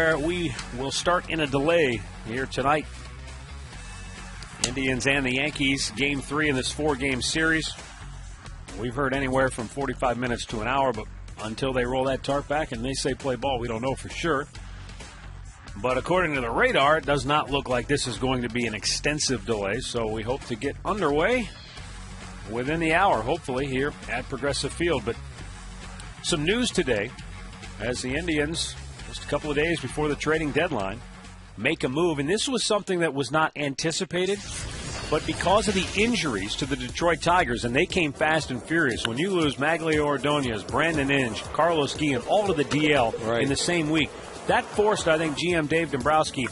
We will start in a delay here tonight. Indians and the Yankees, Game 3 in this 4-game series. We've heard anywhere from 45 minutes to an hour, but until they roll that tarp back and they say play ball, we don't know for sure. But according to the radar, it does not look like this is going to be an extensive delay, so we hope to get underway within the hour, hopefully, here at Progressive Field. But some news today as the Indians, just a couple of days before the trading deadline, make a move. And this was something that was not anticipated, but because of the injuries to the Detroit Tigers, and they came fast and furious. When you lose Maglio Ordonez, Brandon Inge, Carlos Guillen, all to the DL in the same week, that forced, I think, GM Dave Dombrowski,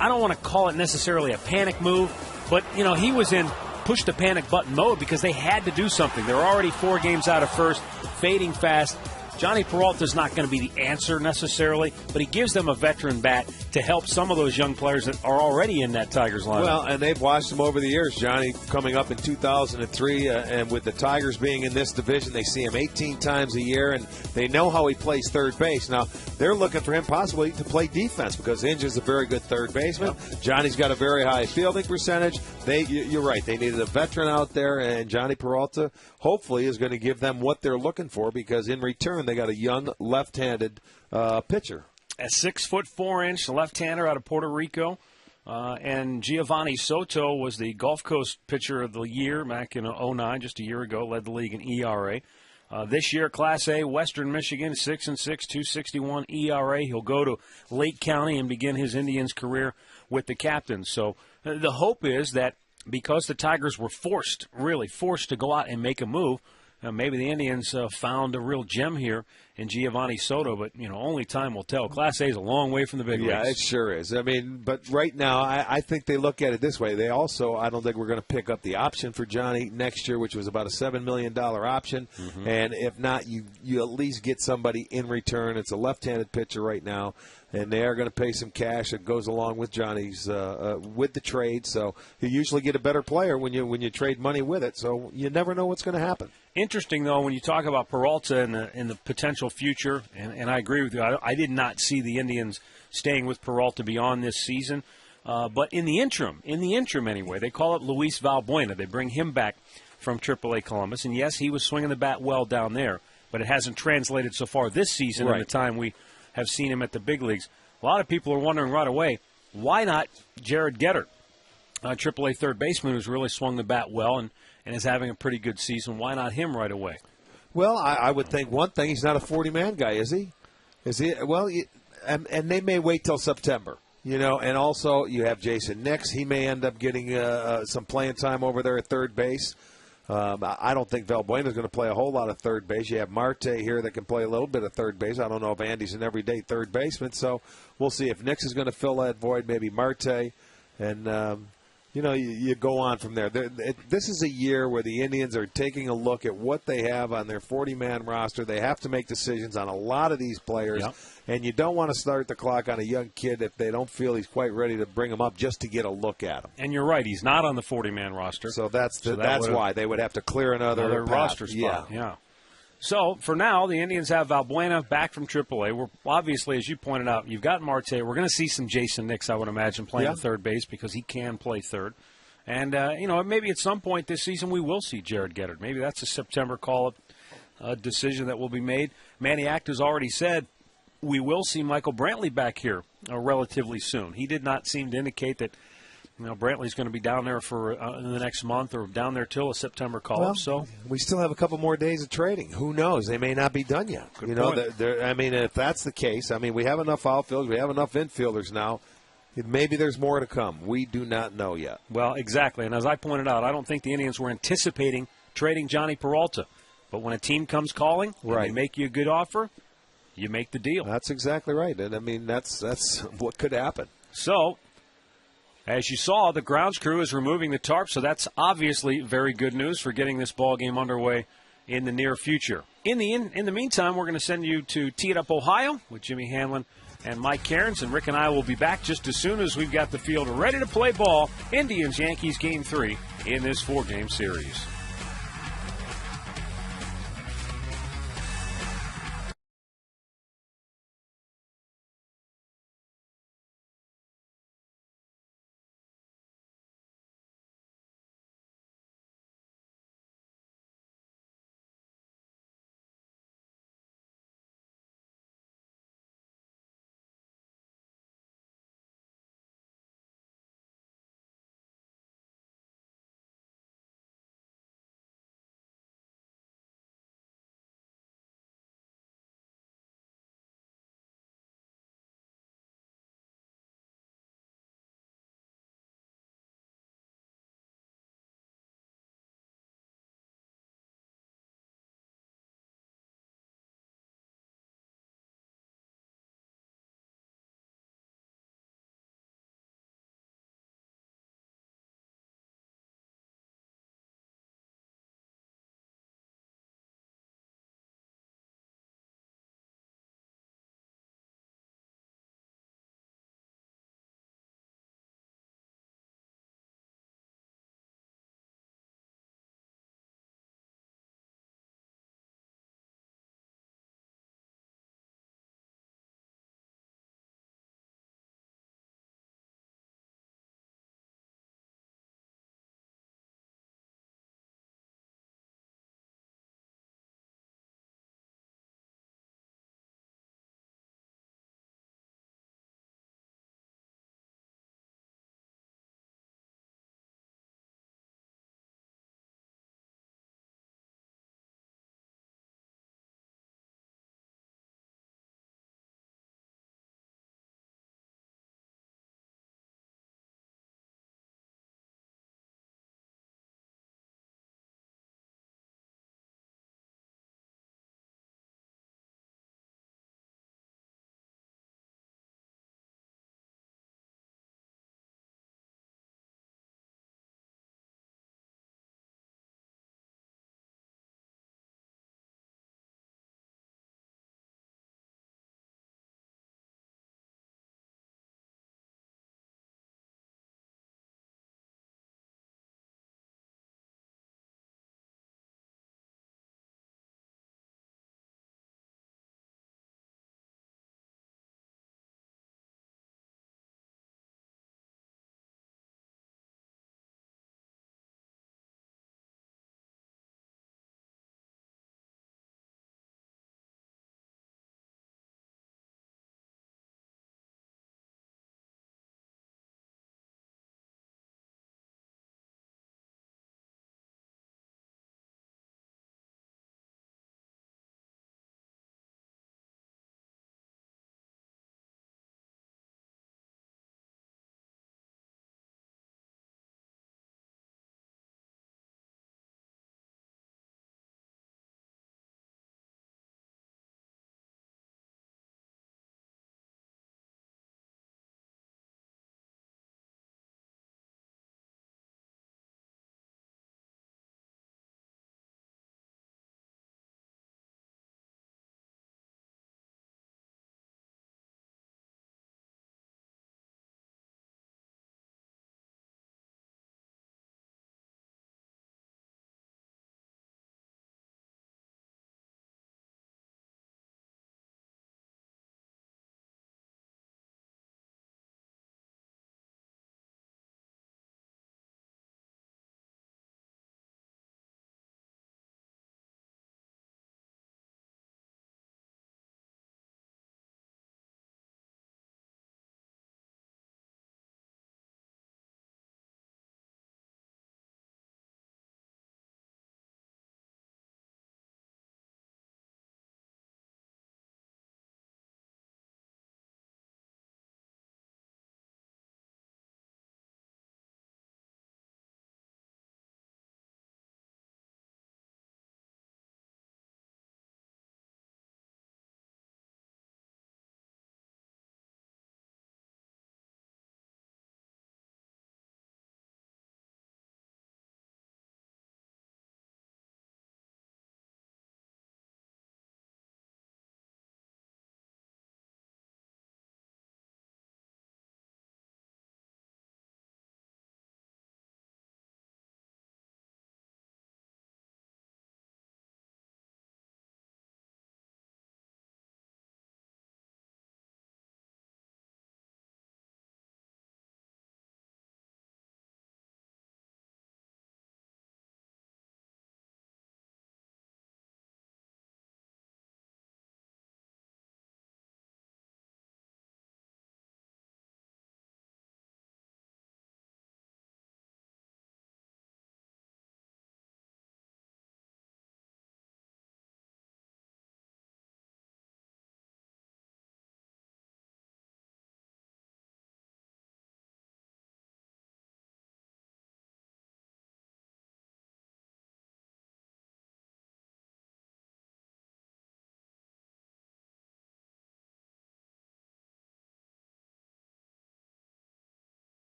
I don't want to call it necessarily a panic move, but, you know, he was in push the panic button mode because they had to do something. They're already 4 games out of first, fading fast. Johnny Peralta is not going to be the answer necessarily, but he gives them a veteran bat to help some of those young players that are already in that Tigers lineup. Well, and they've watched him over the years. Johnny coming up in 2003, and with the Tigers being in this division, they see him 18 times a year, and they know how he plays third base. Now, they're looking for him possibly to play defense because Inge is a very good third baseman. Yep. Johnny's got a very high fielding percentage. You're right. They needed a veteran out there, and Johnny Peralta hopefully is going to give them what they're looking for because in return they got a young left-handed pitcher. A 6'4" left-hander out of Puerto Rico. And Giovanni Soto was the Gulf Coast pitcher of the year back in 2009, just a year ago, led the league in ERA. This year, Class A, Western Michigan, 6-6, 2.61 ERA. He'll go to Lake County and begin his Indians career with the Captains. So the hope is that because the Tigers were forced to go out and make a move, maybe the Indians found a real gem here in Giovanni Soto, but, you know, only time will tell. Class A is a long way from the big leagues. Yeah, it sure is. I mean, but right now, I think they look at it this way. They also, I don't think we're going to pick up the option for Johnny next year, which was about a $7 million option. Mm-hmm. And if not, you at least get somebody in return. It's a left-handed pitcher right now, and they are going to pay some cash that goes along with Johnny's with the trade. So you usually get a better player when you trade money with it. So you never know what's going to happen. Interesting, though, when you talk about Peralta and the potential future, and I agree with you. I did not see the Indians staying with Peralta beyond this season. But in the interim anyway, they call up Luis Valbuena. They bring him back from AAA Columbus. And, yes, he was swinging the bat well down there, but it hasn't translated so far this season in the time we have seen him at the big leagues. A lot of people are wondering right away, why not Jared Gettert, AAA third baseman who's really swung the bat well and is having a pretty good season. Why not him right away? Well, I would think one thing, he's not a 40-man guy, is he? Is he? Well, and they may wait till September, you know. And also you have Jason Nix. He may end up getting some playing time over there at third base. I don't think Valbuena is going to play a whole lot of third base. You have Marte here that can play a little bit of third base. I don't know if Andy's an everyday third baseman, so we'll see if Nix is going to fill that void, maybe Marte. And, you know, you go on from there. This is a year where the Indians are taking a look at what they have on their 40-man roster. They have to make decisions on a lot of these players, and you don't want to start the clock on a young kid if they don't feel he's quite ready to bring him up just to get a look at him. And you're right, he's not on the 40-man roster. So that's why they would have to clear another roster spot. Yeah. So, for now, the Indians have Valbuena back from AAA. We're obviously, as you pointed out, you've got Marte. We're going to see some Jason Nix, I would imagine, playing third base because he can play third. And, you know, maybe at some point this season we will see Jared Gettert. Maybe that's a September call-up decision that will be made. Manny Acta's already said we will see Michael Brantley back here relatively soon. He did not seem to indicate that, you know, Brantley's going to be down there for in the next month or down there till a September call-up. Well, so we still have a couple more days of trading. Who knows? They may not be done yet. Good point. I mean, if that's the case, I mean, we have enough outfielders. We have enough infielders now. Maybe there's more to come. We do not know yet. Well, exactly. And as I pointed out, I don't think the Indians were anticipating trading Johnny Peralta. But when a team comes calling and they make you a good offer, you make the deal. That's exactly right. And, I mean, that's what could happen. So, as you saw, the grounds crew is removing the tarp, so that's obviously very good news for getting this ball game underway in the near future. In the meantime, we're going to send you to Tee It Up Ohio with Jimmy Hanlon and Mike Cairns, and Rick and I will be back just as soon as we've got the field ready to play ball. Indians-Yankees Game 3 in this 4-game series.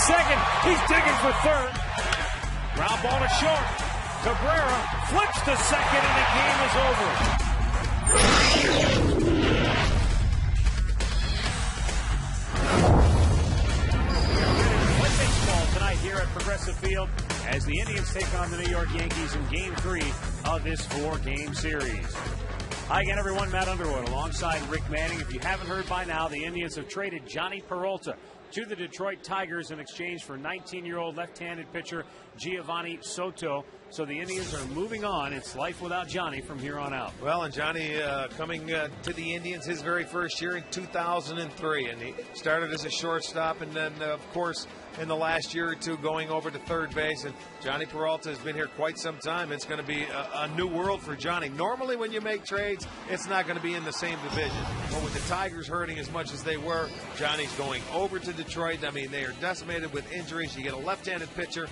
second. He's digging for third. Ground ball to short. Cabrera flips to second, and the game is over. Play baseball tonight here at Progressive Field as the Indians take on the New York Yankees in Game 3 of this 4-game series. Hi again, everyone. Matt Underwood alongside Rick Manning. If you haven't heard by now, the Indians have traded Johnny Peralta to the Detroit Tigers in exchange for 19-year-old left-handed pitcher Giovanni Soto. So the Indians are moving on. It's life without Johnny from here on out. Well, and Johnny coming to the Indians his very first year in 2003, and he started as a shortstop, and then, of course, in the last year or two going over to third base. And Johnny Peralta has been here quite some time. It's going to be a new world for Johnny. Normally when you make trades, it's not going to be in the same division. But with the Tigers hurting as much as they were, Johnny's going over to Detroit. I mean, they are decimated with injuries. You get a left-handed pitcher,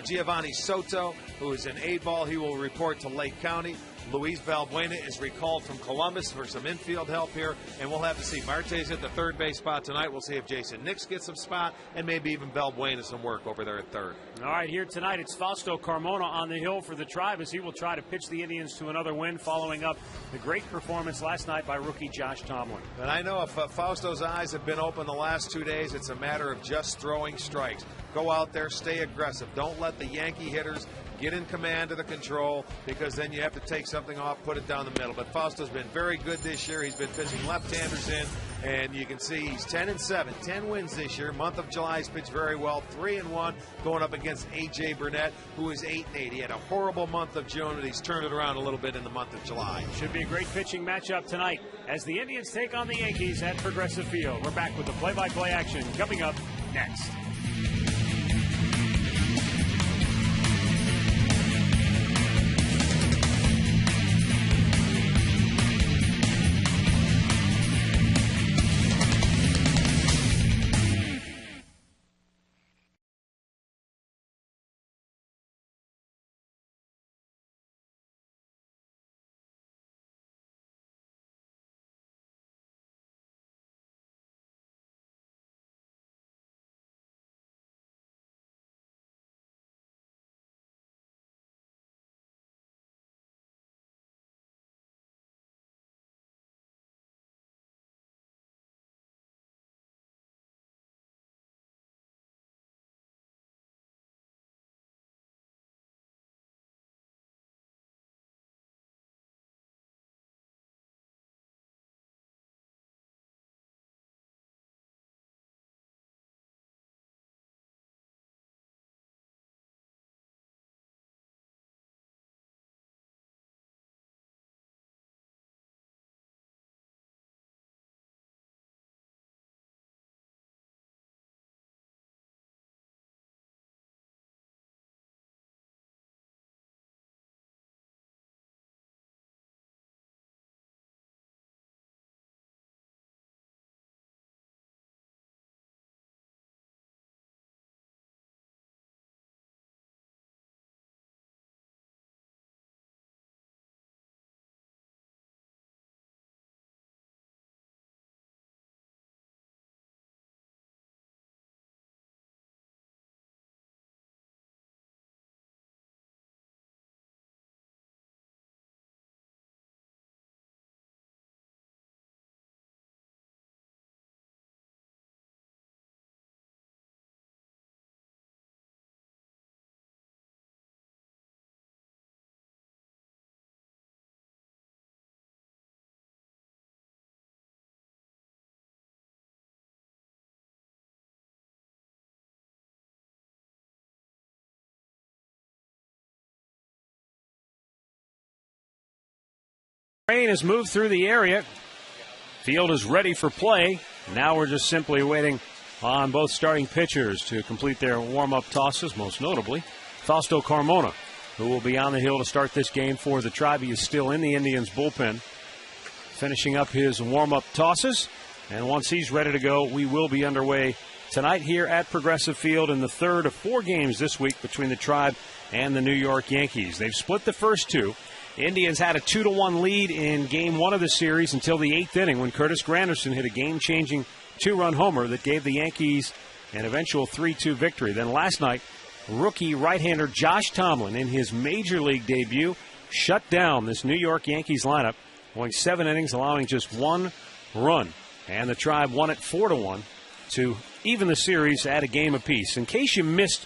Giovanni Soto, who is an A-ball. He will report to Lake County. Luis Valbuena is recalled from Columbus for some infield help here, and we'll have to see. Marte's at the third base spot tonight. We'll see if Jason Nix gets some spot, and maybe even Valbuena some work over there at third. All right, here tonight it's Fausto Carmona on the hill for the Tribe as he will try to pitch the Indians to another win following up the great performance last night by rookie Josh Tomlin. And I know if Fausto's eyes have been open the last 2 days, it's a matter of just throwing strikes. Go out there, stay aggressive. Don't let the Yankee hitters get in command of the control, because then you have to take something off, put it down the middle. But Fausto's been very good this year. He's been pitching left-handers in, and you can see he's 10-7, 10 wins this year. Month of July, he's pitched very well, 3-1, going up against A.J. Burnett, who is 8-8. He had a horrible month of June, but he's turned it around a little bit in the month of July. Should be a great pitching matchup tonight as the Indians take on the Yankees at Progressive Field. We're back with the play-by-play action coming up next. Rain has moved through the area. Field is ready for play. Now we're just simply waiting on both starting pitchers to complete their warm-up tosses, most notably Fausto Carmona, who will be on the hill to start this game for the Tribe. He is still in the Indians bullpen, finishing up his warm-up tosses. And once he's ready to go, we will be underway tonight here at Progressive Field in the third of 4 games this week between the Tribe and the New York Yankees. They've split the first 2. Indians had a 2-1 lead in Game 1 of the series until the 8th inning when Curtis Granderson hit a game-changing 2-run homer that gave the Yankees an eventual 3-2 victory. Then last night, rookie right-hander Josh Tomlin, in his Major League debut, shut down this New York Yankees lineup, going 7 innings, allowing just 1 run. And the Tribe won it 4-1 to even the series at a game apiece. In case you missed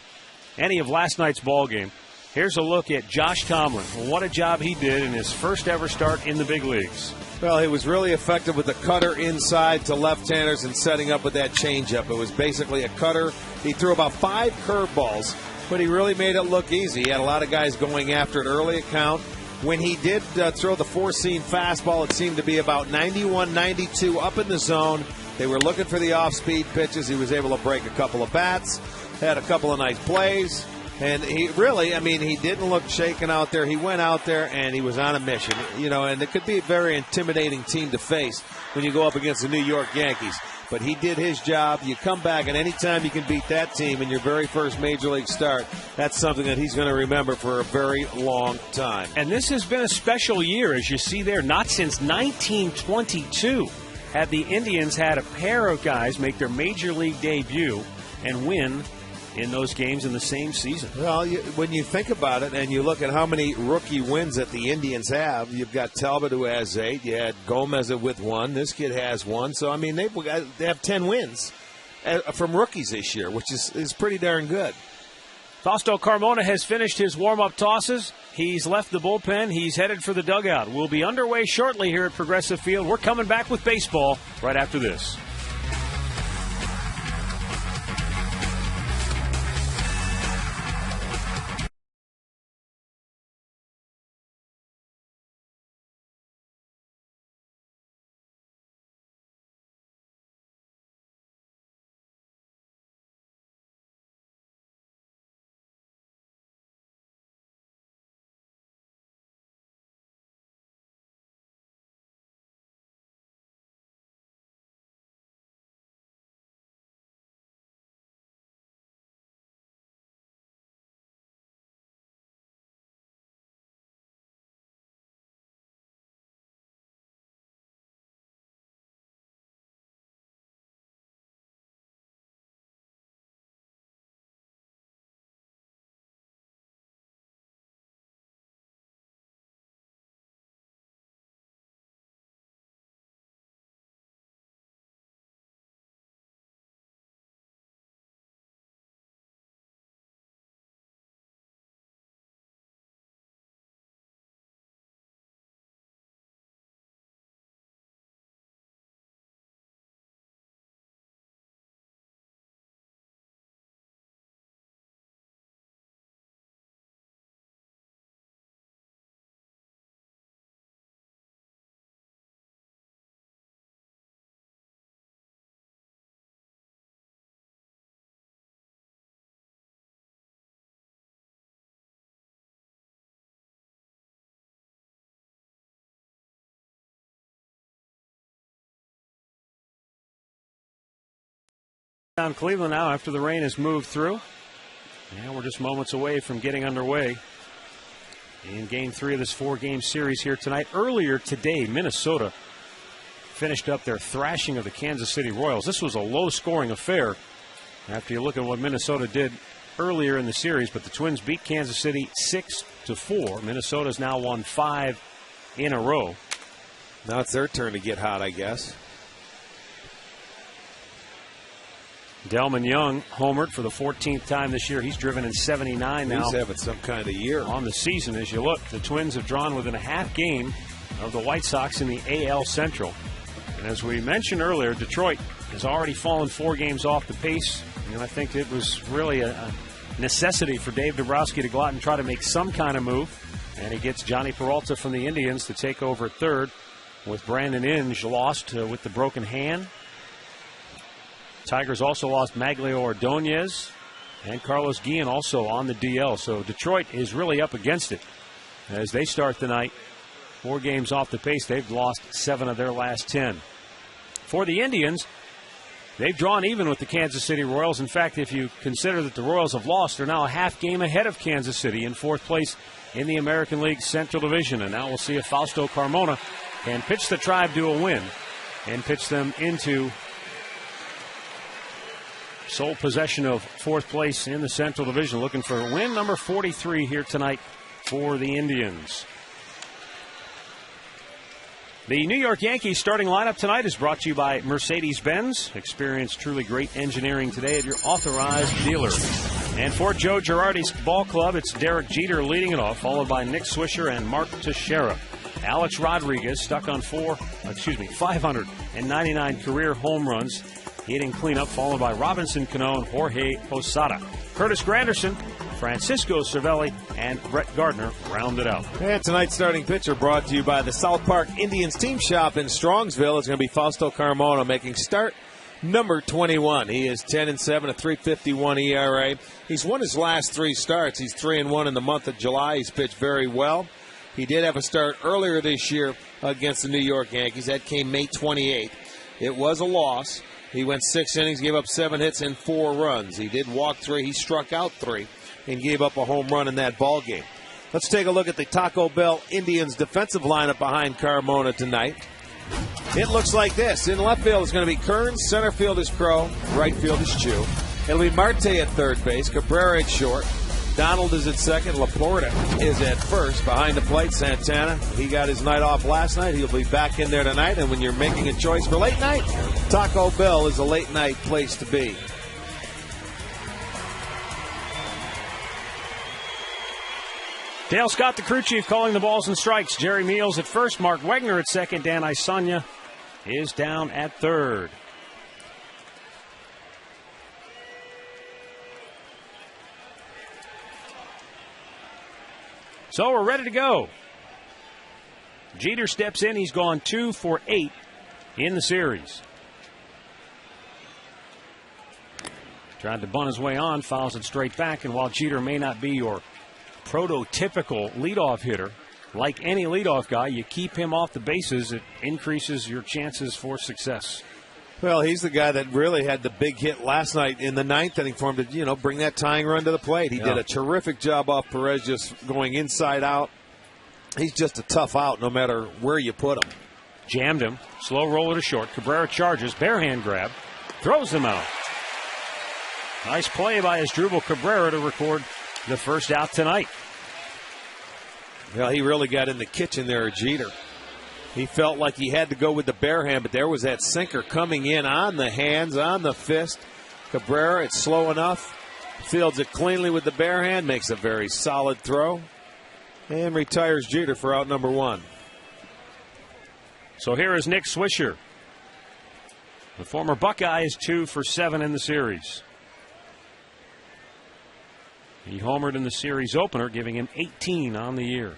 any of last night's ball game, here's a look at Josh Tomlin. What a job he did in his first ever start in the big leagues. Well, he was really effective with the cutter inside to left-handers and setting up with that changeup. It was basically a cutter. He threw about 5 curveballs, but he really made it look easy. He had a lot of guys going after it early account. When he did throw the 4-seam fastball, it seemed to be about 91, 92 up in the zone. They were looking for the off-speed pitches. He was able to break a couple of bats, had a couple of nice plays. And he really, he didn't look shaken out there. He went out there and he was on a mission, and it could be a very intimidating team to face when you go up against the New York Yankees. But he did his job. You come back, and anytime you can beat that team in your very first Major League start, that's something that he's going to remember for a very long time. And this has been a special year, as you see there. Not since 1922 have the Indians had a pair of guys make their Major League debut and win in those games in the same season. Well, when you think about it and you look at how many rookie wins that the Indians have, you've got Talbot who has 8. You had Gomez with 1. This kid has 1. So, they have 10 wins from rookies this year, which is pretty darn good. Fausto Carmona has finished his warm-up tosses. He's left the bullpen. He's headed for the dugout. We'll be underway shortly here at Progressive Field. We're coming back with baseball right after this. Down Cleveland now after the rain has moved through. And we're just moments away from getting underway in Game 3 of this 4-game series here tonight. Earlier today, Minnesota finished up their thrashing of the Kansas City Royals. This was a low-scoring affair after you look at what Minnesota did earlier in the series. But the Twins beat Kansas City 6-4. Minnesota's now won 5 in a row. Now it's their turn to get hot, I guess. Delman Young homered for the 14th time this year. He's driven in 79 now. He's having some kind of year on the season. As you look, the Twins have drawn within a half game of the White Sox in the AL Central. And as we mentioned earlier, Detroit has already fallen 4 games off the pace. And I think it was really a necessity for Dave Dombrowski to go out and try to make some kind of move. And he gets Johnny Peralta from the Indians to take over at third, with Brandon Inge lost with the broken hand. Tigers also lost Maglio Ordonez, and Carlos Guillen also on the DL. So Detroit is really up against it as they start the night 4 games off the pace. They've lost 7 of their last 10. For the Indians, they've drawn even with the Kansas City Royals. In fact, if you consider that the Royals have lost, they're now a half game ahead of Kansas City in 4th place in the American League Central Division. And now we'll see if Fausto Carmona can pitch the Tribe to a win and pitch them into sole possession of fourth place in the Central Division, looking for win number 43 here tonight for the Indians. The New York Yankees starting lineup tonight is brought to you by Mercedes-Benz. Experience truly great engineering today at your authorized dealer. And for Joe Girardi's ball club, it's Derek Jeter leading it off, followed by Nick Swisher and Mark Teixeira. Alex Rodriguez stuck on 599 career home runs, hitting cleanup, followed by Robinson Cano and Jorge Posada. Curtis Granderson, Francisco Cervelli, and Brett Gardner rounded out. And tonight's starting pitcher brought to you by the South Park Indians team shop in Strongsville. It's going to be Fausto Carmona making start number 21. He is 10-7, a 3.51 ERA. He's won his last 3 starts. He's 3-1 in the month of July. He's pitched very well. He did have a start earlier this year against the New York Yankees. That came May 28th. It was a loss. He went 6 innings, gave up 7 hits and 4 runs. He did walk 3. He struck out 3 and gave up a home run in that ball game. Let's take a look at the Taco Bell Indians defensive lineup behind Carmona tonight. It looks like this. In left field is going to be Kearns, center field is Crow, right field is Chu. It'll be Marte at third base, Cabrera at short, Donald is at second, Laporta is at first. Behind the plate, Santana. He got his night off last night. He'll be back in there tonight. And when you're making a choice for late night, Taco Bell is a late night place to be. Dale Scott, the crew chief, calling the balls and strikes. Jerry Meals at first, Mark Wegner at second, Dan Isanya is down at third. So we're ready to go. Jeter steps in. He's gone 2 for 8 in the series. Tried to bunt his way on, fouls it straight back, and while Jeter may not be your prototypical leadoff hitter, like any leadoff guy, you keep him off the bases, it increases your chances for success. Well, he's the guy that really had the big hit last night in the 9th inning for him to, bring that tying run to the plate. He did a terrific job off Perez, just going inside out. He's just a tough out no matter where you put him. Jammed him. Slow roller to short. Cabrera charges. Bare hand grab. Throws him out. Nice play by Asdrubal Cabrera to record the first out tonight. Well, he really got in the kitchen there, Jeter. He felt like he had to go with the bare hand, but there was that sinker coming in on the hands, on the fist. Cabrera, it's slow enough. Fields it cleanly with the bare hand, makes a very solid throw, and retires Jeter for out number 1. So here is Nick Swisher. The former Buckeye is 2 for 7 in the series. He homered in the series opener, giving him 18 on the year.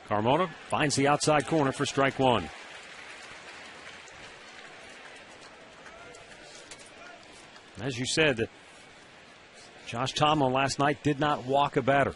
Carmona finds the outside corner for strike 1. As you said, Josh Tomlin last night did not walk a batter.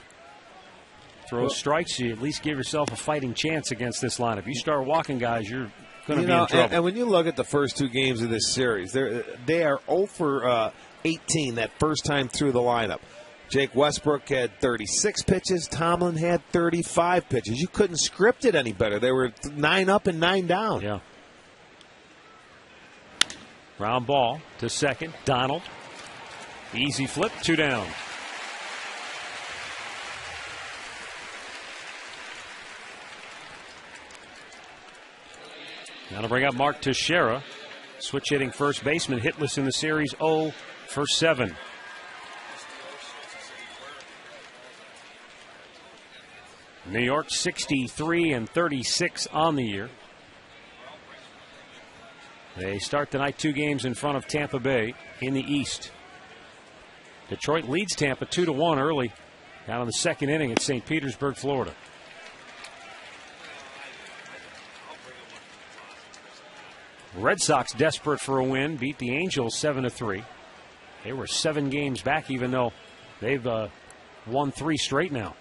Throw strikes, you at least give yourself a fighting chance against this lineup. You start walking guys, you're going to be in trouble. And when you look at the first 2 games of this series, they are 0 for 18 that first time through the lineup. Jake Westbrook had 36 pitches. Tomlin had 35 pitches. You couldn't script it any better. They were 9 up and 9 down. Yeah. Round ball to second. Donald. Easy flip. 2 down. Now to bring up Mark Teixeira. Switch hitting first baseman. Hitless in the series. 0 for 7. New York 63 and 36 on the year. They start tonight 2 games in front of Tampa Bay in the East. Detroit leads Tampa 2-1 early down in the 2nd inning at St. Petersburg, Florida. Red Sox desperate for a win, beat the Angels 7-3. They were 7 games back, even though they've won 3 straight now.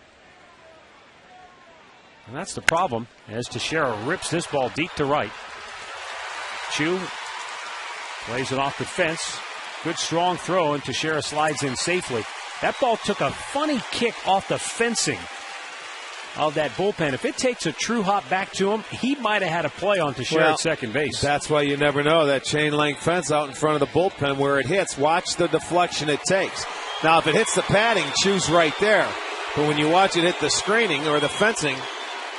And that's the problem as Teixeira rips this ball deep to right. Chu plays it off the fence. Good strong throw, and Teixeira slides in safely. That ball took a funny kick off the fencing of that bullpen. If it takes a true hop back to him, he might have had a play on Teixeira at second base. That's why you never know. That chain link fence out in front of the bullpen where it hits, watch the deflection it takes. Now, if it hits the padding, choose right there. But when you watch it hit the screening or the fencing,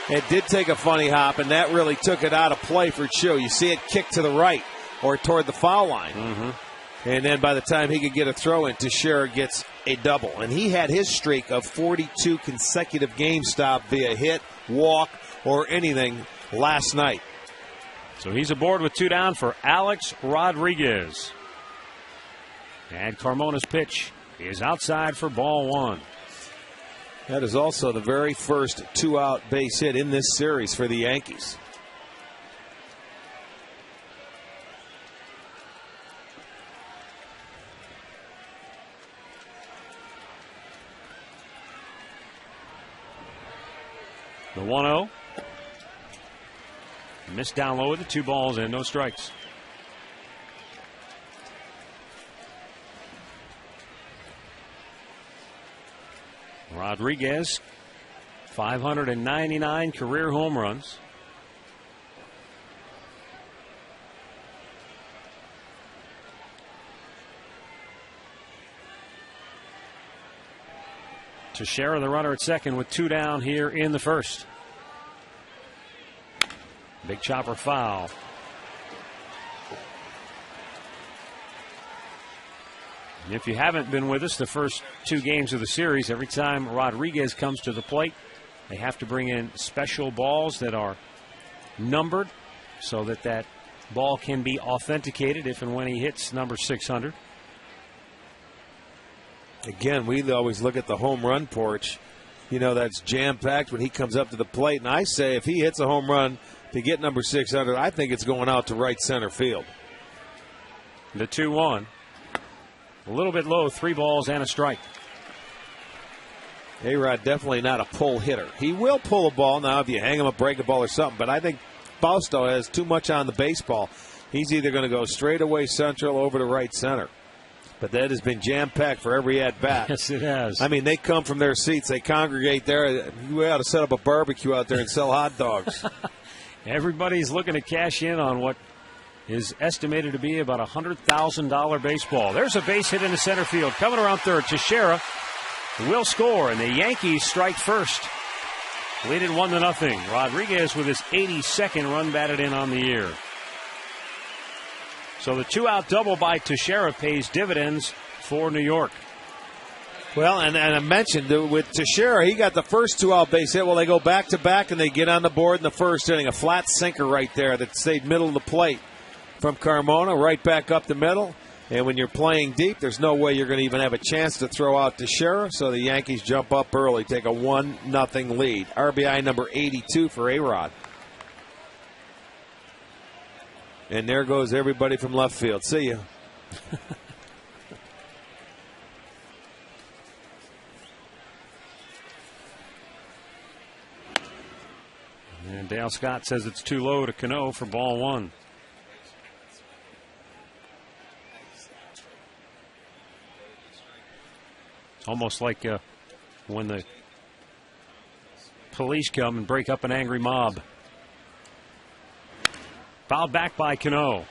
it did take a funny hop, and that really took it out of play for Chu. You see it kick to the right or toward the foul line. Mm-hmm. And then by the time he could get a throw in, Teixeira gets a double. And he had his streak of 42 consecutive games stopped via hit, walk, or anything last night. So he's aboard with 2 down for Alex Rodriguez. And Carmona's pitch is outside for ball 1. That is also the very first 2-out base hit in this series for the Yankees. The 1-0. Missed down low with the 2 balls and no strikes. Rodriguez, 599 career home runs. Teixeira, the runner at second, with 2 down here in the first. Big chopper foul. And if you haven't been with us the first 2 games of the series, every time Rodriguez comes to the plate, they have to bring in special balls that are numbered so that that ball can be authenticated if and when he hits number 600. Again, we always look at the home run porch. You know, that's jam-packed when he comes up to the plate. And I say if he hits a home run to get number 600, I think it's going out to right center field. The 2-1. A little bit low, 3 balls and a strike. A-Rod definitely not a pull hitter. He will pull a ball now if you hang him a break ball or something. But I think Fausto has too much on the baseball. He's either going to go straight away central over to right center. But that has been jam-packed for every at-bat. Yes, it has. I mean, they come from their seats. They congregate there. We ought to set up a barbecue out there and sell hot dogs. Everybody's looking to cash in on what is estimated to be about a $100,000 baseball. There's a base hit into center field. Coming around third, Teixeira will score, and the Yankees strike first. Lead it 1-0. Rodriguez with his 82nd run batted in on the year. So the 2-out double by Teixeira pays dividends for New York. Well, and I mentioned with Teixeira, he got the first 2-out base hit. Well, they go back-to-back, and they get on the board in the first inning. A flat sinker right there that stayed middle of the plate from Carmona, right back up the middle. And when you're playing deep, there's no way you're going to even have a chance to throw out Teixeira. So the Yankees jump up early, take a 1-0 lead. RBI number 82 for A-Rod. And there goes everybody from left field. See ya. And Dale Scott says it's too low to Cano for ball 1. It's almost like when the police come and break up an angry mob. Fouled back by Cano.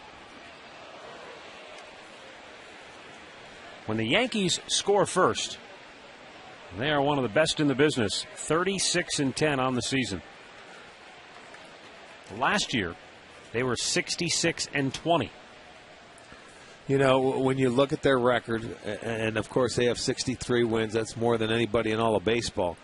When the Yankees score first, they are one of the best in the business. 36-10 on the season. Last year, they were 66-20. You know, when you look at their record, and of course they have 63 wins, that's more than anybody in all of baseball.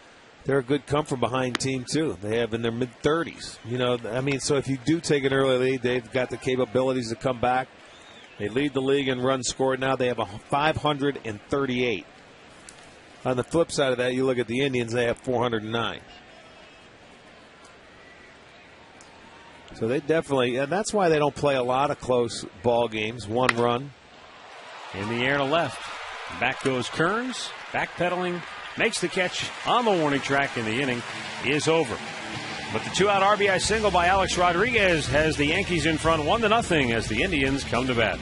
They're a good come-from-behind team, too. They have in their mid-30s. You know, I mean, so if you do take an early lead, they've got the capabilities to come back. They lead the league in runs scored now. They have 538. On the flip side of that, you look at the Indians, they have 409. So they definitely, and that's why they don't play a lot of close ball games. 1 run. In the air to left. Back goes Kearns. Backpedaling. Makes the catch on the warning track, and the inning is over. But the 2-out RBI single by Alex Rodriguez has the Yankees in front 1-0 as the Indians come to bat.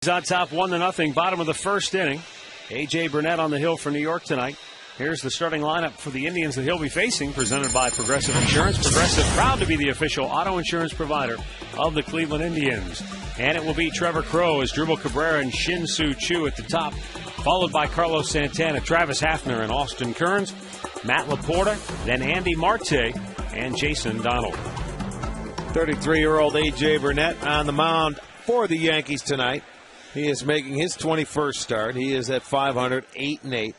On top 1-0, bottom of the first inning. A.J. Burnett on the hill for New York tonight. Here's the starting lineup for the Indians that he'll be facing, presented by Progressive Insurance. Progressive, proud to be the official auto insurance provider of the Cleveland Indians. And it will be Trevor Crowe as Drupal Cabrera and Shin-Soo Choo at the top, followed by Carlos Santana, Travis Hafner, and Austin Kearns, Matt Laporta, then Andy Marte, and Jason Donald. 33-year-old A.J. Burnett on the mound for the Yankees tonight. He is making his 21st start. He is at 500, 8-8,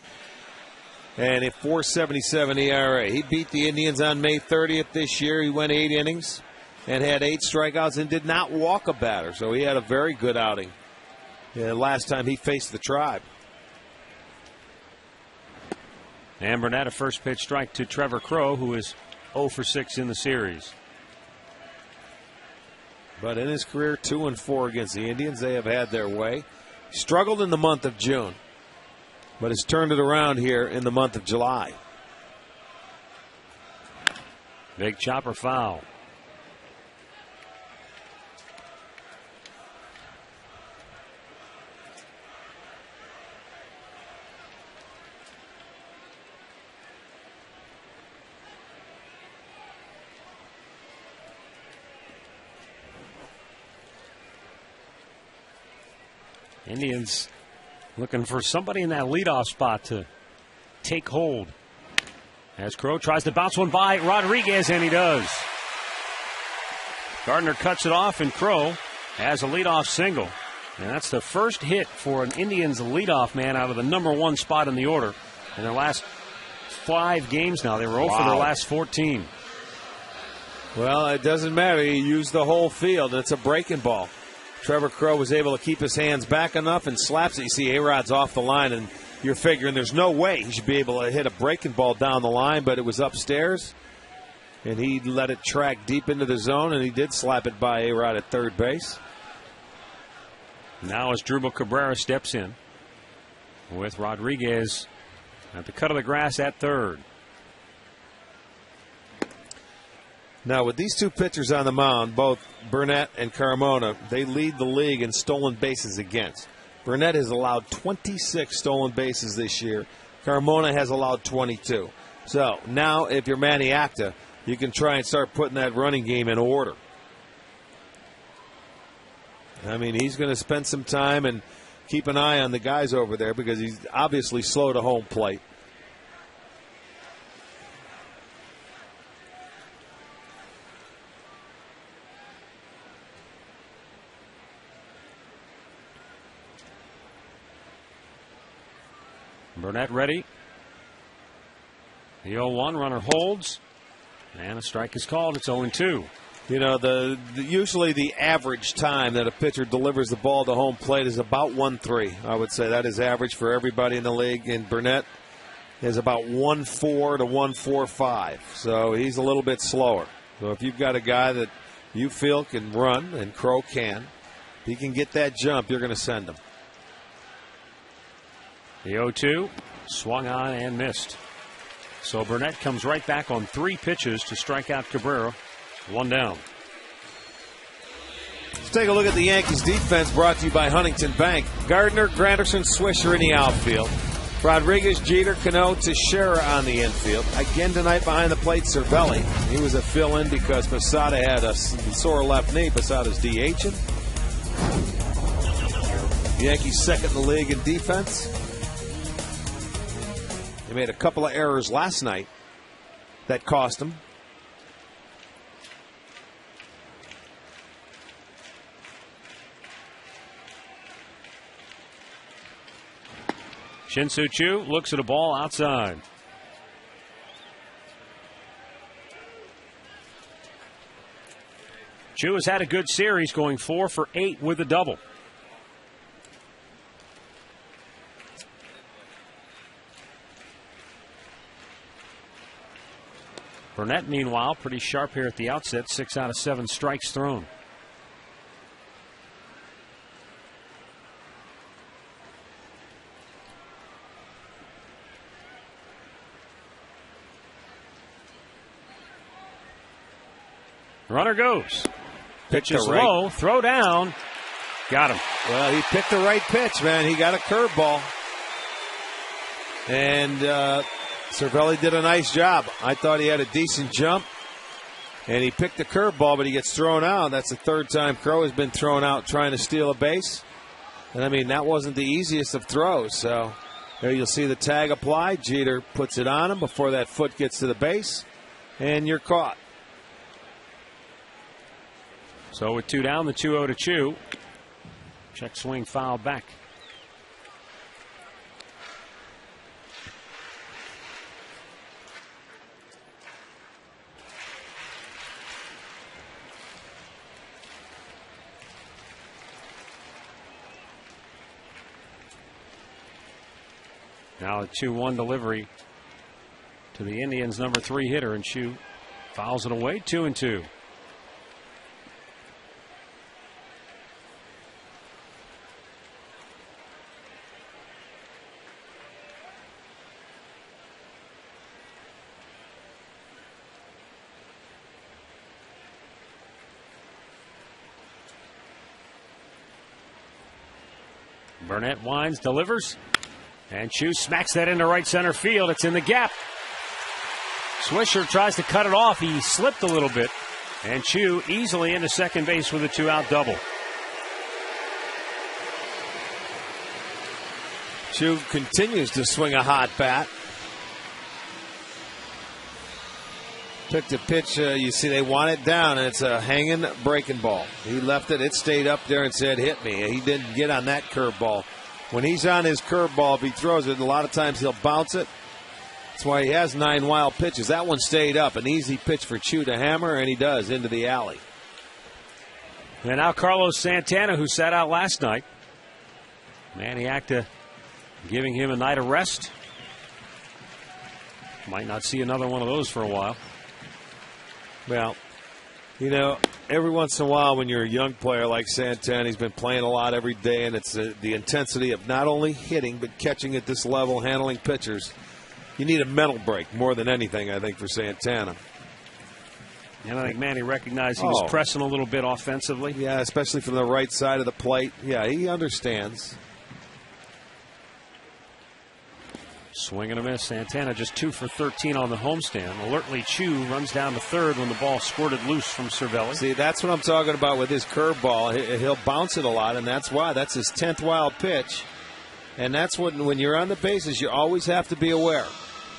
and a 4.77 ERA. He beat the Indians on May 30th this year. He went 8 innings and had 8 strikeouts and did not walk a batter. So he had a very good outing last time he faced the Tribe. And Burnett, a first pitch strike to Trevor Crowe, who is 0 for 6 in the series. But in his career, 2-4 against the Indians. They have had their way. Struggled in the month of June, but has turned it around here in the month of July. Big chopper foul. Indians looking for somebody in that leadoff spot to take hold. As Crowe tries to bounce one by Rodriguez, and he does. Gardner cuts it off, and Crowe has a leadoff single. And that's the first hit for an Indians leadoff man out of the number 1 spot in the order. In their last 5 games now, they were 0 for their last 14. Well, it doesn't matter. He used the whole field. It's a breaking ball. Trevor Crowe was able to keep his hands back enough and slaps it. You see A-Rod's off the line, and you're figuring there's no way he should be able to hit a breaking ball down the line, but it was upstairs, and he let it track deep into the zone, and he did slap it by A-Rod at third base. Now as Drupal Cabrera steps in with Rodriguez at the cut of the grass at third. Now, with these two pitchers on the mound, both Burnett and Carmona, they lead the league in stolen bases against. Burnett has allowed 26 stolen bases this year. Carmona has allowed 22. So now, if you're Manny Acta, you can try and start putting that running game in order. I mean, he's going to spend some time and keep an eye on the guys over there because he's obviously slow to home plate. Burnett ready. The 0-1 runner holds, and a strike is called. It's 0-2. You know, usually the average time that a pitcher delivers the ball to home plate is about 1-3. I would say that is average for everybody in the league. And Burnett is about 1-4 to 1-4-5. So he's a little bit slower. So if you've got a guy that you feel can run, and Crowe can, if he can get that jump, you're going to send him. The 0-2 swung on and missed. So Burnett comes right back on 3 pitches to strike out Cabrera. 1 down. Let's take a look at the Yankees defense, brought to you by Huntington Bank. Gardner, Granderson, Swisher in the outfield. Rodriguez, Jeter, Cano, Teixeira on the infield. Again tonight behind the plate, Cervelli. He was a fill-in because Posada had a sore left knee. Posada's DHing. The Yankees second in the league in defense. They made a couple of errors last night that cost them. Shin-Soo Choo looks at a ball outside. Choo has had a good series, going 4 for 8 with a double. Burnett, meanwhile, pretty sharp here at the outset. 6 out of 7 strikes thrown. Runner goes. Pitch is low. Throw down. Got him. Well, he picked the right pitch, man. He got a curveball. And Cervelli did a nice job. I thought he had a decent jump. And he picked the curveball, but he gets thrown out. That's the third time Crow has been thrown out trying to steal a base. And, I mean, that wasn't the easiest of throws. So there you'll see the tag applied. Jeter puts it on him before that foot gets to the base. And you're caught. So with 2 down, the 2-0 to Chu. Check swing foul back. Now a 2-1 delivery to the Indians' number 3 hitter, and Chu fouls it away. 2-2. Burnett winds, delivers, and Chu smacks that into right center field. It's in the gap. Swisher tries to cut it off. He slipped a little bit, and Chu easily into second base with a 2-out double. Chu continues to swing a hot bat. Took the pitch, you see they want it down, and it's a hanging breaking ball. He left it, it stayed up there and said, hit me. He didn't get on that curveball. When he's on his curveball, if he throws it, a lot of times he'll bounce it. That's why he has 9 wild pitches. That one stayed up, an easy pitch for Chu to hammer, and he does, into the alley. And now Carlos Santana, who sat out last night. Manny Acta giving him a night of rest. Might not see another one of those for a while. Well, you know, every once in a while when you're a young player like Santana, he's been playing a lot every day, and it's the intensity of not only hitting but catching at this level, handling pitchers. You need a mental break more than anything, I think, for Santana. And I think Manny recognized he was pressing a little bit offensively. Yeah, especially from the right side of the plate. Yeah, he understands. Swing and a miss. Santana just 2 for 13 on the homestand. Alertly, Chu runs down to third when the ball squirted loose from Cervelli. See, that's what I'm talking about with his curveball. He'll bounce it a lot, and that's why. That's his 10th wild pitch. And that's when you're on the bases, you always have to be aware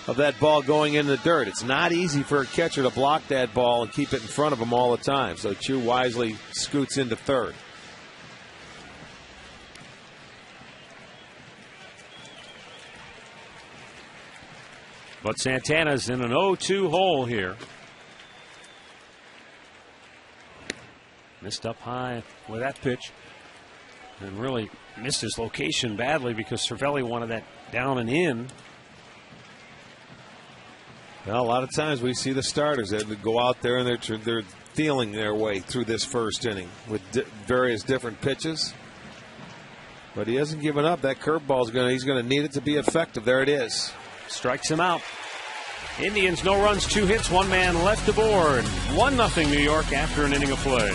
of that ball going in the dirt. It's not easy for a catcher to block that ball and keep it in front of him all the time. So Chu wisely scoots into third. But Santana's in an 0-2 hole here. Missed up high with that pitch. And really missed his location badly because Cervelli wanted that down and in. Well, a lot of times we see the starters that go out there and they're feeling their way through this first inning with various different pitches. But he hasn't given up. That curveball he's going to need it to be effective. There it is. Strikes him out. Indians, no runs, 2 hits, 1 man left aboard. 1-0 New York after an inning of play.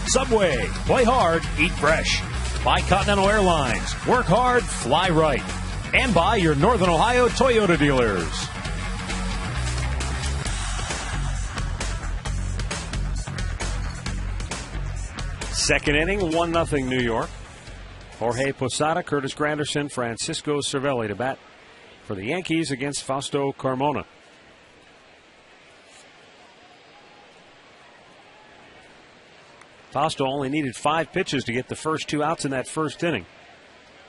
Subway, play hard, eat fresh. By Continental Airlines, work hard, fly right. And by your Northern Ohio Toyota dealers. Second inning, 1-0 New York. Jorge Posada, Curtis Granderson, Francisco Cervelli to bat for the Yankees against Fausto Carmona. Fausto only needed 5 pitches to get the first 2 outs in that first inning.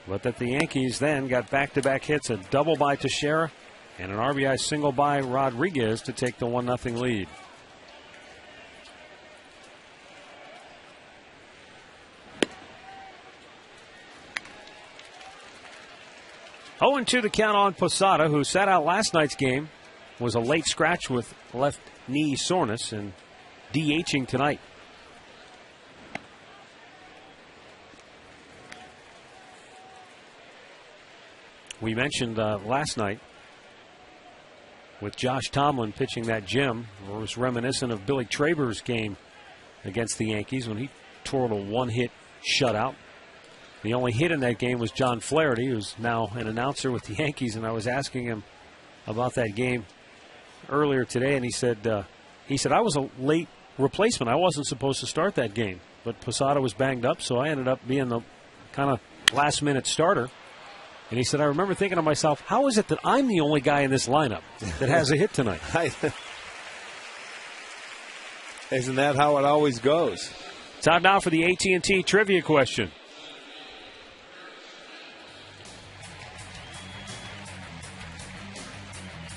But that the Yankees then got back-to-back hits, a double by Teixeira and an RBI single by Rodriguez to take the 1-0 lead. Oh, and 2 the count on Posada, who sat out last night's game, was a late scratch with left knee soreness and DHing tonight. We mentioned last night with Josh Tomlin pitching that gem, it was reminiscent of Billy Traber's game against the Yankees when he tore a 1-hit shutout. The only hit in that game was John Flaherty, who's now an announcer with the Yankees, and I was asking him about that game earlier today, and he said I was a late replacement. I wasn't supposed to start that game, but Posada was banged up, so I ended up being the kind of last-minute starter. And he said, I remember thinking to myself, how is it that I'm the only guy in this lineup that has a hit tonight? Isn't that how it always goes? Time now for the AT&T trivia question.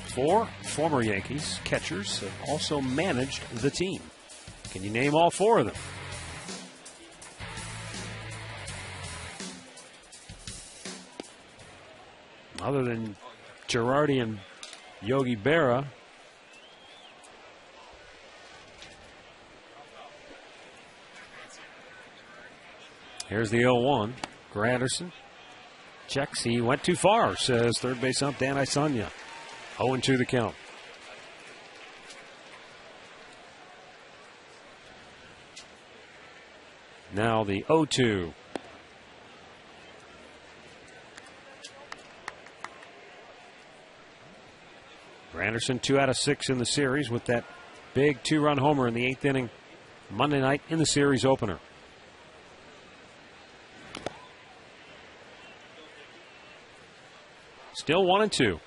Four former Yankees catchers have also managed the team. Can you name all 4 of them? Other than Girardi and Yogi Berra. Here's the 0-1. Granderson checks. He went too far, says third base ump Dan Isanya. 0-2 the count. Now the 0-2. Granderson 2 out of 6 in the series with that big 2-run homer in the 8th inning Monday night in the series opener. Still 1-2.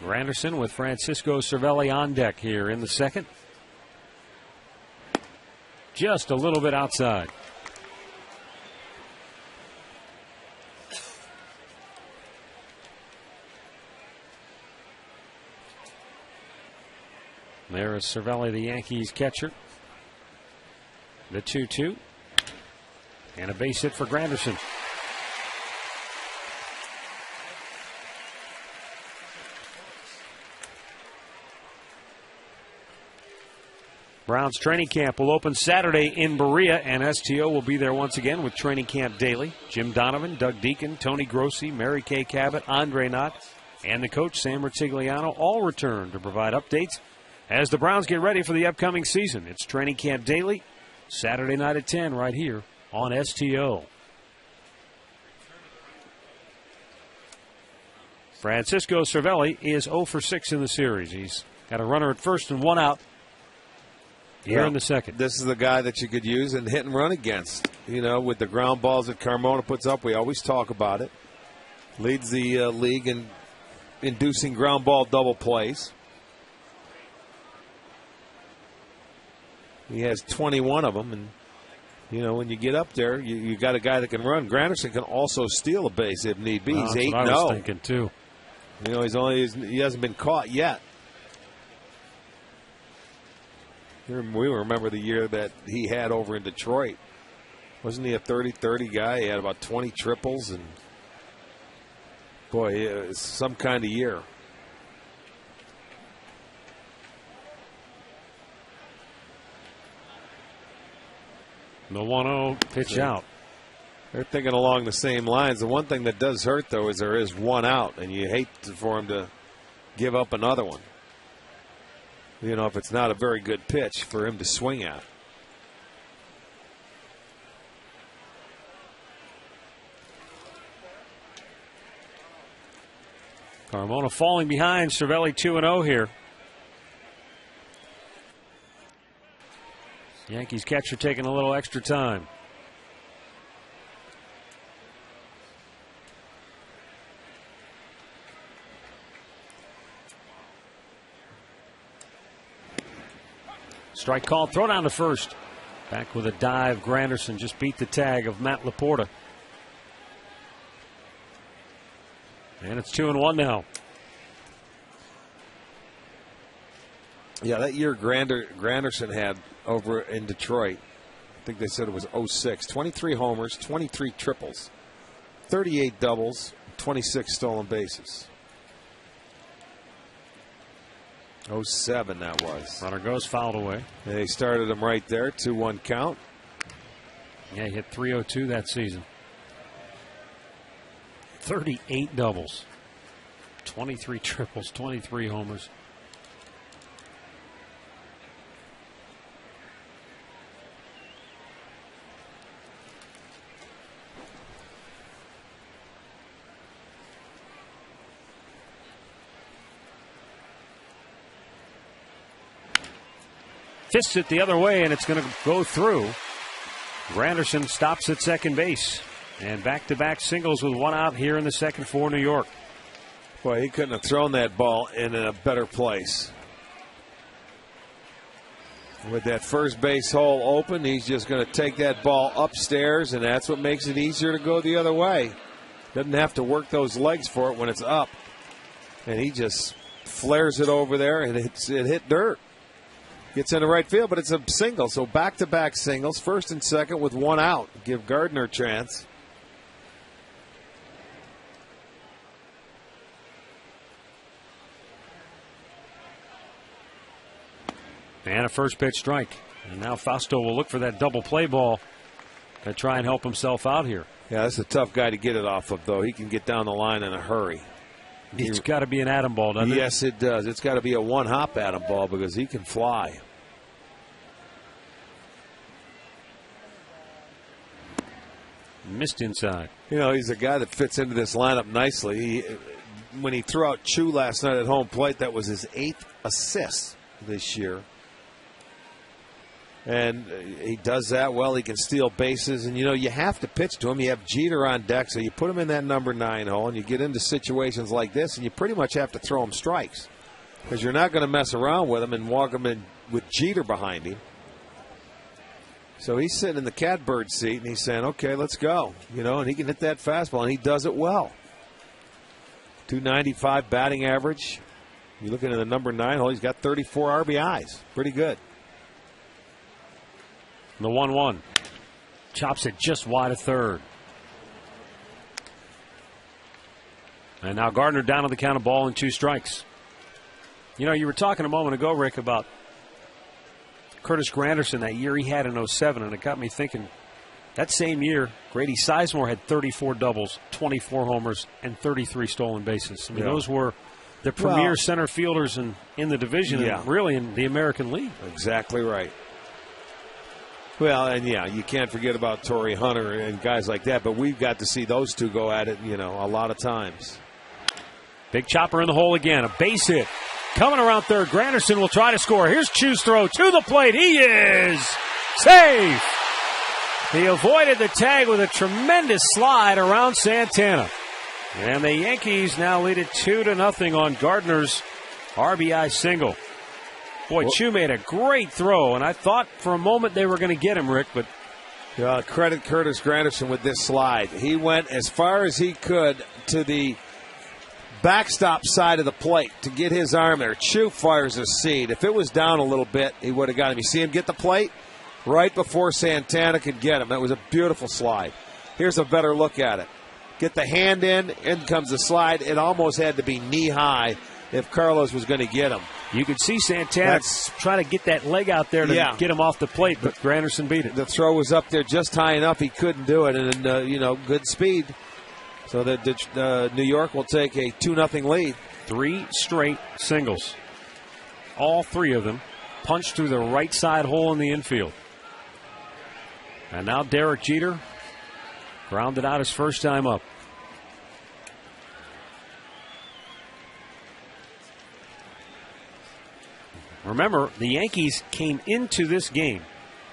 Granderson with Francisco Cervelli on deck here in the second. Just a little bit outside. There is Cervelli, the Yankees catcher. The 2-2. And a base hit for Granderson. Browns training camp will open Saturday in Berea, and STO will be there once again with Training Camp Daily. Jim Donovan, Doug Deacon, Tony Grossi, Mary Kay Cabot, Andre Knott, and the coach Sam Rutigliano all return to provide updates as the Browns get ready for the upcoming season. It's Training Camp Daily, Saturday night at 10 right here on STO. Francisco Cervelli is 0 for 6 in the series. He's got a runner at first and 1 out. Here in the second. This is the guy that you could use and hit and run against. You know, with the ground balls that Carmona puts up, we always talk about it. Leads the league in inducing ground ball double plays. He has 21 of them, and you know when you get up there, you got a guy that can run. Granderson can also steal a base if need be. He's 8-0. I was thinking too. You know, he hasn't been caught yet. We remember the year that he had over in Detroit. Wasn't he a 30-30 guy? He had about 20 triples, and boy, it's some kind of year. The 1-0 pitch out. They're thinking along the same lines. The one thing that does hurt, though, is there is one out, and you hate for him to give up another one. You know, if it's not a very good pitch for him to swing at. Carmona falling behind. Cervelli 2-0 here. Yankees catcher taking a little extra time. Strike called. Throw down to first. Back with a dive. Granderson just beat the tag of Matt Laporta. And it's 2-1 now. Yeah, that year Granderson had over in Detroit, I think they said it was 06, 23 homers, 23 triples, 38 doubles, 26 stolen bases. 07 that was. Runner goes, fouled away. And they started him right there, 2-1 count. Yeah, he hit .302 that season. 38 doubles, 23 triples, 23 homers. Fists it the other way, and it's going to go through. Granderson stops at second base. And back-to-back singles with one out here in the second for New York. Boy, he couldn't have thrown that ball in a better place. With that first base hole open, he's just going to take that ball upstairs, and that's what makes it easier to go the other way. Doesn't have to work those legs for it when it's up. And he just flares it over there, and it hit dirt. Gets into right field, but it's a single. So back-to-back singles, first and second with one out. Give Gardner a chance. And a first pitch strike. And now Fausto will look for that double play ball to try and help himself out here. Yeah, that's a tough guy to get it off of, though. He can get down the line in a hurry. It's got to be an atom ball, doesn't it? Yes, it does. It's got to be a one-hop atom ball because he can fly. Missed inside. You know, he's a guy that fits into this lineup nicely. When he threw out Chu last night at home plate, that was his 8th assist this year. And he does that well. He can steal bases. And, you know, you have to pitch to him. You have Jeter on deck, so you put him in that number 9 hole, and you get into situations like this, and you pretty much have to throw him strikes because you're not going to mess around with him and walk him in with Jeter behind him. So he's sitting in the catbird seat, and he's saying, okay, let's go. You know, and he can hit that fastball, and he does it well. 295 batting average. You look into the number 9 hole, he's got 34 RBIs. Pretty good. The 1-1. Chops it just wide of third. And now Gardner down on the count of ball and 2 strikes. You know, you were talking a moment ago, Rick, about Curtis Granderson that year he had in 07, and it got me thinking that same year, Grady Sizemore had 34 doubles, 24 homers, and 33 stolen bases. I mean, those were the premier center fielders in the division and really in the American League. Exactly right. Well, and you can't forget about Torrey Hunter and guys like that, but we've got to see those two go at it, you know, a lot of times. Big chopper in the hole again, a base hit. Coming around third, Granderson will try to score. Here's Chu's throw to the plate. He is safe. He avoided the tag with a tremendous slide around Santana. And the Yankees now lead it 2-0 on Gardner's RBI single. Boy, Chu made a great throw, and I thought for a moment they were going to get him, Rick, but credit Curtis Granderson with this slide. He went as far as he could to the backstop side of the plate to get his arm there. Chu fires a seed. If it was down a little bit, he would have got him. You see him get the plate right before Santana could get him. That was a beautiful slide. Here's a better look at it. Get the hand in comes the slide. It almost had to be knee-high if Carlos was going to get him. You could see Santana trying to get that leg out there to get him off the plate, but Granderson beat it. The throw was up there just high enough he couldn't do it, and good speed. So that New York will take a 2-0 lead. 3 straight singles. All 3 of them punched through the right side hole in the infield. And now Derek Jeter grounded out his first time up. Remember, the Yankees came into this game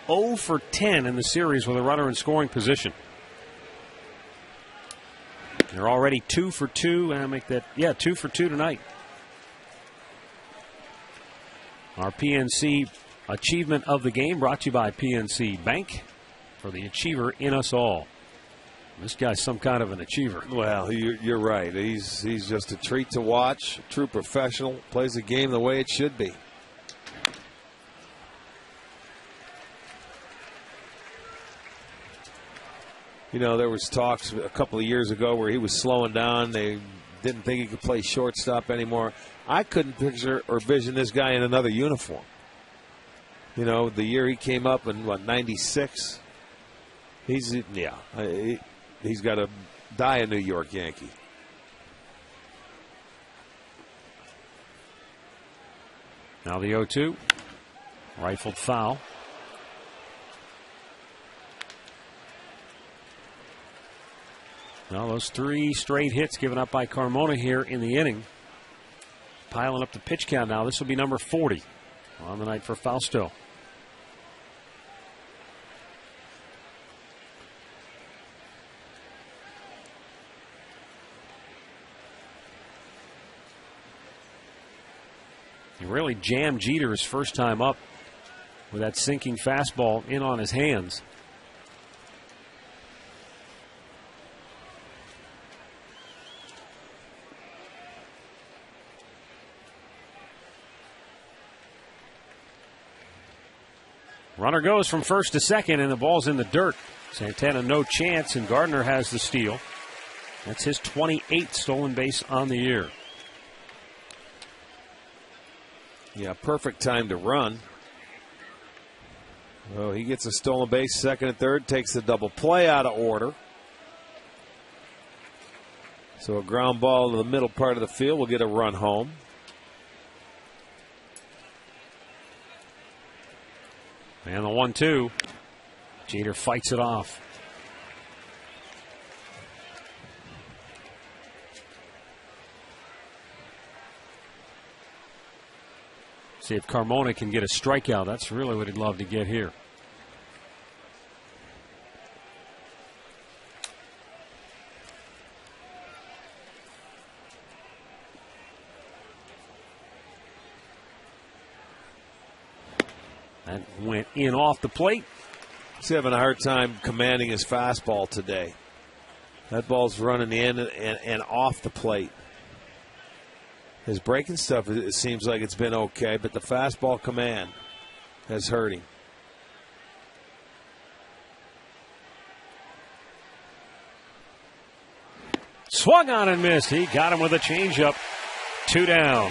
0 for 10 in the series with a runner in scoring position. They're already 2 for 2, and I make that 2 for 2 tonight. Our PNC Achievement of the Game brought to you by PNC Bank, for the achiever in us all. This guy's some kind of an achiever. Well, you're right. He's just a treat to watch. True professional. Plays the game the way it should be. There was talks a couple of years ago where he was slowing down. They didn't think he could play shortstop anymore. I couldn't picture or vision this guy in another uniform. The year he came up in, 96? He's got to die a New York Yankee. Now the 0-2. Rifled foul. Now those 3 straight hits given up by Carmona here in the inning. Piling up the pitch count now. This will be number 40 on the night for Fausto. He really jammed Jeter his first time up with that sinking fastball in on his hands. Runner goes from first to second, and the ball's in the dirt. Santana no chance, and Gardner has the steal. That's his 28th stolen base on the year. Yeah, perfect time to run. Oh, he gets a stolen base, second and third, takes the double play out of order. So a ground ball to the middle part of the field will get a run home. And the 1-2. Jeter fights it off. See if Carmona can get a strikeout. That's really what he'd love to get here. That went in off the plate. He's having a hard time commanding his fastball today. That ball's running in and off the plate. His breaking stuff, it seems like it's been okay, but the fastball command has hurt him. Swung on and missed. He got him with a changeup. 2 down.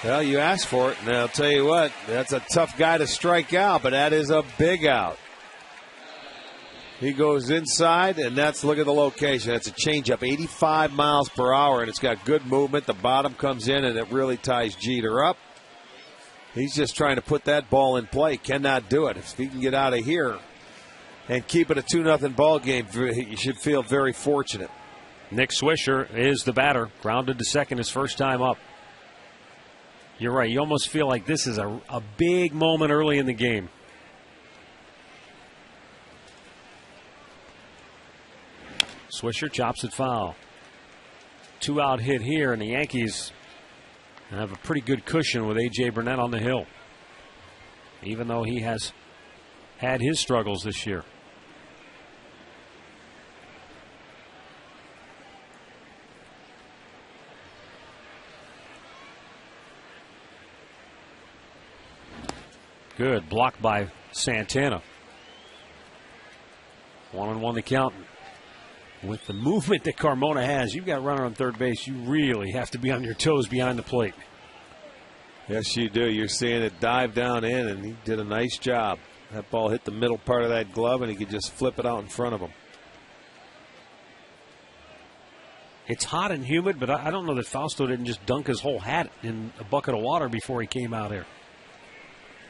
Well, you asked for it, and I'll tell you what, that's a tough guy to strike out, but that is a big out. He goes inside, and look at the location. That's a changeup, 85 miles per hour, and it's got good movement. The bottom comes in, and it really ties Jeter up. He's just trying to put that ball in play. Cannot do it. If he can get out of here and keep it a 2-0 ball game, you should feel very fortunate. Nick Swisher is the batter. Grounded to second his first time up. You're right. You almost feel like this is a big moment early in the game. Swisher chops it foul. 2-out hit here, and the Yankees have a pretty good cushion with A.J. Burnett on the hill, even though he has had his struggles this year. Good block by Santana. 1-1 the count. with the movement that Carmona has, you've got a runner on third base. You really have to be on your toes behind the plate. Yes, you do. You're seeing it dive down in, and he did a nice job. That ball hit the middle part of that glove, and he could just flip it out in front of him. It's hot and humid, but I don't know that Fausto didn't just dunk his whole hat in a bucket of water before he came out here.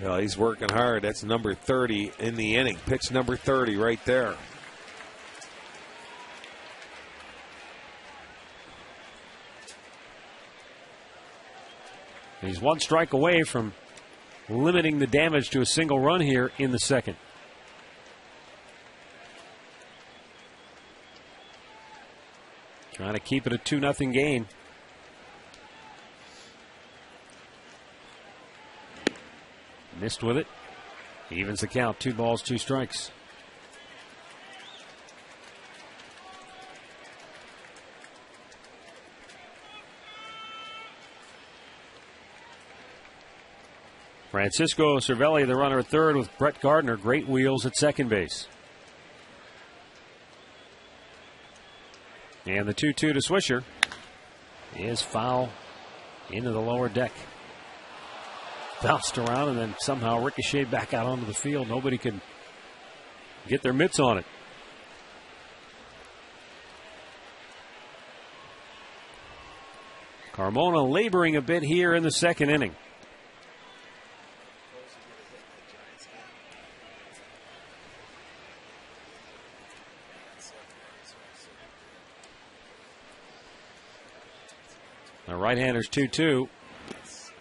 Well, he's working hard. That's number 30 in the inning. Pitch number 30 right there. He's one strike away from limiting the damage to a single run here in the second. Trying to keep it a 2-0 game. Missed with it. Evens the count. 2 balls, 2 strikes. Francisco Cervelli, the runner at third, with Brett Gardner. Great wheels at second base. And the 2-2 to Swisher is foul into the lower deck. Bounced around and then somehow ricocheted back out onto the field. Nobody could get their mitts on it. Carmona laboring a bit here in the second inning. The right-hander's 2-2.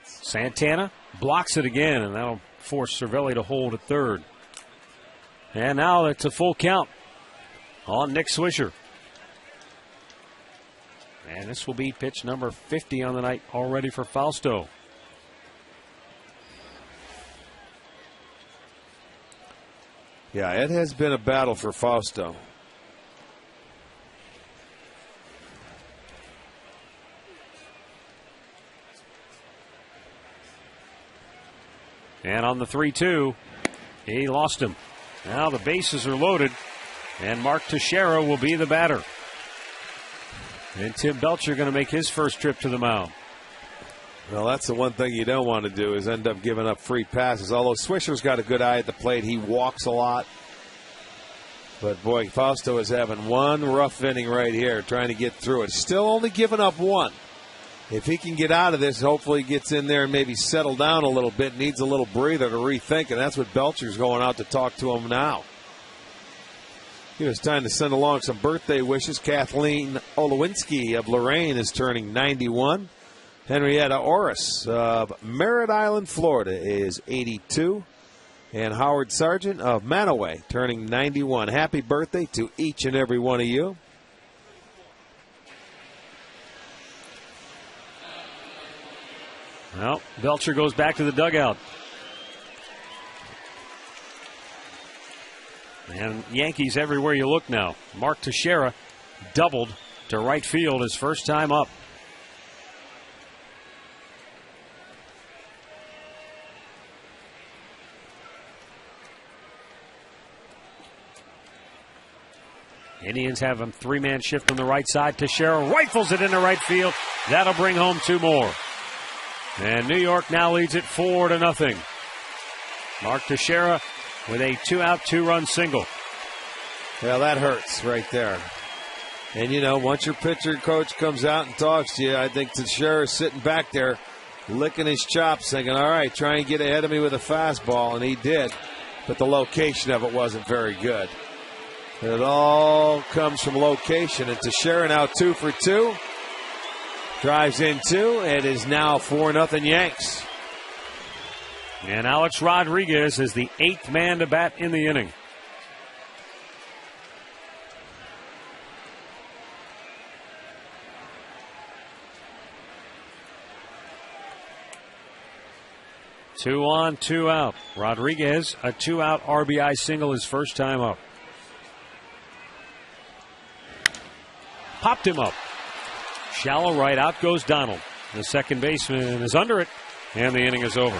Santana blocks it again, and that'll force Cervelli to hold at third. And now it's a full count on Nick Swisher. And this will be pitch number 50 on the night already for Fausto. Yeah, it has been a battle for Fausto. And on the 3-2, he lost him. Now the bases are loaded, and Mark Teixeira will be the batter. And Tim Belcher going to make his first trip to the mound. Well, that's the one thing you don't want to do is end up giving up free passes. Although Swisher's got a good eye at the plate. He walks a lot. But, boy, Fausto is having one rough inning right here trying to get through it. Still only giving up one. If he can get out of this, hopefully he gets in there and maybe settle down a little bit, needs a little breather to rethink, and that's what Belcher's going out to talk to him now. It was time to send along some birthday wishes. Kathleen Olowinski of Lorraine is turning 91. Henrietta Orris of Merritt Island, Florida is 82. And Howard Sargent of Manaway turning 91. Happy birthday to each and every one of you. Well, Belcher goes back to the dugout. And Yankees everywhere you look now. Mark Teixeira doubled to right field his first time up. Indians have a 3-man shift on the right side. Teixeira rifles it into right field. That'll bring home 2 more. And New York now leads it 4-0. Mark Teixeira with a 2-out, 2-run single. Well, that hurts right there. And, you know, once your pitcher coach comes out and talks to you, I think Teixeira's sitting back there licking his chops thinking, all right, try and get ahead of me with a fastball. And he did. But the location of it wasn't very good. It all comes from location. And Teixeira now 2 for 2. Drives in 2. It is now 4-0 Yanks. And Alex Rodriguez is the 8th man to bat in the inning. Two on, 2 out. Rodriguez, a 2-out RBI single his first time up. Popped him up. Shallow right, out goes Donald. The second baseman is under it, and the inning is over.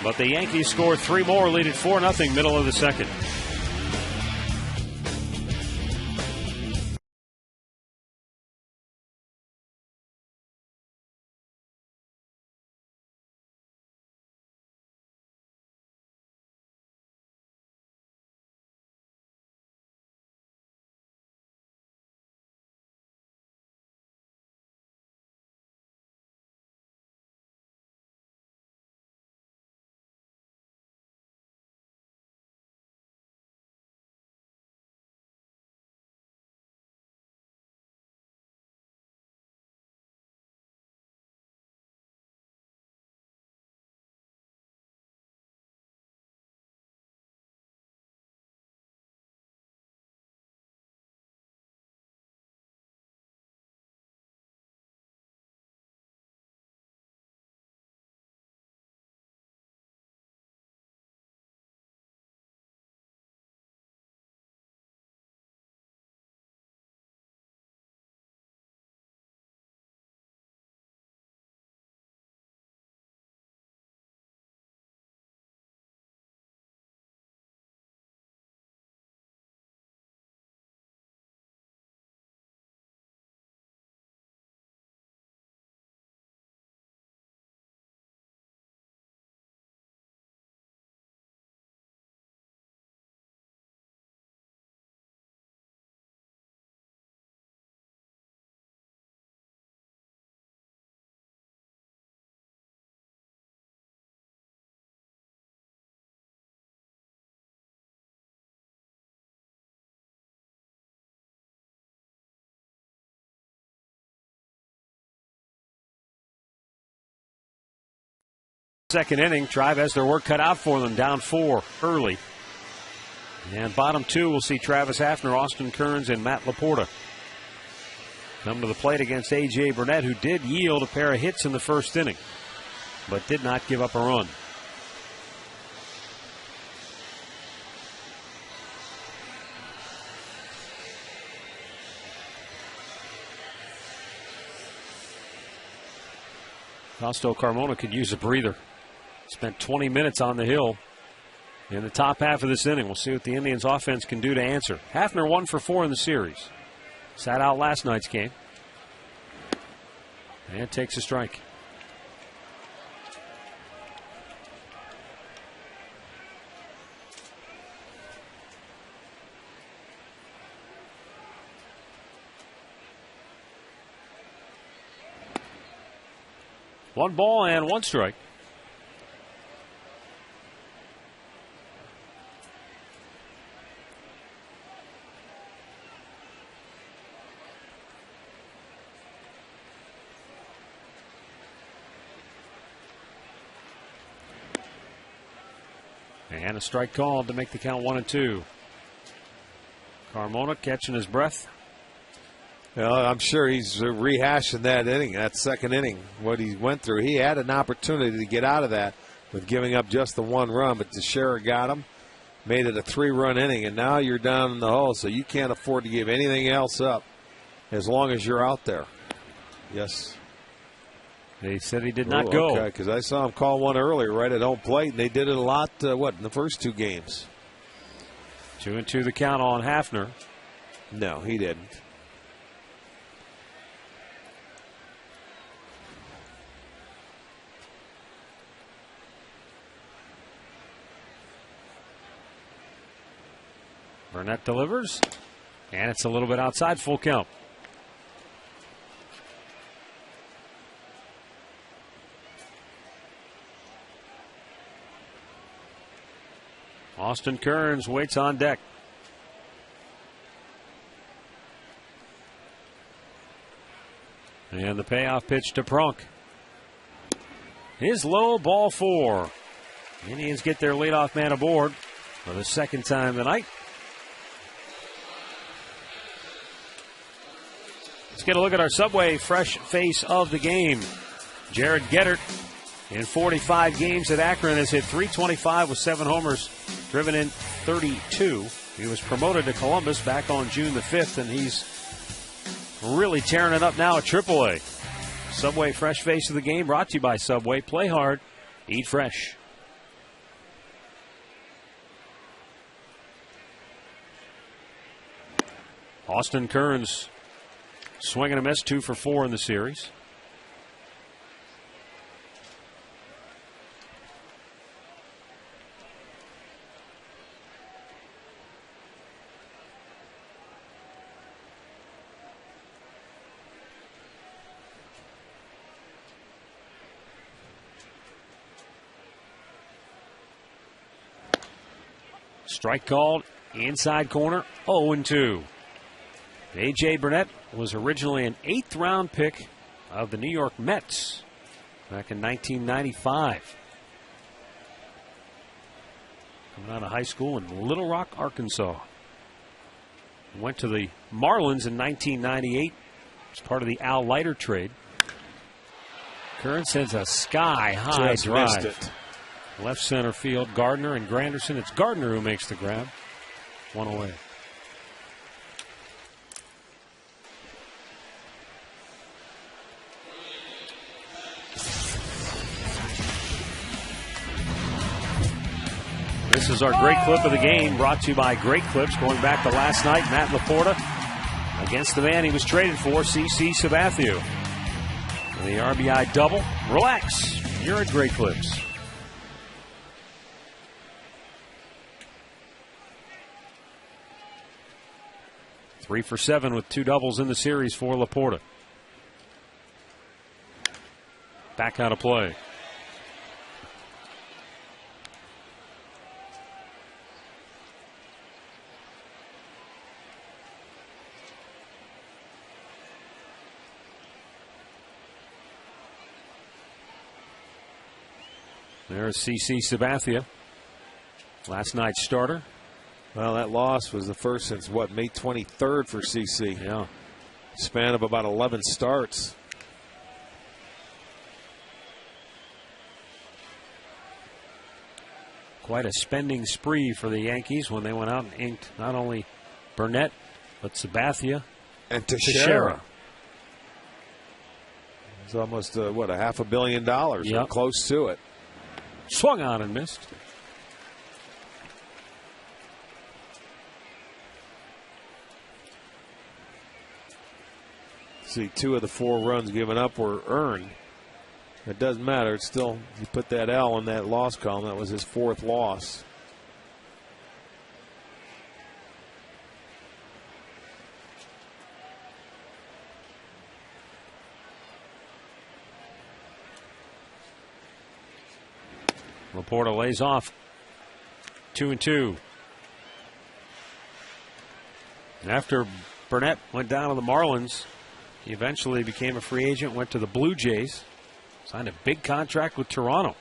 But the Yankees score 3 more, lead it 4-0, middle of the second. second inning. Tribe has their work cut out for them, down 4 early. And bottom 2 will see Travis Hafner, Austin Kearns, and Matt Laporta come to the plate against A.J. Burnett, who did yield a pair of hits in the first inning, but did not give up a run. Fausto Carmona could use a breather. Spent 20 minutes on the hill in the top half of this inning. We'll see what the Indians offense can do to answer. Hafner 1 for 4 in the series. Sat out last night's game. And takes a strike. One ball and one strike. And a strike called to make the count 1-2. Carmona catching his breath. Well, I'm sure he's rehashing that inning, that second inning, what he went through. He had an opportunity to get out of that with giving up just the 1 run, but Teixeira got him, made it a 3-run inning, and now you're down in the hole, so you can't afford to give anything else up as long as you're out there. Yes. They said he did not go. Okay, because I saw him call one earlier right at home plate, and they did it a lot, in the first 2 games. 2-2 the count on Hafner. No, he didn't. Burnett delivers, and it's a little bit outside, full count. Austin Kearns waits on deck. And the payoff pitch to Prunk. His low, ball 4. Indians get their leadoff man aboard for the second time tonight. Let's get a look at our Subway fresh face of the game. Jared Gettert, in 45 games at Akron, has hit .325 with 7 homers, driven in 32. He was promoted to Columbus back on June the 5th, and he's really tearing it up now at AAA. Subway fresh face of the game brought to you by Subway. Play hard, eat fresh. Austin Kearns, swing and a miss, 2 for 4 in the series. Strike called, inside corner, 0-2. A.J. Burnett was originally an 8th round pick of the New York Mets back in 1995. Coming out of high school in Little Rock, Arkansas. Went to the Marlins in 1998 as part of the Al Leiter trade. Kearns sends a sky-high Just drive. missed it. Left center field, Gardner and Granderson. It's Gardner who makes the grab. 1 away. This is our great clip of the game, brought to you by Great Clips. Going back to last night, Matt Laporta against the man he was traded for, C.C. Sabathia. And the RBI double. Relax. You're at Great Clips. 3 for 7 with 2 doubles in the series for Laporta. Back out of play. There's CC Sabathia, last night's starter. Well, that loss was the first since, what, May 23rd for CC. Yeah. Span of about 11 starts. Quite a spending spree for the Yankees when they went out and inked not only Burnett, but Sabathia and Teixeira. It's almost, what, a $500 million, or close to it. Swung on and missed. See, 2 of the 4 runs given up were earned. It doesn't matter. It's still, you put that L in that loss column. That was his 4th loss. Laporta lays off. 2-2. And after Burnett went down to the Marlins, he eventually became a free agent, went to the Blue Jays, signed a big contract with Toronto,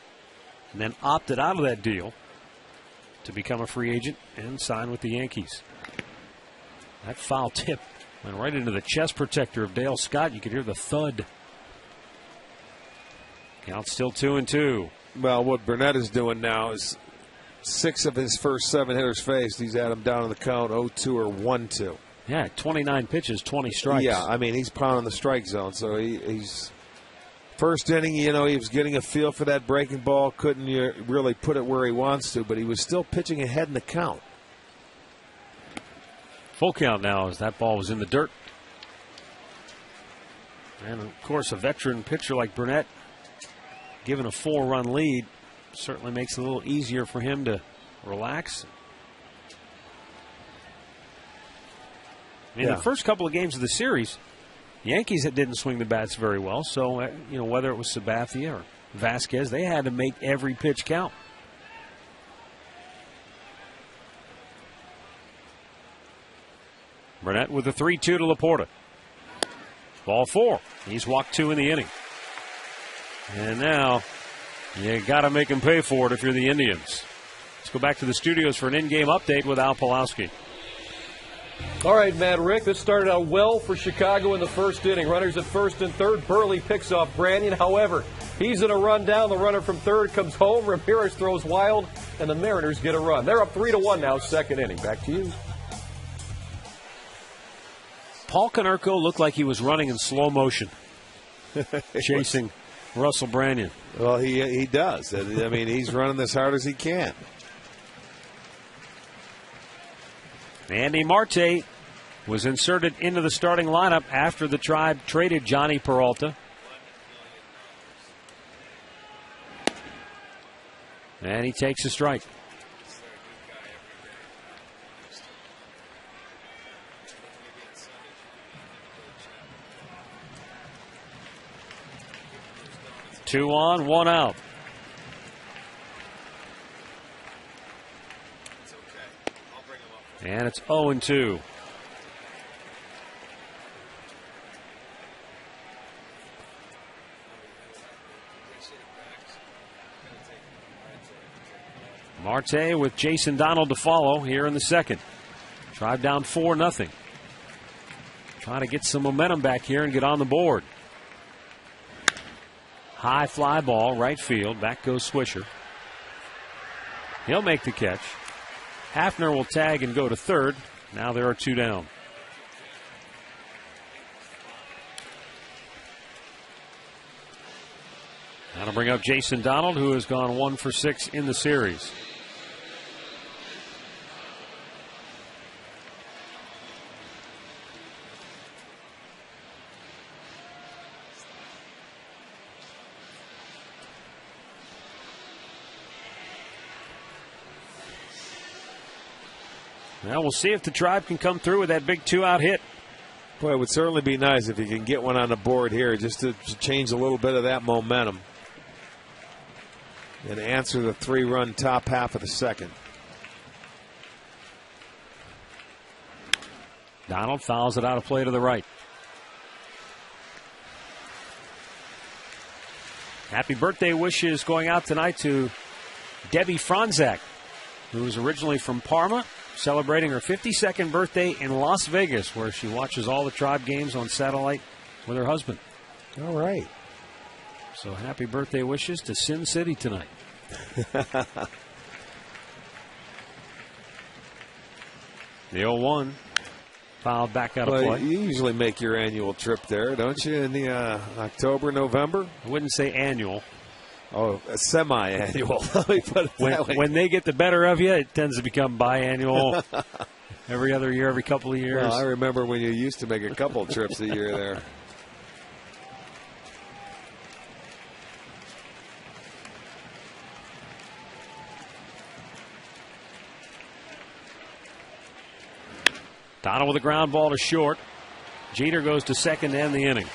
and then opted out of that deal to become a free agent and sign with the Yankees. That foul tip went right into the chest protector of Dale Scott. You could hear the thud. Count still 2-2. Well, what Burnett is doing now is 6 of his first 7 hitters faced, he's had them down in the count 0-2 or 1-2. Yeah, 29 pitches, 20 strikes. Yeah, I mean, he's pounding the strike zone. So he's first inning, he was getting a feel for that breaking ball. Couldn't really put it where he wants to, but he was still pitching ahead in the count. Full count now as that ball was in the dirt. And, of course, a veteran pitcher like Burnett, given a 4-run lead, certainly makes it a little easier for him to relax. In the first couple of games of the series, the Yankees didn't swing the bats very well. So, whether it was Sabathia or Vasquez, they had to make every pitch count. Burnett with a 3-2 to Laporta. Ball 4. He's walked 2 in the inning. And now you got to make him pay for it if you're the Indians. Let's go back to the studios for an in-game update with Al Pawlowski. All right, Matt, Rick, this started out well for Chicago in the first inning. Runners at first and third. Burley picks off Branyan. However, he's in a run down. The runner from third comes home. Ramirez throws wild, and the Mariners get a run. They're up 3-1 now, second inning. Back to you. Paul Konerko looked like he was running in slow motion, chasing Russell Branyan. Well, he does. I mean, he's running as hard as he can. Andy Marte was inserted into the starting lineup after the Tribe traded Johnny Peralta. And he takes a strike. Two on, 1 out. And it's 0-2. Marte with Jason Donald to follow here in the second. Tribe down 4-0. Trying to get some momentum back here and get on the board. High fly ball, right field. Back goes Swisher. He'll make the catch. Hafner will tag and go to third. Now there are 2 down. Now to bring up Jason Donald, who has gone 1 for 6 in the series. Now we'll see if the Tribe can come through with that big 2-out hit. Boy, it would certainly be nice if you can get one on the board here just to change a little bit of that momentum and answer the 3-run top half of the second. Donald fouls it out of play to the right. Happy birthday wishes going out tonight to Debbie Franzak, who is originally from Parma, celebrating her 52nd birthday in Las Vegas, where she watches all the Tribe games on satellite with her husband. All right. So happy birthday wishes to Sin City tonight. The 0-1 fouled back out of play. You usually make your annual trip there, don't you, in the October, November? I wouldn't say annual. Oh, semi-annual. Let me put it that way. When they get the better of you, it tends to become biannual. Every other year, every couple of years. Well, I remember when you used to make a couple trips a year there. Donald with a ground ball to short. Jeter goes to second to end the inning.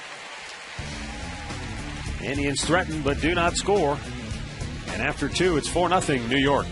Indians threaten but do not score. And after 2, it's 4-0 New York.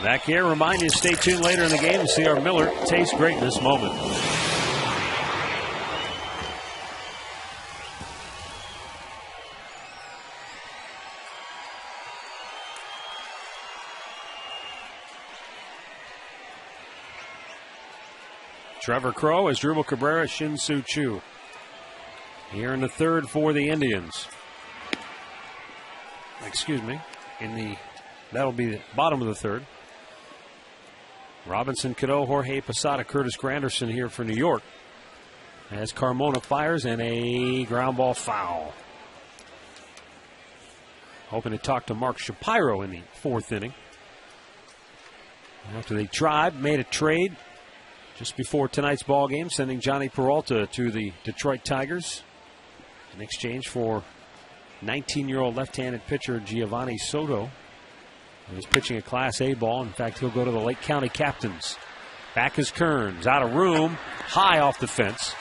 Back here, remind you to stay tuned later in the game to see our Miller taste greatness moment. Trevor Crowe, Asdrubal Cabrera, Shin-Soo Choo. Here in the third for the Indians. Excuse me. That'll be the bottom of the third. Robinson, Cano, Jorge Posada, Curtis Granderson here for New York. As Carmona fires and a ground ball foul. Hoping to talk to Mark Shapiro in the 4th inning. After the Tribe made a trade just before tonight's ball game, sending Johnny Peralta to the Detroit Tigers in exchange for 19-year-old left-handed pitcher Giovanni Soto. He's pitching a Class A ball. In fact, he'll go to the Lake County Captains. Back is Kearns. Out of room. High off the fence.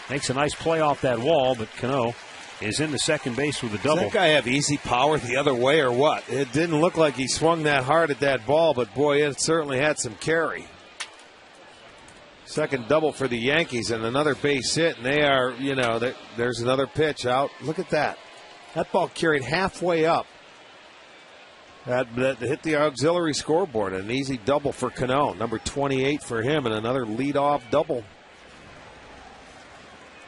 Makes a nice play off that wall, but Cano is into second base with a double. Does that guy have easy power the other way or what? It didn't look like he swung that hard at that ball, but boy, it certainly had some carry. Second double for the Yankees and another base hit, and they are, there's another pitch out. Look at that. That ball carried halfway up. That hit the auxiliary scoreboard. An easy double for Cano. Number 28 for him, and another leadoff double.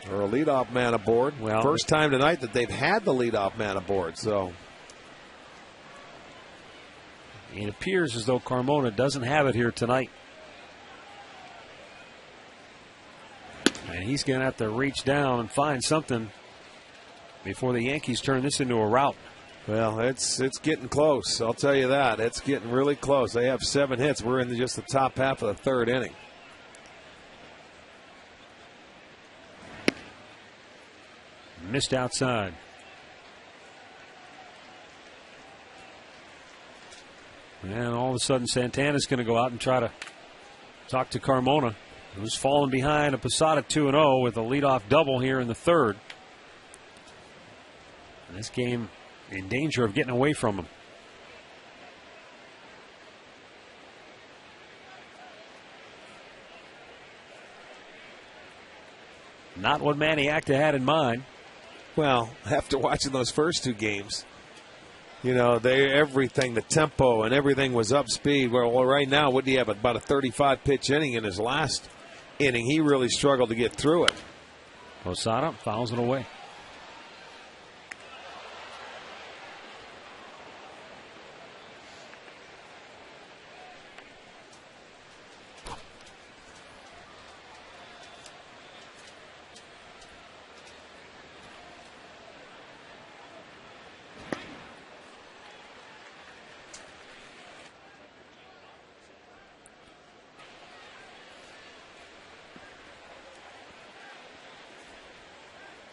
Or a leadoff man aboard. Well, first time tonight that they've had the leadoff man aboard. So it appears as though Carmona doesn't have it here tonight. And he's going to have to reach down and find something before the Yankees turn this into a rout. Well, it's getting close. I'll tell you that. It's getting really close. They have 7 hits. We're in just the top half of the third inning. Missed outside. And all of a sudden, Santana's going to go out and try to talk to Carmona, who's fallen behind a Posada 2-0 with a leadoff double here in the third. And this game in danger of getting away from him. Not what Manny Acta had in mind. Well, after watching those first two games, you know, everything, the tempo and everything was up speed. Well, right now, what do you have? About a 35-pitch inning in his last inning. He really struggled to get through it. Posada fouls it away.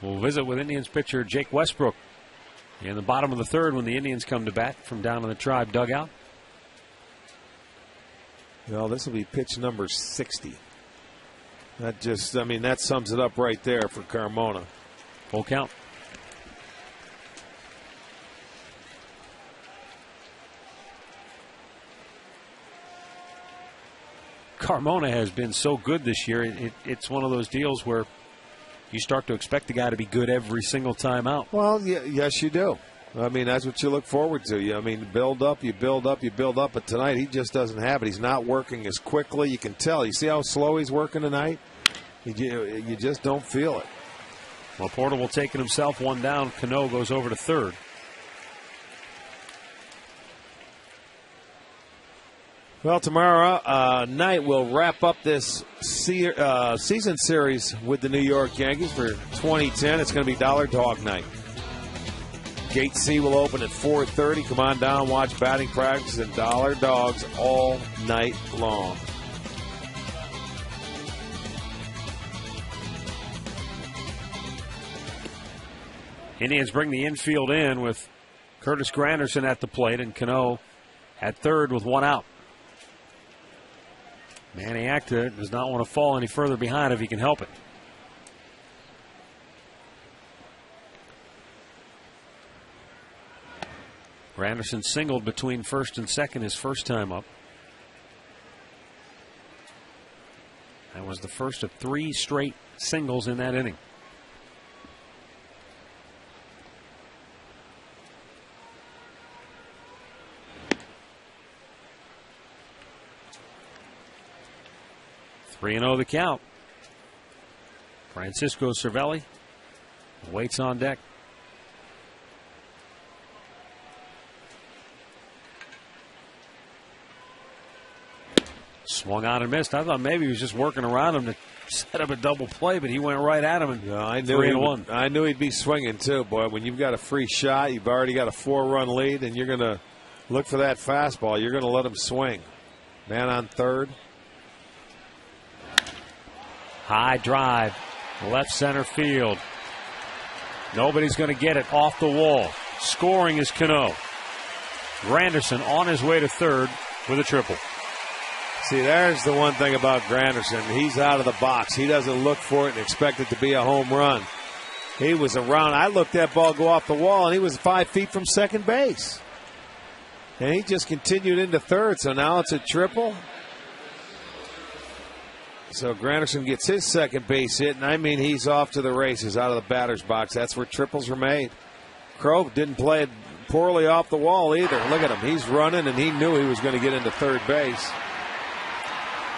We'll visit with Indians pitcher Jake Westbrook in the bottom of the third when the Indians come to bat from down in the Tribe dugout. Well, this will be pitch number 60. That just, I mean, that sums it up right there for Carmona. Full count. Carmona has been so good this year. It's one of those deals where you start to expect the guy to be good every single time out. Well, yes, you do. I mean, that's what you look forward to. I mean, build up, you build up, you build up. But tonight, he just doesn't have it. He's not working as quickly. You can tell. You see how slow he's working tonight? You just don't feel it. Well, Portable taking himself one down. Cano goes over to third. Well, tomorrow night we'll wrap up this season series with the New York Yankees for 2010. It's going to be Dollar Dog Night. Gate C will open at 4:30. Come on down, watch batting practice and Dollar Dogs all night long. Indians bring the infield in with Curtis Granderson at the plate and Cano at third with one out. Manny Acta does not want to fall any further behind if he can help it. Granderson singled between first and second his first time up. That was the first of 3 straight singles in that inning. Three 3-0 the count. Francisco Cervelli waits on deck. Swung on and missed. I thought maybe he was just working around him to set up a double play, but he went right at him. And I knew he'd be swinging too, boy. When you've got a free shot, you've already got a 4-run lead, and you're going to look for that fastball. You're going to let him swing. Man on third. High drive, left center field. Nobody's going to get it off the wall. Scoring is Cano. Granderson on his way to third with a triple. See, there's the one thing about Granderson. He's out of the box. He doesn't look for it and expect it to be a home run. He was around. I looked that ball go off the wall, and he was 5 feet from second base. And he just continued into third, so now it's a triple. So Granderson gets his second base hit, and I mean he's off to the races out of the batter's box. That's where triples are made. Crow didn't play it poorly off the wall either. Look at him. He's running, and he knew he was going to get into third base.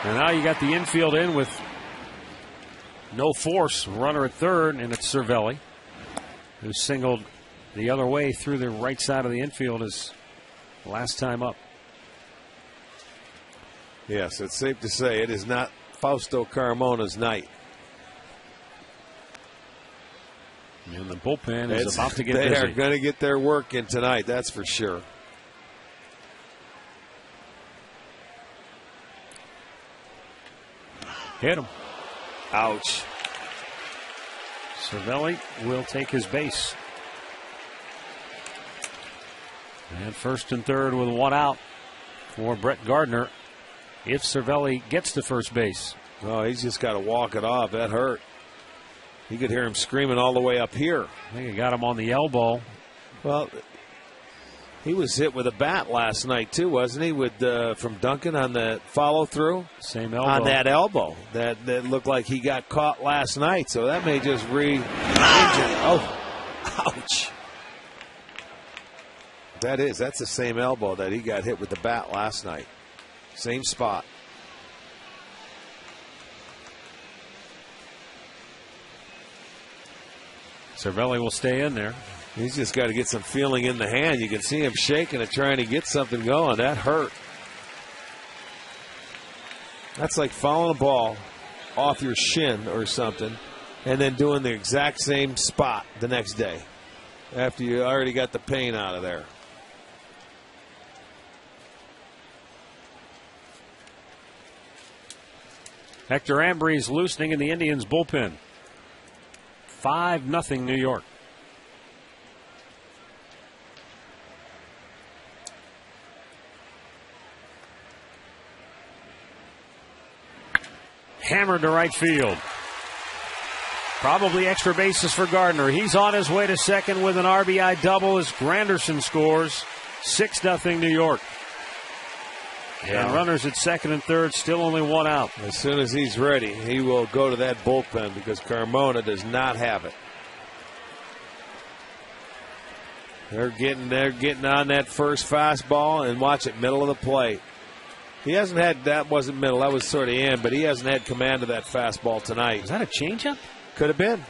And now you got the infield in with no force. Runner at third, and it's Cervelli, who singled the other way through the right side of the infield his last time up. Yes, it's safe to say it is not Fausto Carmona's night. And the bullpen is about to get busy. They are going to get their work in tonight, that's for sure. Hit him. Ouch. Cervelli will take his base. And first and third with one out. for Brett Gardner if Cervelli gets to first base. Oh, he's just got to walk it off. That hurt. You could hear him screaming all the way up here. I think he got him on the elbow. Well, he was hit with a bat last night too, wasn't he? With from Duncan on the follow through. Same elbow. On that elbow. That looked like he got caught last night. So that may just Oh, ouch. That's the same elbow that he got hit with the bat last night. Same spot. Cervelli will stay in there. He's just got to get some feeling in the hand. You can see him shaking and trying to get something going. That hurt. That's like fouling a ball off your shin or something and then doing the exact same spot the next day after you already got the pain out of there. Hector Ambrose loosening in the Indians bullpen. 5-0 New York. Hammered to right field. Probably extra bases for Gardner. He's on his way to second with an RBI double as Granderson scores. 6-0 New York. And runners at second and third, still only one out. As soon as he's ready, he will go to that bullpen because Carmona does not have it. They're getting on that first fastball and watch it middle of the plate. He hasn't had, that wasn't middle, that was sort of in, but he hasn't had command of that fastball tonight. Was that a changeup? Could have been.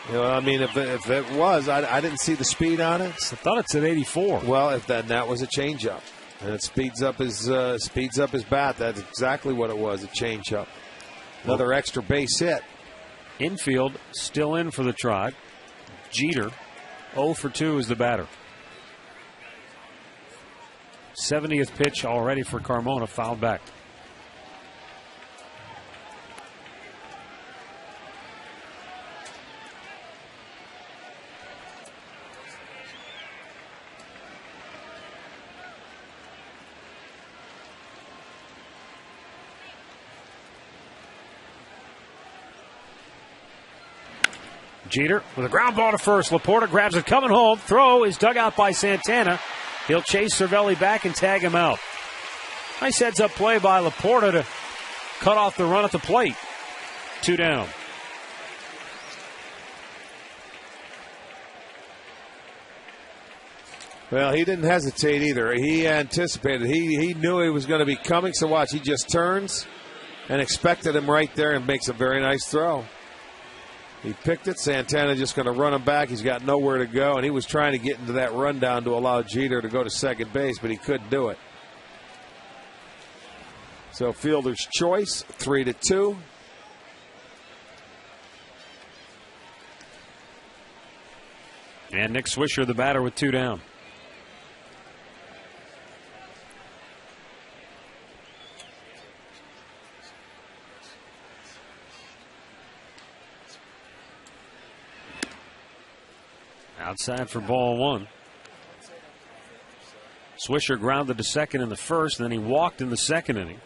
You know, I mean, if it was, I didn't see the speed on it. I thought it said 84. Well, if that was a changeup, and it speeds up his bat. That's exactly what it was, a changeup. Another extra base hit. Infield still in for the Tribe. Jeter, 0 for 2 is the batter. 70th pitch already for Carmona, fouled back. Jeter with a ground ball to first. Laporta grabs it coming home. Throw is dug out by Santana. He'll chase Cervelli back and tag him out. Nice heads-up play by Laporta to cut off the run at the plate. 2 down. Well, he didn't hesitate either. He anticipated. He knew he was going to be coming. So watch, he just turns and expected him right there and makes a very nice throw. He picked it. Santana just going to run him back. He's got nowhere to go, and he was trying to get into that rundown to allow Jeter to go to second base, but he couldn't do it. So fielder's choice, 3-2. And Nick Swisher, the batter, with 2 down. Outside for ball 1. Swisher grounded to second in the first, and then he walked in the second inning.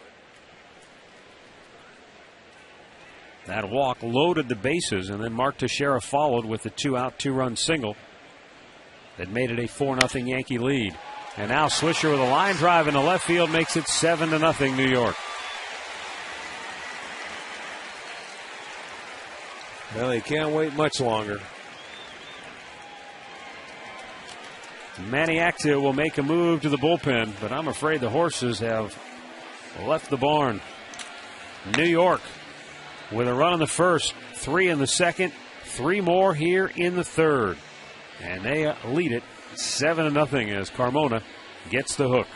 That walk loaded the bases, and then Mark Teixeira followed with the 2-out, 2-run single that made it a 4-0 Yankee lead. And now Swisher with a line drive into left field makes it 7-0 New York. Well, he can't wait much longer. Maniacta will make a move to the bullpen, but I'm afraid the horses have left the barn. New York with a run in the first, 3 in the second, 3 more here in the third. And they lead it 7-0 as Carmona gets the hook.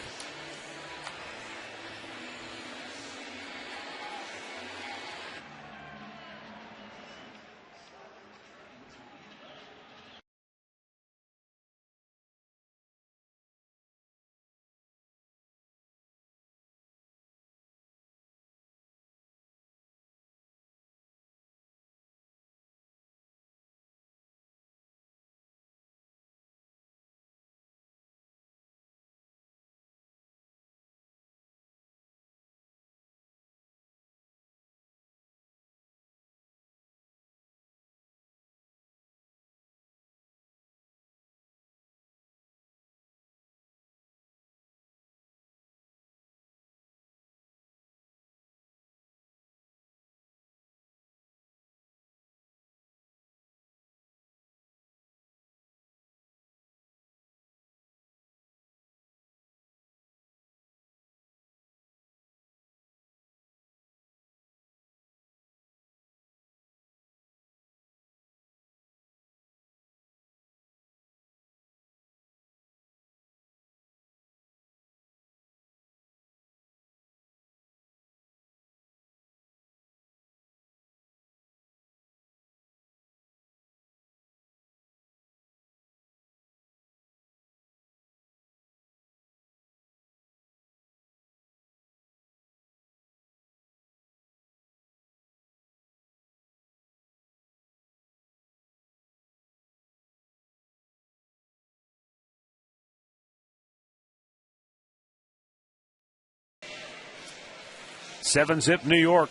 7-zip New York.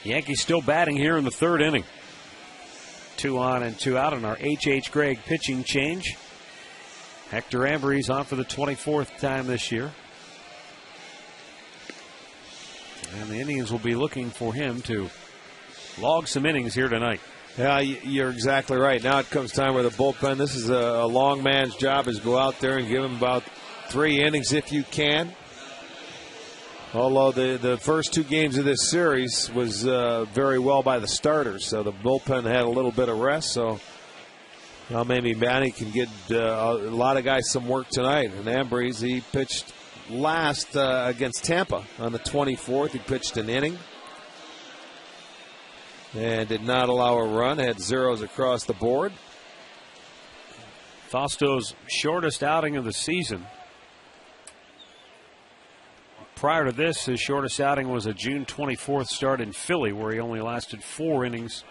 Yankees still batting here in the third inning. 2 on and 2 out on our H.H. Gregg pitching change. Hector Ambrose on for the 24th time this year. And the Indians will be looking for him to log some innings here tonight. Yeah, you're exactly right. Now it comes time where the bullpen, this is a long man's job, is go out there and give him about 3 innings if you can. Although the first 2 games of this series was very well by the starters, so the bullpen had a little bit of rest. So maybe Manny can get a lot of guys some work tonight. And Ambrose, he pitched last against Tampa on the 24th. He pitched an inning and did not allow a run. Had zeros across the board. Fausto's shortest outing of the season. Prior to this, his shortest outing was a June 24th start in Philly, where he only lasted 4 innings,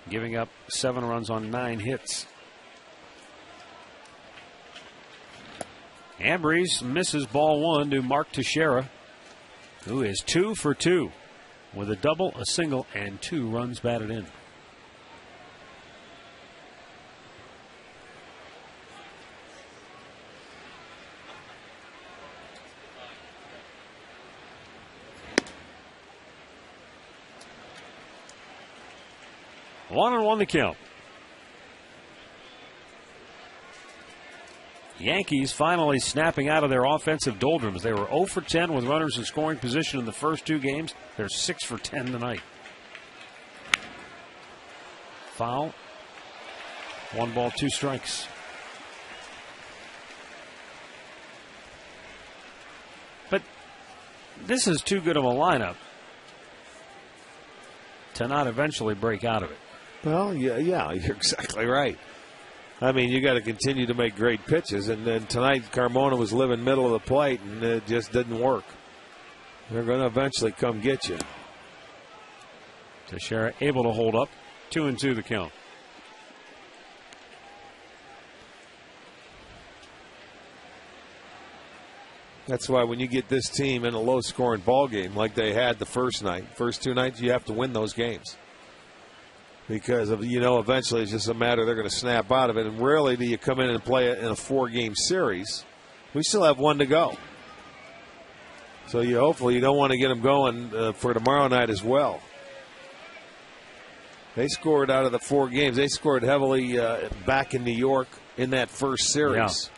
giving up 7 runs on 9 hits. Ambrose misses ball 1 to Mark Teixeira, who is 2 for 2 with a double, a single, and 2 runs batted in. One and 1 the count. Yankees finally snapping out of their offensive doldrums. They were 0 for 10 with runners in scoring position in the first 2 games. They're 6 for 10 tonight. Foul. 1 ball, 2 strikes. But this is too good of a lineup to not eventually break out of it. Well, yeah, you're exactly right. I mean, you got to continue to make great pitches, and then tonight Carmona was living middle of the plate, and it just didn't work. They're going to eventually come get you. Teixeira able to hold up. 2-2 the count. That's why when you get this team in a low-scoring ball game like they had the first 2 nights, you have to win those games. Because of, eventually it's just a matter they're going to snap out of it. And rarely do you come in and play it in a 4-game series. We still have 1 to go. So hopefully you don't want to get them going for tomorrow night as well. They scored out of the 4 games. They scored heavily back in New York in that first series.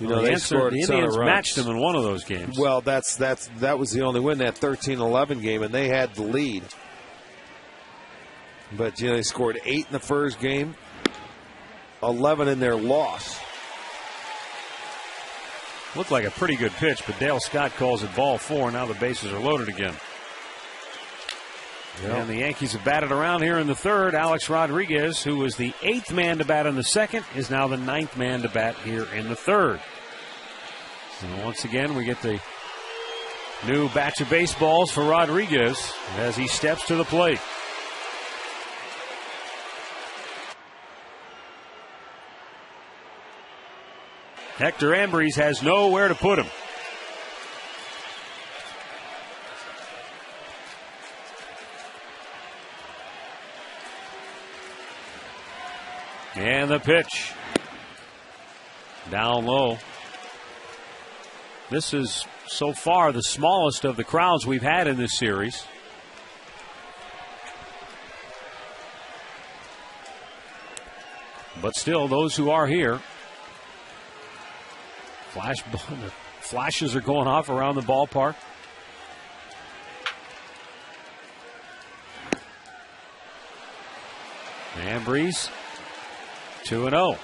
Yeah. They scored the Indians matched them in one of those games. Well, that was the only win, that 13-11 game, and they had the lead. But, they scored 8 in the first game, 11 in their loss. Looked like a pretty good pitch, but Dale Scott calls it ball 4. Now the bases are loaded again. Yep. And the Yankees have batted around here in the third. Alex Rodriguez, who was the 8th man to bat in the second, is now the 9th man to bat here in the third. And once again, we get the new batch of baseballs for Rodriguez as he steps to the plate. Hector Ambrose has nowhere to put him. And the pitch. Down low. This is so far the smallest of the crowds we've had in this series. But still, those who are here. Flashes are going off around the ballpark. Ambrose, 2-0.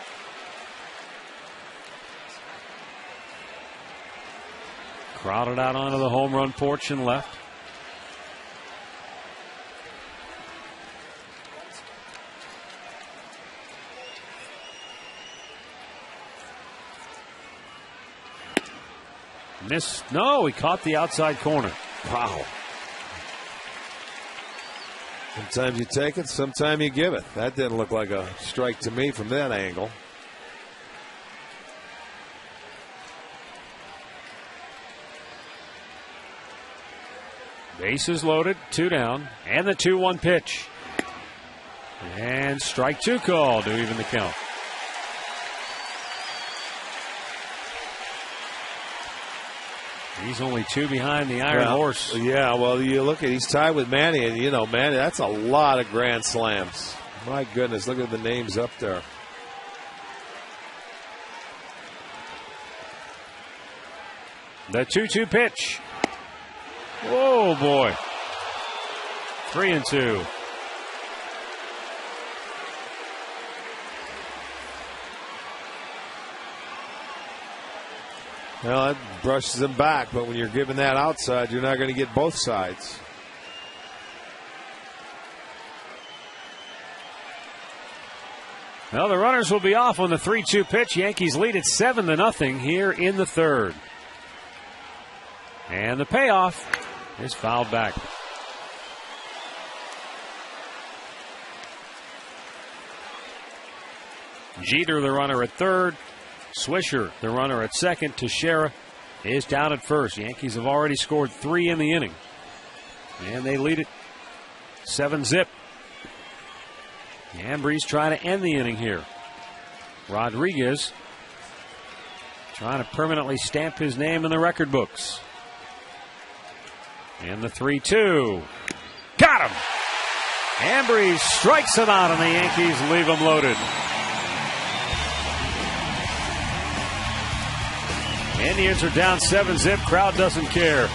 Crowded out onto the home run porch and left. Missed. No, he caught the outside corner. Wow. Sometimes you take it, sometimes you give it. That didn't look like a strike to me from that angle. Bases loaded, 2 down, and the 2-1 pitch. And strike 2 call to even the count. He's only 2 behind the Iron Horse. Yeah, well, you look at, he's tied with Manny, and Manny, that's a lot of grand slams. My goodness, look at the names up there. The 2-2 pitch. Oh, boy. 3-2. Well, that brushes him back, but when you're giving that outside, you're not going to get both sides. Well, the runners will be off on the 3-2 pitch. Yankees lead it 7-0 here in the third. And the payoff is fouled back. Jeter, the runner at third. Swisher, the runner at second. Teixeira is down at first. Yankees have already scored 3 in the inning. And they lead it 7-0. Ambrose trying to end the inning here. Rodriguez trying to permanently stamp his name in the record books. And the 3-2. Got him! Ambrose strikes him out, and the Yankees leave him loaded. Indians are down 7-0. Crowd doesn't care.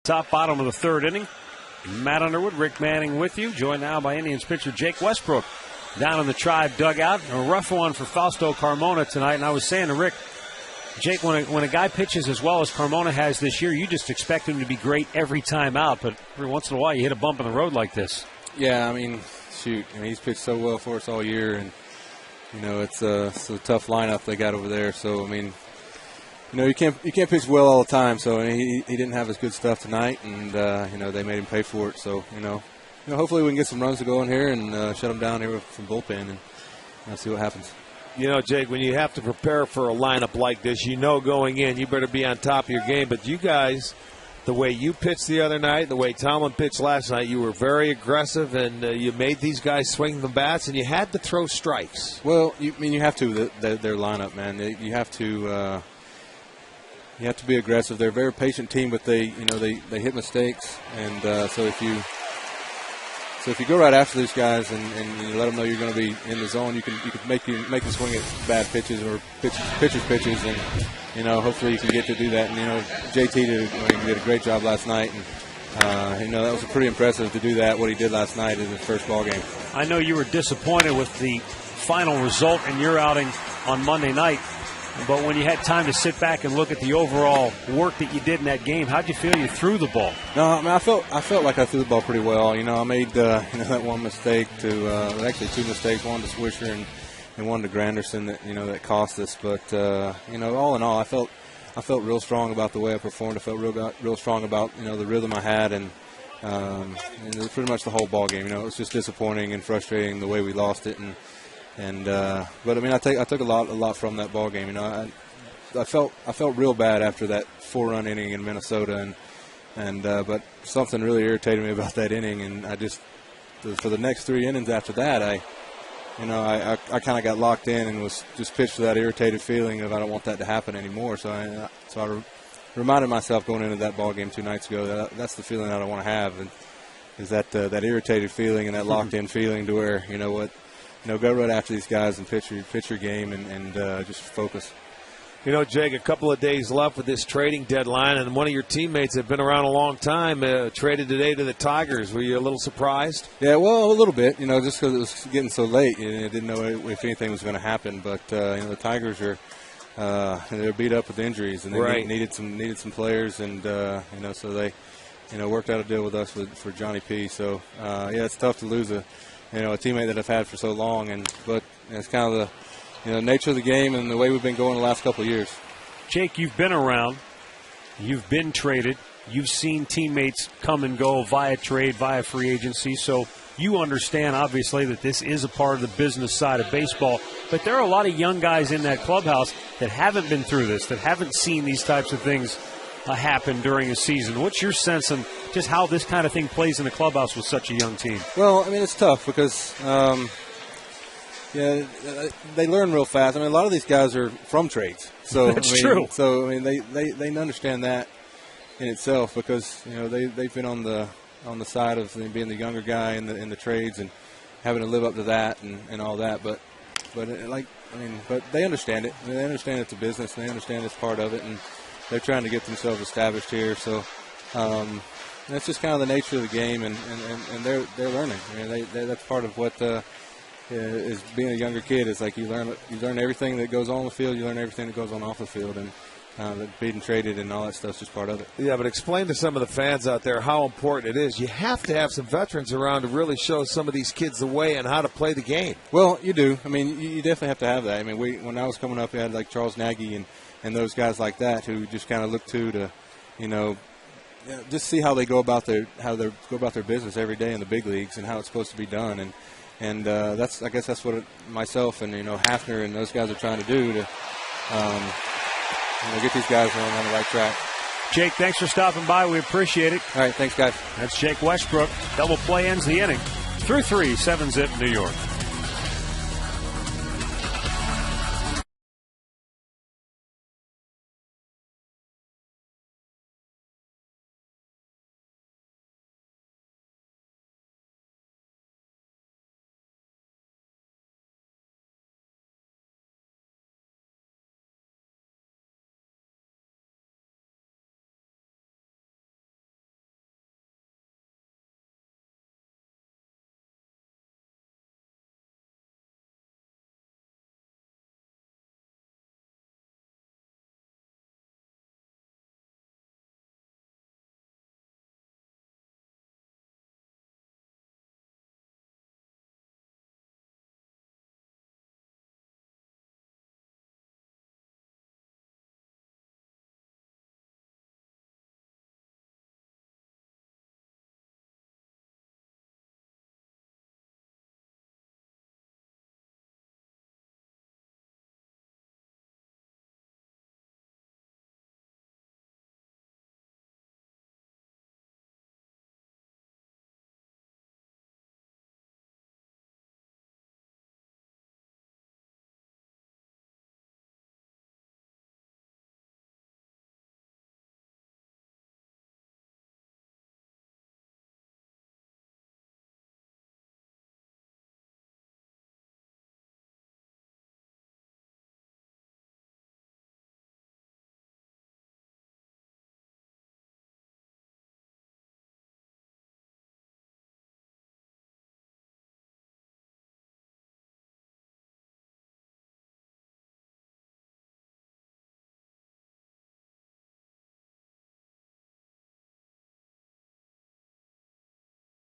Top bottom of the third inning. Matt Underwood, Rick Manning with you. Joined now by Indians pitcher Jake Westbrook down in the Tribe dugout. A rough one for Fausto Carmona tonight. And I was saying to Rick, Jake, when a guy pitches as well as Carmona has this year, you just expect him to be great every time out. But every once in a while, you hit a bump in the road like this. Yeah, I mean, shoot. I mean, he's pitched so well for us all year. And, it's a tough lineup they got over there. So, I mean, you can't pitch well all the time. So he didn't have his good stuff tonight, and they made him pay for it. So hopefully we can get some runs to go in here and shut them down here from bullpen and see what happens. Jake, when you have to prepare for a lineup like this, going in, you better be on top of your game. But you guys, the way you pitched the other night, the way Tomlin pitched last night, you were very aggressive, and you made these guys swing the bats, and you had to throw strikes. Well, you have to. Their lineup, man. You have to. You have to be aggressive. They're a very patient team, but they hit mistakes, and so if you go right after these guys and you let them know you're going to be in the zone, you can make them swing at bad pitches or pitchers pitches, and hopefully you can get to do that. And JT did a great job last night, and that was pretty impressive to do that. What he did last night in his first ball game. I know you were disappointed with the final result in your outing on Monday night. But when you had time to sit back and look at the overall work that you did in that game, how'd you feel you threw the ball? No, I mean, I felt like I threw the ball pretty well. You know, I made that one mistake actually two mistakes, one to Swisher and one to Granderson that cost us. But all in all, I felt real strong about the way I performed. I felt real strong about the rhythm I had, and pretty much the whole ball game. It was just disappointing and frustrating the way we lost it, but I mean, I took a lot from that ball game. I felt real bad after that 4-run inning in Minnesota, but something really irritated me about that inning, and I just for the next 3 innings after that, I kind of got locked in and was just pitched with that irritated feeling of I don't want that to happen anymore. So I reminded myself going into that ball game 2 nights ago that's the feeling I don't want to have, and is that irritated feeling and that locked in feeling to where go right after these guys and pitch your game and just focus. Jake, a couple of days left with this trading deadline, and one of your teammates that have been around a long time traded today to the Tigers. Were you a little surprised? Yeah, well, a little bit, just because it was getting so late. I didn't know if anything was going to happen. But, the Tigers are they're beat up with injuries, and they needed some players, and, so they, worked out a deal with us for Johnny P. So, it's tough to lose a teammate that I've had for so long, but it's kind of the nature of the game and the way we've been going the last couple of years. Jake, you've been around. You've been traded. You've seen teammates come and go via trade, via free agency. So you understand, obviously, that this is a part of the business side of baseball. But there are a lot of young guys in that clubhouse that haven't been through this, that haven't seen these types of things happen during a season. What's your sense on just how this kind of thing plays in the clubhouse with such a young team? Well, I mean, it's tough because they learn real fast. I mean, a lot of these guys are from trades, so that's true. So I mean, they understand that in itself because they've been on the side of being the younger guy in the trades and having to live up to that and all that. But they understand it. I mean, they understand it's a business, and they understand it's part of it, and they're trying to get themselves established here. So that's just kind of the nature of the game, and they're learning. I mean, that's part of what. Is being a younger kid is like you learn everything that goes on the field, you learn everything that goes on off the field, and being traded and all that stuff's just part of it. Yeah, but explain to some of the fans out there how important it is. You have to have some veterans around to really show some of these kids the way and how to play the game. Well, you do. I mean, you definitely have to have that. I mean, when I was coming up, we had like Charles Nagy and those guys like that who just kind of look to just see how they go about their business every day in the big leagues and how it's supposed to be done. And I guess that's what myself and Hafner and those guys are trying to do to get these guys on the right track. Jake, thanks for stopping by. We appreciate it. All right, thanks, guys. That's Jake Westbrook. Double play ends the inning. Through 3, 7-zip New York.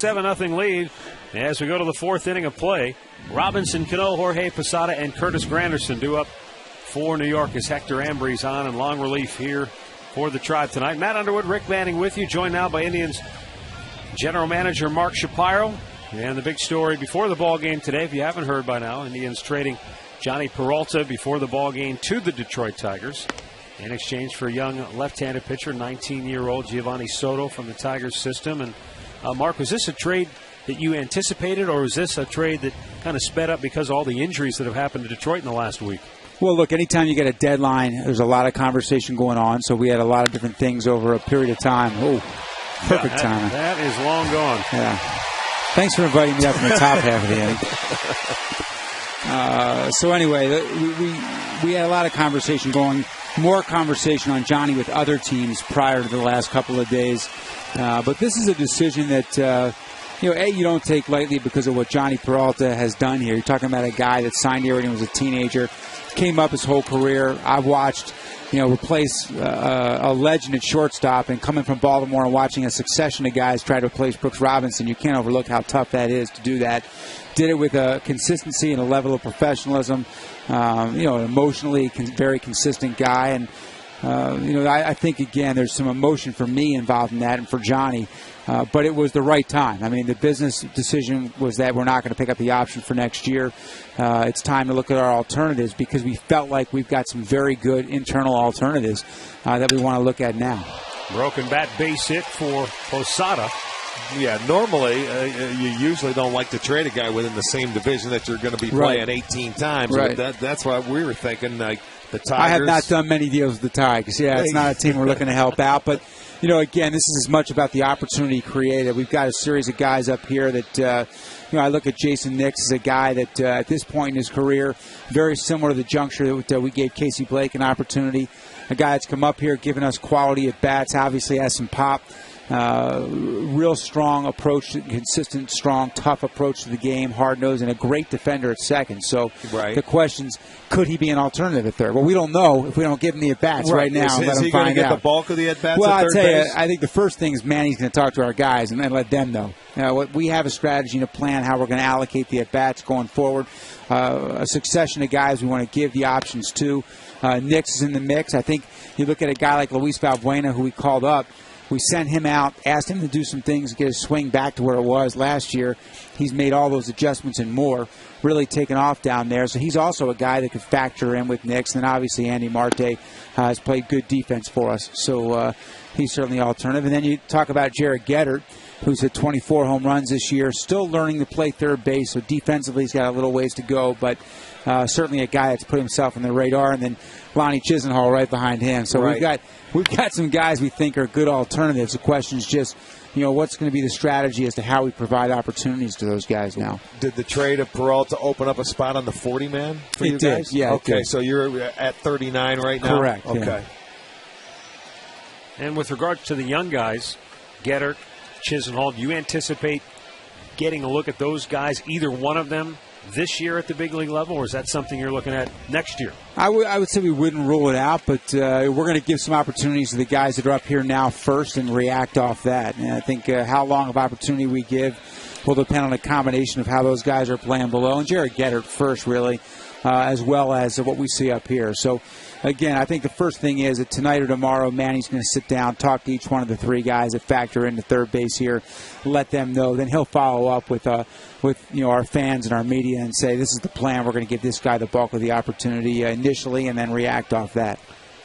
7-0 lead as we go to the fourth inning of play. Robinson Cano, Jorge Posada, and Curtis Granderson due up for New York as Hector Ambry's on in long relief here for the Tribe tonight. Matt Underwood, Rick Manning with you, joined now by Indians General Manager Mark Shapiro. And the big story before the ball game today, if you haven't heard by now, Indians trading Johnny Peralta before the ball game to the Detroit Tigers in exchange for a young left-handed pitcher, 19-year-old Giovanni Soto from the Tigers system. And Mark, was this a trade that you anticipated, or was this a trade that kind of sped up because of all the injuries that have happened to Detroit in the last week? Well, look, anytime you get a deadline, there's a lot of conversation going on, so we had a lot of different things over a period of time. Oh, perfect timing. That is long gone. Yeah. Thanks for inviting me up in the top half of the inning. So anyway, we had a lot of conversation going, more conversation on Johnny with other teams prior to the last couple of days. But this is a decision that, you don't take lightly because of what Johnny Peralta has done here. You're talking about a guy that signed here when he was a teenager, came up his whole career. I've watched, replace a legend at shortstop, and coming from Baltimore and watching a succession of guys try to replace Brooks Robinson, you can't overlook how tough that is to do that. Did it with a consistency and a level of professionalism, an emotionally very consistent guy. And I think, again, there's some emotion for me involved in that and for Johnny. But it was the right time. I mean, the business decision was that we're not going to pick up the option for next year. It's time to look at our alternatives because we felt like we've got some very good internal alternatives that we want to look at now. Broken bat base hit for Posada. Yeah, normally you usually don't like to trade a guy within the same division that you're going to be playing 18 times. Right. That's why we were thinking, like, the Tigers. I have not done many deals with the Tigers. Yeah, it's not a team we're looking to help out. But, again, this is as much about the opportunity created. We've got a series of guys up here that, I look at Jason Nix as a guy that at this point in his career, very similar to the juncture that we gave Casey Blake an opportunity. A guy that's come up here, giving us quality at bats, obviously has some pop. Real strong approach, consistent, strong, tough approach to the game, hard-nosed, and a great defender at second. So the question's, could he be an alternative at third? Well, we don't know if we don't give him the at-bats right now. Is he going to get the bulk of the at-bats well, at third base? You, I think the first thing is Manny's going to talk to our guys and let them know. We have a strategy and a plan how we're going to allocate the at-bats going forward. A succession of guys we want to give the options to. Nix is in the mix. I think you look at a guy like Luis Valbuena, who we called up. We sent him out, asked him to do some things to get his swing back to where it was last year. He's made all those adjustments and more, really taken off down there. So he's also a guy that could factor in with Nix. And obviously Andy Marte has played good defense for us. So he's certainly alternative. And then you talk about Jared Gettert, who's hit 24 home runs this year, still learning to play third base. So defensively he's got a little ways to go, but certainly a guy that's put himself on the radar. And then Lonnie Chisenhall right behind him. So we've got some guys we think are good alternatives. The question is just, what's going to be the strategy as to how we provide opportunities to those guys now. Did the trade of Peralta open up a spot on the 40-man for you guys? Yeah. Okay, so you're at 39 right now? Correct. Okay. Yeah. And with regard to the young guys, Gettert, Chisenhall, do you anticipate getting a look at those guys, either one of them, this year at the big league level, or is that something you're looking at next year? I would say we wouldn't rule it out, but we're going to give some opportunities to the guys that are up here now first and react off that. And I think how long of opportunity we give will depend on a combination of how those guys are playing below. And Jared Gettert first, really, as well as what we see up here. So, again, I think the first thing is that tonight or tomorrow, Manny's going to sit down, talk to each one of the three guys that factor into third base here, let them know. Then he'll follow up with our fans and our media and say, this is the plan. We're going to give this guy the bulk of the opportunity initially and then react off that.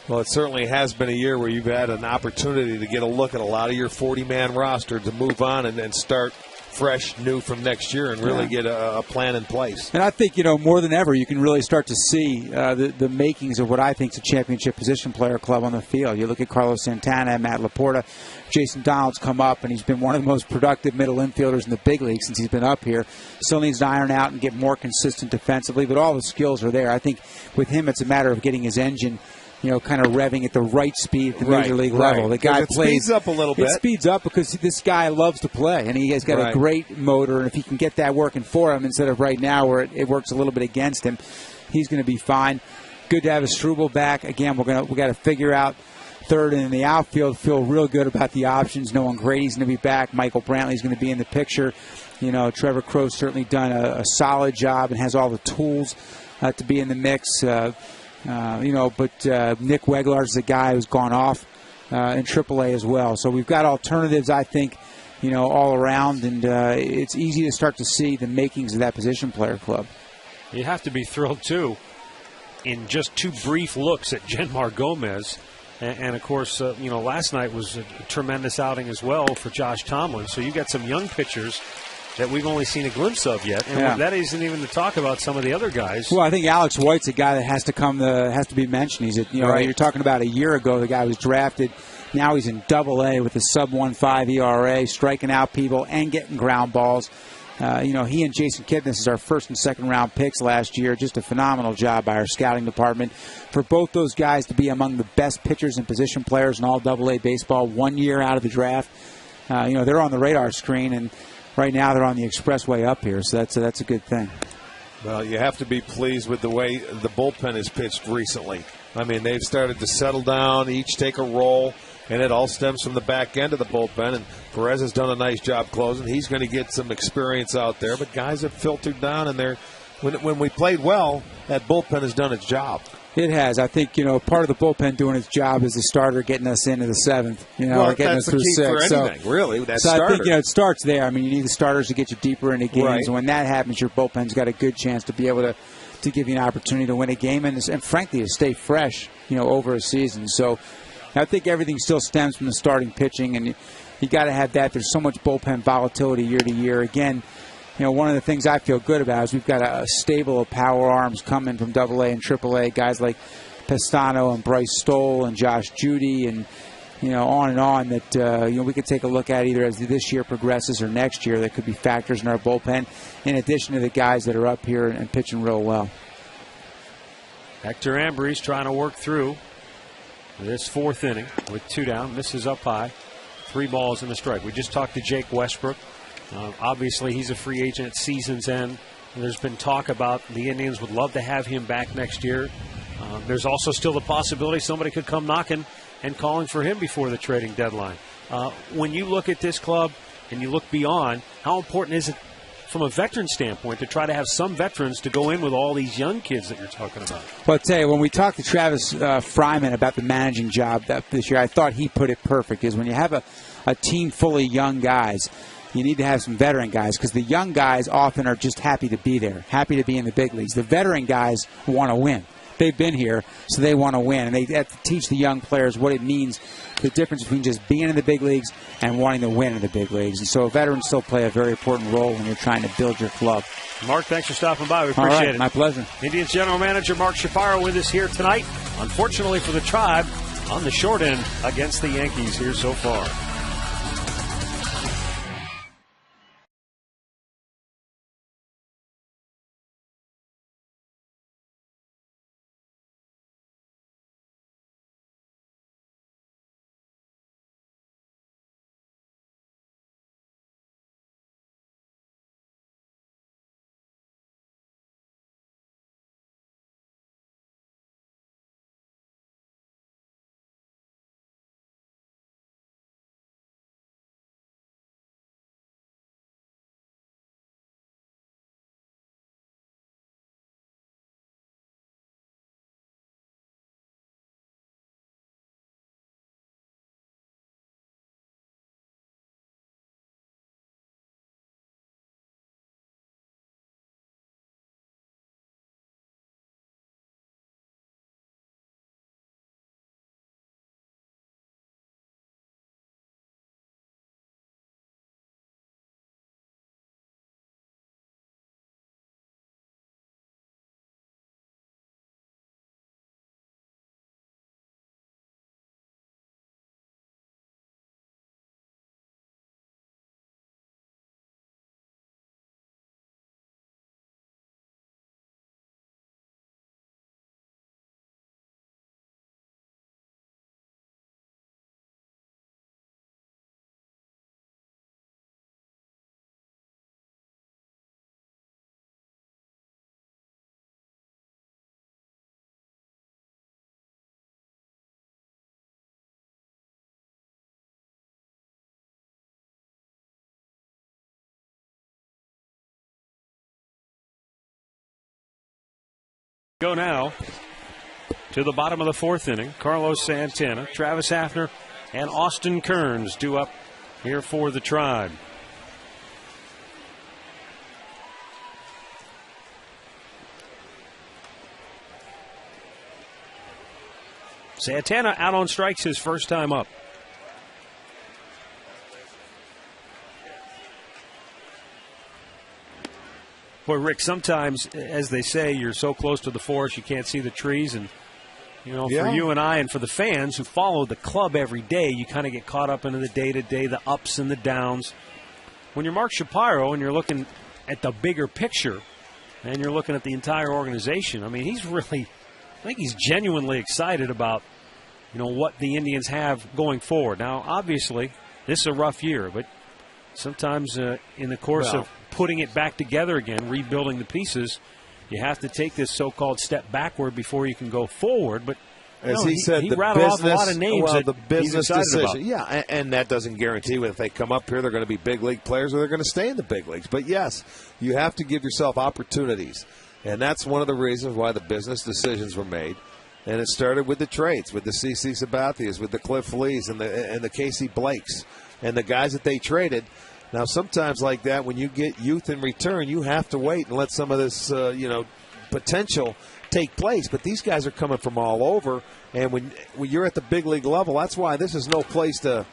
Well, it certainly has been a year where you've had an opportunity to get a look at a lot of your 40-man roster to move on and then start fresh, new from next year and really get a plan in place. And I think, more than ever, you can really start to see the makings of what I think is a championship position player club on the field. You look at Carlos Santana, Matt Laporta, Jason Donald's come up, and he's been one of the most productive middle infielders in the big league since he's been up here. Still needs to iron out and get more consistent defensively, but all the skills are there. I think with him, it's a matter of getting his engine kind of revving at the right speed at the major league level. The guy plays. Speeds up a little bit. It speeds up because this guy loves to play, and he has got a great motor. And if he can get that working for him instead of right now where it works a little bit against him, he's going to be fine. Good to have a Struble back. Again, we got to figure out third. And in the outfield, feel real good about the options, knowing Grady's going to be back. Michael Brantley's going to be in the picture. Trevor Crow's certainly done a solid job and has all the tools to be in the mix. But Nick Weglar is a guy who's gone off in AAA as well. So we've got alternatives, I think, all around, and it's easy to start to see the makings of that position player club. You have to be thrilled, too, in just 2 brief looks at Genmar Gomez. And of course, last night was a tremendous outing as well for Josh Tomlin. So you got some young pitchers that we've only seen a glimpse of yet. And that isn't even to talk about some of the other guys. Well, I think Alex White's a guy that has to be mentioned. He's you're talking about a year ago, the guy was drafted. Now he's in Double-A with a sub-1.5 ERA, striking out people and getting ground balls. He and Jason Kipnis is our first and second round picks last year. Just a phenomenal job by our scouting department. For both those guys to be among the best pitchers and position players in all Double-A baseball 1 year out of the draft, they're on the radar screen, and right now they're on the expressway up here, so that's a good thing. Well, you have to be pleased with the way the bullpen has pitched recently. I mean, they've started to settle down, each take a role, and it all stems from the back end of the bullpen. And Perez has done a nice job closing. He's going to get some experience out there, but guys have filtered down, and when we played well, that bullpen has done its job. It has. I think, part of the bullpen doing its job is the starter getting us into the 7th, or getting us through 6. For anything, really, that starter. I think, it starts there. I mean, you need the starters to get you deeper into games. Right. And when that happens, your bullpen's got a good chance to be able to give you an opportunity to win a game and frankly, to stay fresh, over a season. So I think everything still stems from the starting pitching, and you got to have that. There's so much bullpen volatility year to year. Again, one of the things I feel good about is we've got a stable of power arms coming from Double-A and Triple-A, guys like Pestano and Bryce Stoll and Josh Judy and, on and on that, we could take a look at either as this year progresses or next year. That could be factors in our bullpen, in addition to the guys that are up here and pitching real well. Hector Ambry's trying to work through this 4th inning with 2 down. Misses up high. 3 balls and a strike. We just talked to Jake Westbrook. Obviously, he's a free agent at season's end. There's been talk about the Indians would love to have him back next year. There's also still the possibility somebody could come knocking and calling for him before the trading deadline. When you look at this club and you look beyond, how important is it from a veteran standpoint to try to have some veterans to go in with all these young kids that you're talking about? Well, I'll tell you, when we talked to Travis Fryman about the managing job this year, I thought he put it perfect, is when you have a team full of young guys, you need to have some veteran guys, because the young guys often are just happy to be there, happy to be in the big leagues. The veteran guys want to win. They've been here, so they want to win. And they have to teach the young players what it means, the difference between just being in the big leagues and wanting to win in the big leagues. And so veterans still play a very important role when you're trying to build your club. Mark, thanks for stopping by. We appreciate it. My pleasure. Indians General Manager Mark Shapiro with us here tonight. Unfortunately for the Tribe, on the short end against the Yankees here so far. Go now to the bottom of the fourth inning. Carlos Santana, Travis Hafner, and Austin Kearns due up here for the Tribe. Santana out on strikes his first time up. Boy, Rick, sometimes, as they say, you're so close to the forest you can't see the trees. And, for you and I and for the fans who follow the club every day, you kind of get caught up into the day-to-day, the ups and the downs. When you're Mark Shapiro and you're looking at the bigger picture and you're looking at the entire organization, I mean, I think he's genuinely excited about what the Indians have going forward. Now, obviously, this is a rough year, but sometimes in the course of putting it back together again, rebuilding the pieces, you have to take this so-called step backward before you can go forward. But as he said, he rattled off a lot of names that the business he's decision. about. Yeah, and that doesn't guarantee if they come up here they're going to be big league players or they're going to stay in the big leagues. But yes, you have to give yourself opportunities, and that's one of the reasons why the business decisions were made. And it started with the trades, with the CC Sabathias, with the Cliff Lees, and the Casey Blakes, and the guys that they traded. Now, sometimes like that, when you get youth in return, you have to wait and let some of this, potential take place. But these guys are coming from all over, and when you're at the big league level, that's why this is no place to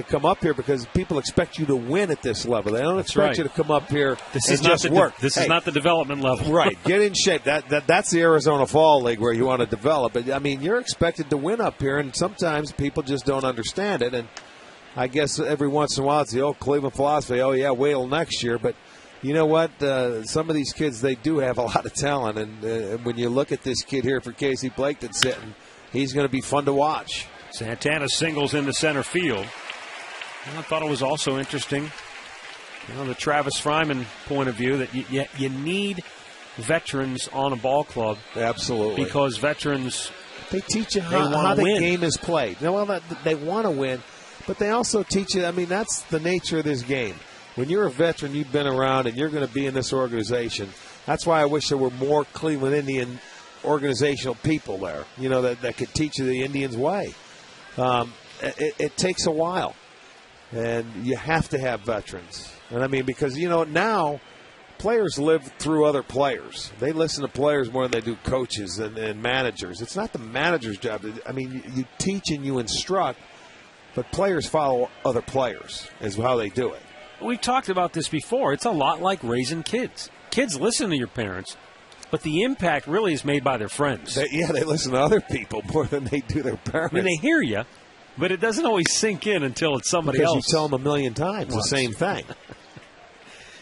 come up here, because people expect you to win at this level. They don't expect you to come up here and just work. This is not the development level. Right. Get in shape. That's the Arizona Fall League where you want to develop. But, I mean, you're expected to win up here, and sometimes people just don't understand it. And I guess every once in a while it's the old Cleveland philosophy, wait till next year. But you know what? Some of these kids, they do have a lot of talent. And when you look at this kid here for Casey Blake that's sitting, he's going to be fun to watch. Santana singles into center field. I thought it was also interesting, the Travis Fryman point of view, that you need veterans on a ball club. Absolutely. Because veterans, they teach you how the game is played. They want to win, but they also teach you, that's the nature of this game. When you're a veteran, you've been around, and you're going to be in this organization. That's why I wish there were more Cleveland Indian organizational people there, that could teach you the Indians' way. It takes a while. And you have to have veterans. And because, now players live through other players. They listen to players more than they do coaches and managers. It's not the manager's job. You teach and you instruct, but players follow other players is how they do it. We've talked about this before. It's a lot like raising kids. Kids listen to your parents, but the impact really is made by their friends. They listen to other people more than they do their parents. They hear you. But it doesn't always sink in until it's somebody else. Because you tell them a million times the same thing.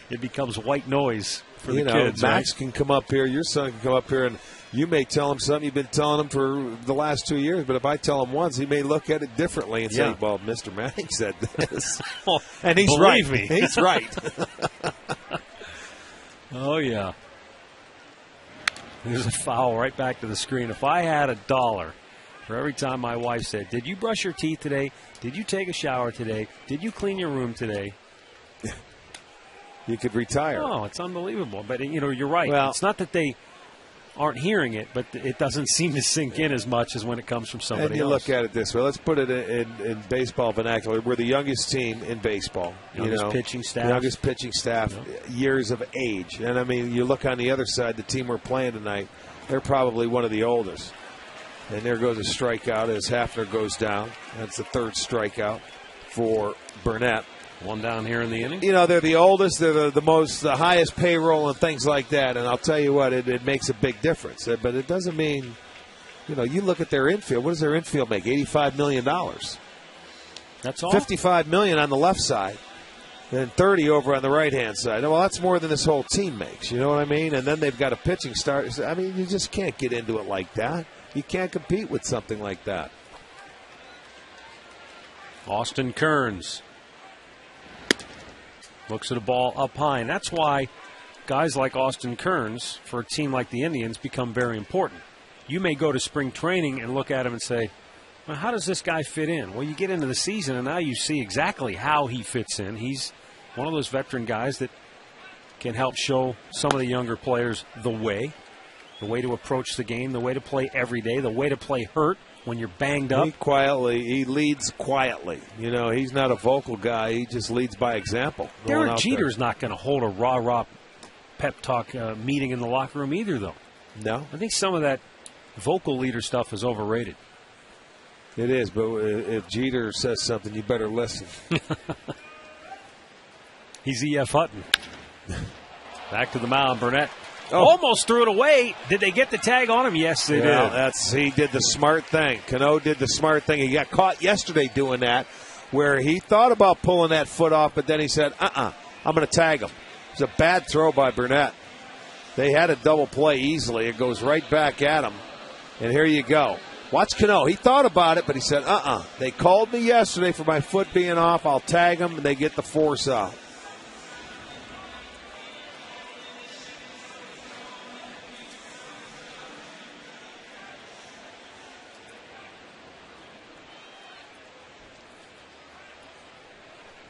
It becomes white noise for the kids. Max can come up here, your son can come up here, and you may tell him something you've been telling him for the last 2 years, but if I tell him once, he may look at it differently and say, well, Mr. Manning said this. And he's right. Me. He's right. Oh, yeah. There's a foul right back to the screen. If I had $1 for every time my wife said, did you brush your teeth today? Did you take a shower today? Did you clean your room today? You could retire. Oh, it's unbelievable. But, you're right. Well, it's not that they aren't hearing it, but it doesn't seem to sink in as much as when it comes from somebody else. And you look at it this way. Let's put it in baseball vernacular. We're the youngest team in baseball. Youngest pitching staff. Youngest pitching staff, years of age. And, you look on the other side, the team we're playing tonight, they're probably one of the oldest. And there goes a strikeout as Hafner goes down. That's the third strikeout for Burnett. One down here in the inning. They're the oldest. They're the highest payroll and things like that. And I'll tell you what, it makes a big difference. But it doesn't mean, you look at their infield. What does their infield make? $85 million. That's all? $55 million on the left side. And 30 over on the right-hand side. Well, that's more than this whole team makes. You know what I mean? And then they've got a pitching start. You just can't get into it like that. You can't compete with something like that. Austin Kearns looks at a ball up high. And that's why guys like Austin Kearns, for a team like the Indians, become very important. You may go to spring training and look at him and say, well, how does this guy fit in? Well, you get into the season, and now you see exactly how he fits in. He's one of those veteran guys that can help show some of the younger players the way. the way to approach the game, the way to play every day, the way to play hurt when you're banged up. He leads quietly. You know, he's not a vocal guy. He just leads by example. Derek Jeter's not going to hold a rah-rah pep talk meeting in the locker room either, though. No? I think some of that vocal leader stuff is overrated. It is, but if Jeter says something, you better listen. He's E.F. Hutton. Back to the mound, Burnett. Almost threw it away. Did they get the tag on him? Yes, they did. He did the smart thing. Cano did the smart thing. He got caught yesterday doing that, where he thought about pulling that foot off, but then he said, I'm going to tag him. It was a bad throw by Burnett. They had a double play easily. It goes right back at him. And here you go. Watch Cano. He thought about it, but he said, They called me yesterday for my foot being off. I'll tag him, and they get the force out.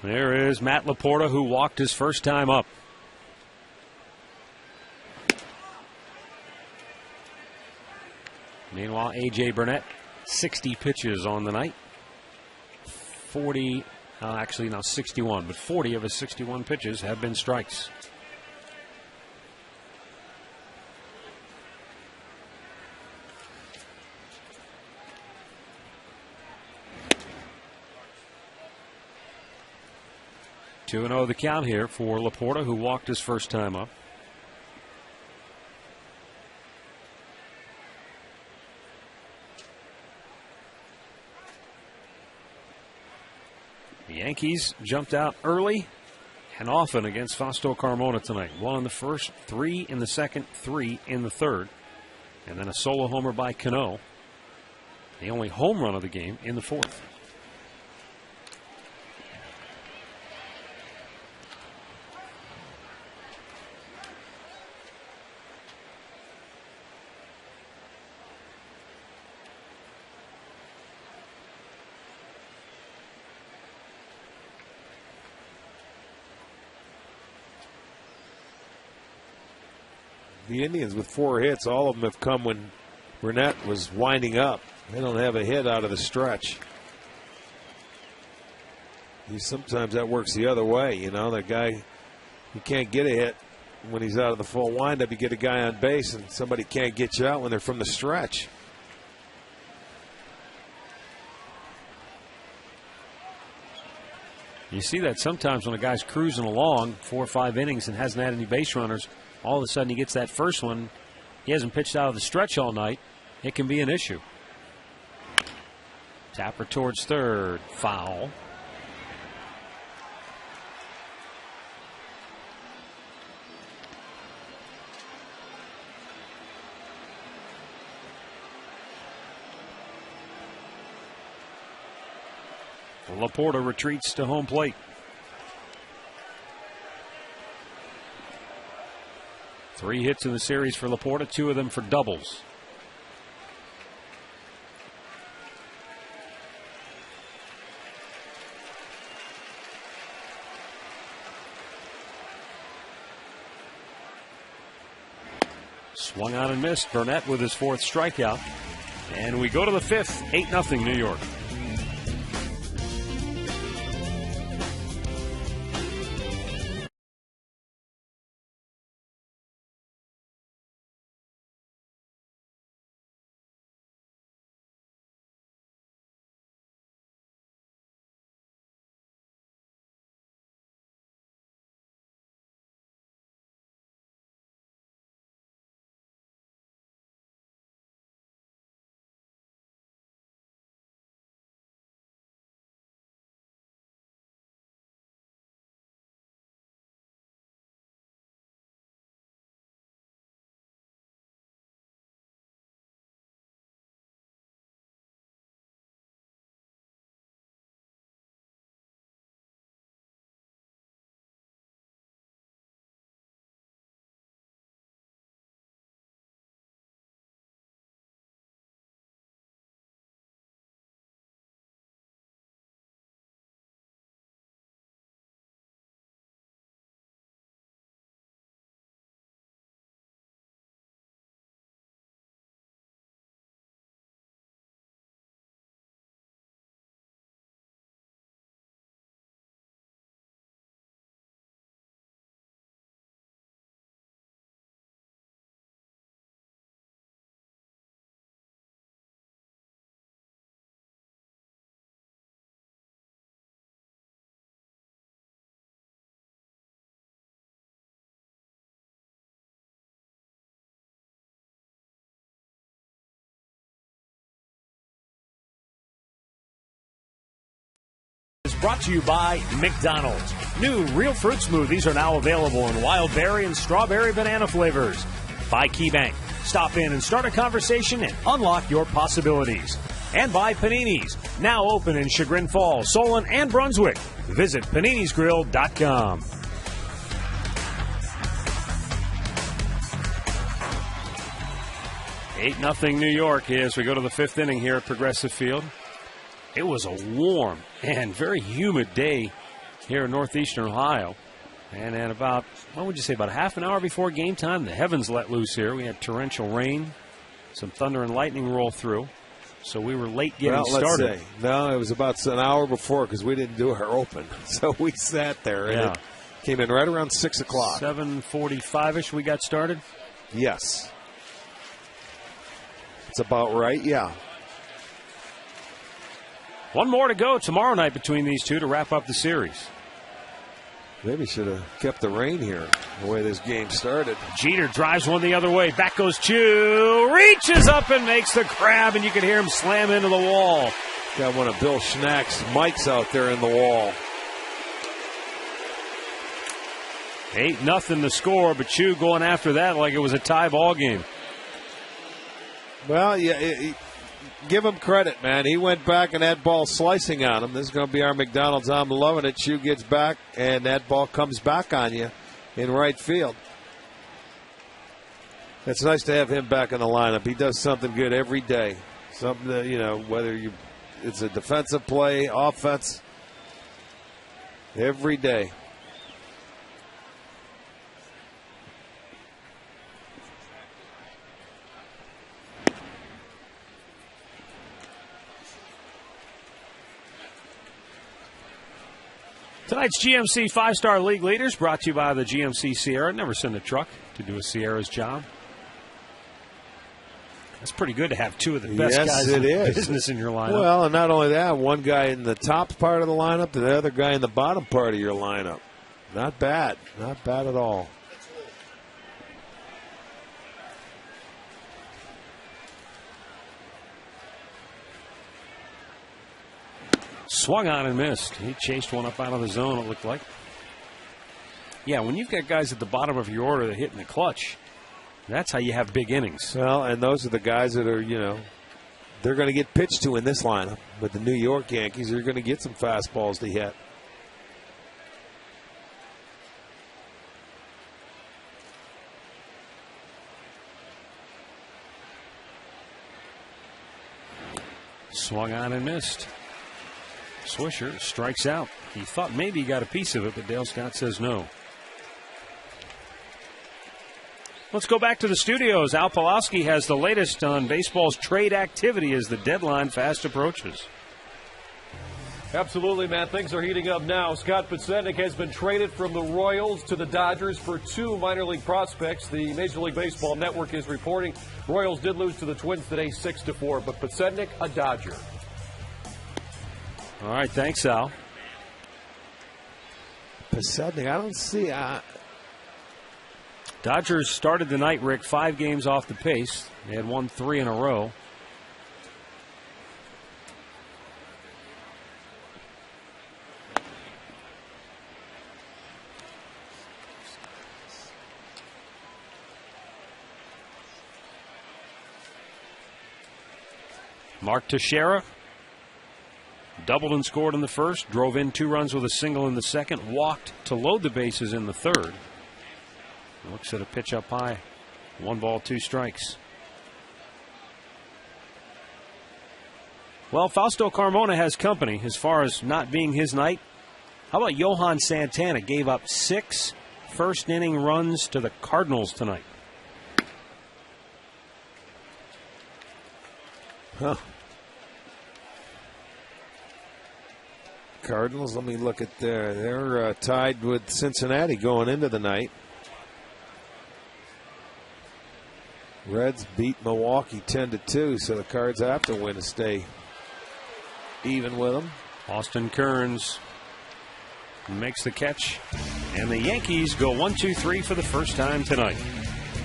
There is Matt Laporta, who walked his first time up. Meanwhile, A.J. Burnett, 60 pitches on the night. 61, but 40 of his 61 pitches have been strikes. Two 2-0 the count here for Laporta, who walked his first time up. The Yankees jumped out early and often against Fausto Carmona tonight. 1 in the first, 3 in the second, 3 in the third. And then a solo homer by Cano. The only home run of the game in the fourth. The Indians with 4 hits, all of them have come when Burnett was winding up. They don't have a hit out of the stretch. Sometimes that works the other way. You know, that guy, you can't get a hit when he's out of the full windup. You get a guy on base, and somebody can't get you out when they're from the stretch. You see that sometimes when a guy's cruising along 4 or 5 innings and hasn't had any base runners, all of a sudden he gets that first one. He hasn't pitched out of the stretch all night. It can be an issue. Tapper towards third. Foul. Laporta retreats to home plate. Three hits in the series for Laporta, 2 of them for doubles. Swung on and missed. Burnett with his 4th strikeout. And we go to the 5th, 8-0 New York. brought to you by McDonald's. New real fruit smoothies are now available in wild berry and strawberry banana flavors. By KeyBank. Stop in and start a conversation and unlock your possibilities. And by Panini's, now open in Chagrin Falls, Solon, and Brunswick. Visit paninisgrill.com. 8-0 New York as we go to the 5th inning here at Progressive Field. It was a warm and very humid day here in northeastern Ohio. And at about, what would you say, about half an hour before game time, the heavens let loose here. We had torrential rain, some thunder and lightning roll through. So we were late getting started. Let's say. No, it was about an hour before because we didn't do our open. So we sat there and it came in right around 6 o'clock. 7:45-ish we got started? Yes. It's about right, yeah. One more to go tomorrow night between these two to wrap up the series. Maybe should have kept the rain here, the way this game started. Jeter drives one the other way. Back goes Chu. Reaches up and makes the grab, and you can hear him slam into the wall. Got one of Bill Schnack's mics out there in the wall. 8-0 the score, but Chu going after that like it was a tie ball game. Well, yeah, give him credit, man. He went back and that ball slicing on him. This is going to be our McDonald's. I'm loving it. Chu gets back, and that ball comes back on you in right field. It's nice to have him back in the lineup. He does something good every day. Something that, you know, whether it's a defensive play, offense, every day. Tonight's GMC 5-Star League Leaders brought to you by the GMC Sierra. Never send a truck to do a Sierra's job. That's pretty good to have two of the best guys in the business in your lineup. Well, and not only that, one guy in the top part of the lineup and the other guy in the bottom part of your lineup. Not bad. Not bad at all. Swung on and missed. He chased one up out of the zone, it looked like. Yeah, when you've got guys at the bottom of your order that hit in the clutch, that's how you have big innings. Well, and those are the guys that are, you know, they're going to get pitched to in this lineup. But the New York Yankees are going to get some fastballs to hit. Swung on and missed. Swisher strikes out. He thought maybe he got a piece of it, but Dale Scott says no. Let's go back to the studios. Al Pawlowski has the latest on baseball's trade activity as the deadline fast approaches. Absolutely, Matt. Things are heating up now. Scott Podsednik has been traded from the Royals to the Dodgers for two minor league prospects. The Major League Baseball Network is reporting Royals did lose to the Twins today 6-4, but Podsednik, a Dodger. All right, thanks, Al. Podsednik, I don't see. Dodgers started the night, Rick, 5 games off the pace. They had won 3 in a row. Mark Teixeira doubled and scored in the first, drove in 2 runs with a single in the second, walked to load the bases in the third. Looks at a pitch up high. 1 ball, 2 strikes. Well, Fausto Carmona has company as far as not being his night. How about Johan Santana? Gave up 6 first-inning runs to the Cardinals tonight. Huh. Cardinals, let me look at they're tied with Cincinnati going into the night. Reds beat Milwaukee 10-2, so the Cards have to win to stay even with them. Austin Kearns makes the catch, and the Yankees go 1-2-3 for the first time tonight.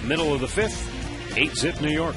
Middle of the 5th, 8-zip New York.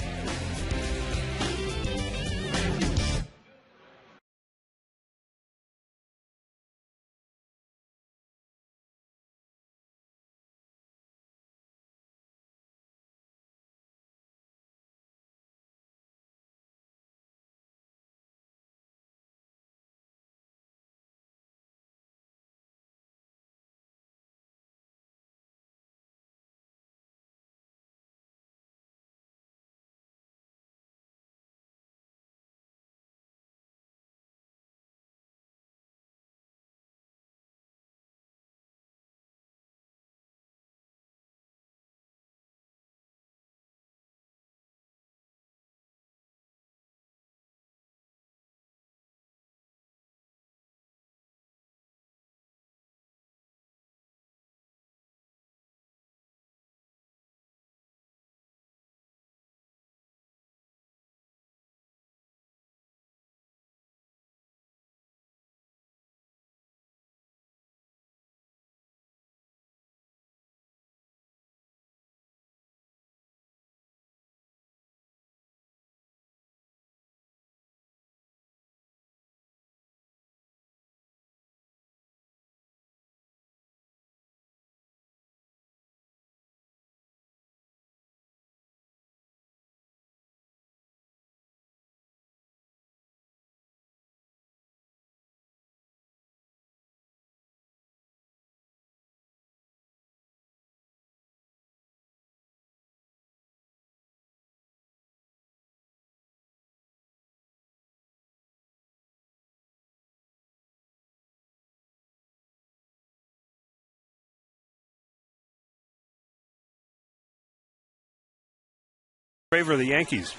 favor of the Yankees.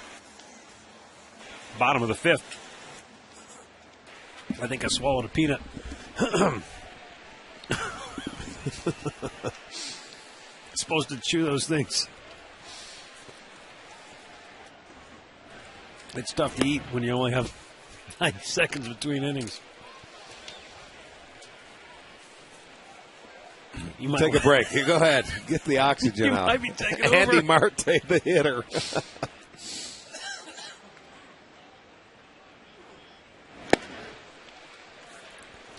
Bottom of the 5th. I think I swallowed a peanut. Supposed to chew those things. It's tough to eat when you only have 9 seconds between innings. You might take a break. Here, go ahead. Get the oxygen out. Might be taking over. Andy Marte, the hitter.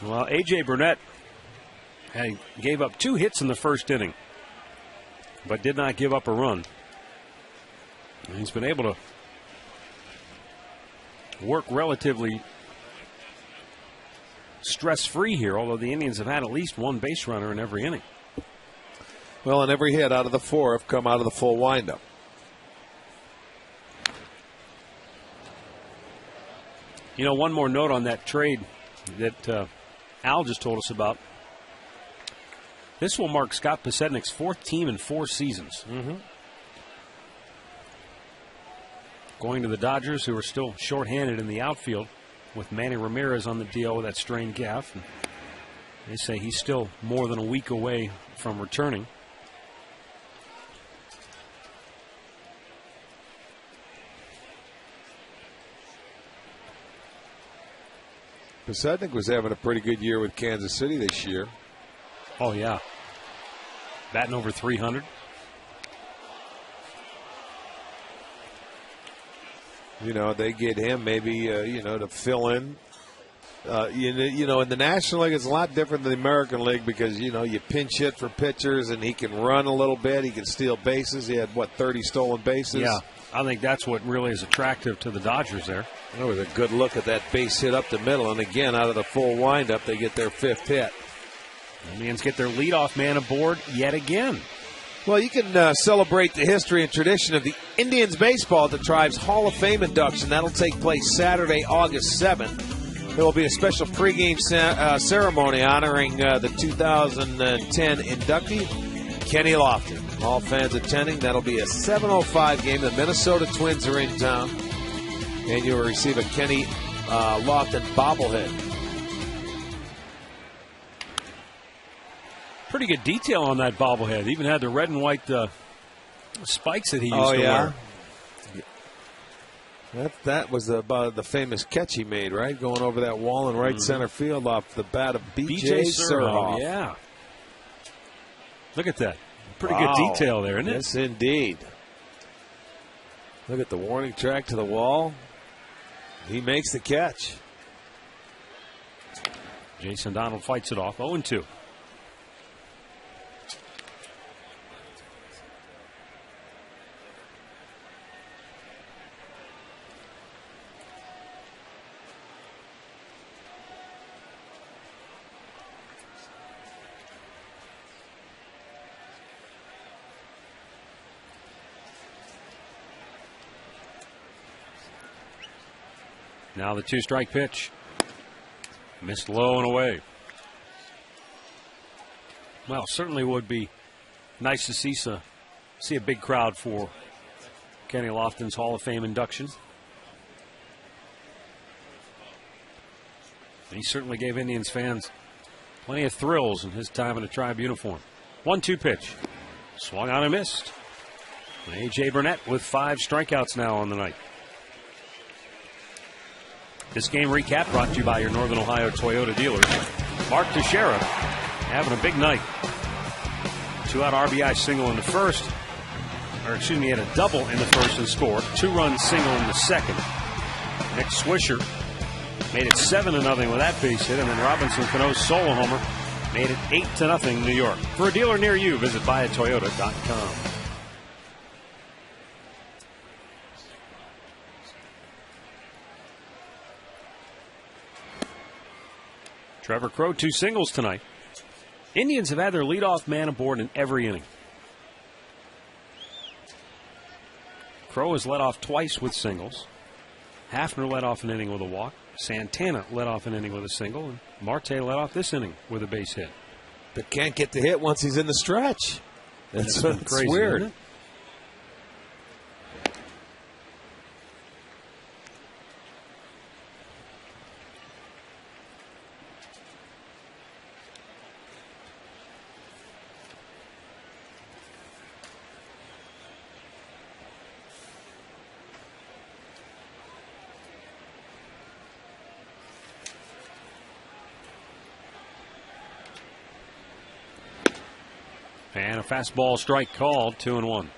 Well, A.J. Burnett gave up 2 hits in the first inning, but did not give up a run. And he's been able to work relatively stress-free here, although the Indians have had at least 1 base runner in every inning. Well, and every hit out of the 4 have come out of the full windup. You know, one more note on that trade that Al just told us about. This will mark Scott Pasetnik's 4th team in 4 seasons. Going to the Dodgers, who are still shorthanded in the outfield with Manny Ramirez on the DL with that strained calf. And they say he's still more than a week away from returning. Pasetnik was having a pretty good year with Kansas City this year. Oh, yeah. Batting over 300. You know, they get him maybe, to fill in. In the National League, it's a lot different than the American League because, you pinch hit for pitchers and he can run a little bit. He can steal bases. He had, 30 stolen bases? Yeah, I think that's what really is attractive to the Dodgers there. That was a good look at that base hit up the middle. And again, out of the full windup, they get their 5th hit. Indians get their leadoff man aboard yet again. Well, you can celebrate the history and tradition of the Indians baseball at the Tribe's Hall of Fame induction. That'll take place Saturday, August 7th. There will be a special pregame ceremony honoring the 2010 inductee, Kenny Lofton. All fans attending. That'll be a 7:05 game. The Minnesota Twins are in town. And you will receive a Kenny Lofton bobblehead. Pretty good detail on that bobblehead. Even had the red and white spikes that he used to wear. That was the famous catch he made, right? Going over that wall in right center field off the bat of B.J. Surhoff. Yeah. Look at that. Pretty good detail there, isn't it? Yes, indeed. Look at the warning track to the wall. He makes the catch. Jason Donald fights it off. 0-2. Now the 2-strike pitch. Missed low and away. Well, certainly would be nice to see a big crowd for Kenny Lofton's Hall of Fame induction. He certainly gave Indians fans plenty of thrills in his time in a Tribe uniform. 1-2 pitch. Swung on and missed. And A.J. Burnett with 5 strikeouts now on the night. This game recap brought to you by your Northern Ohio Toyota dealers. Mark Teixeira having a big night. 2-out RBI single in the first. He had a double in the first and scored. 2-run single in the second. Nick Swisher made it 7-0 with that base hit. And then Robinson Cano's solo homer made it 8-0 New York. For a dealer near you, visit buyatoyota.com. Trevor Crowe, 2 singles tonight. Indians have had their leadoff man aboard in every inning. Crowe has led off twice with singles. Hafner led off an inning with a walk. Santana led off an inning with a single. And Marte led off this inning with a base hit. But can't get the hit once he's in the stretch. That's crazy, weird. Isn't it? And a fastball strike called, 2-1.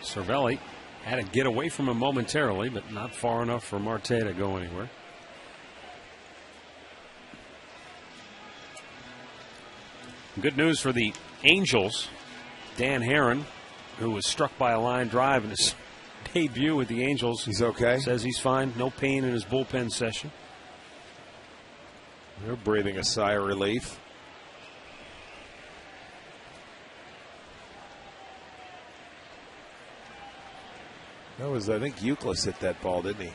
Cervelli had to get away from him momentarily, but not far enough for Marte to go anywhere. Good news for the Angels. Dan Herron, who was struck by a line drive in his debut with the Angels. He's okay? Says he's fine. No pain in his bullpen session. They're breathing a sigh of relief. That was, I think, Euclid hit that ball, didn't he?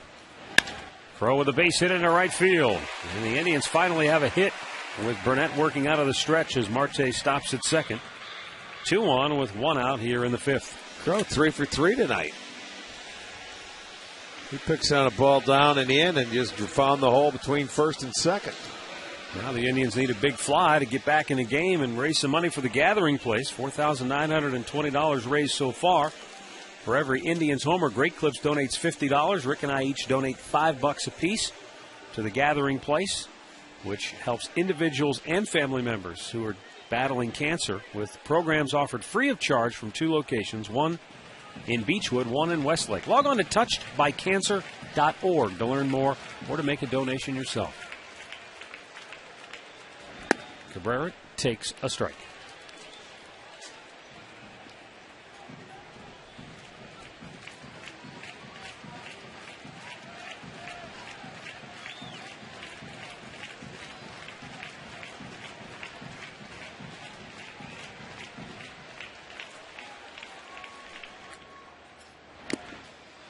Crow with a base hit into right field. And the Indians finally have a hit with Burnett working out of the stretch as Marte stops at second. 2-1 with 1 out here in the 5th. Crow 3 for 3 tonight. He picks on a ball down in the end and just found the hole between first and second. Now the Indians need a big fly to get back in the game and raise some money for the gathering place. $4,920 raised so far. For every Indians homer, Great Clips donates $50. Rick and I each donate $5 apiece to the gathering place, which helps individuals and family members who are battling cancer with programs offered free of charge from 2 locations, one in Beechwood, one in Westlake. Log on to touchedbycancer.org to learn more or to make a donation yourself. Cabrera takes a strike.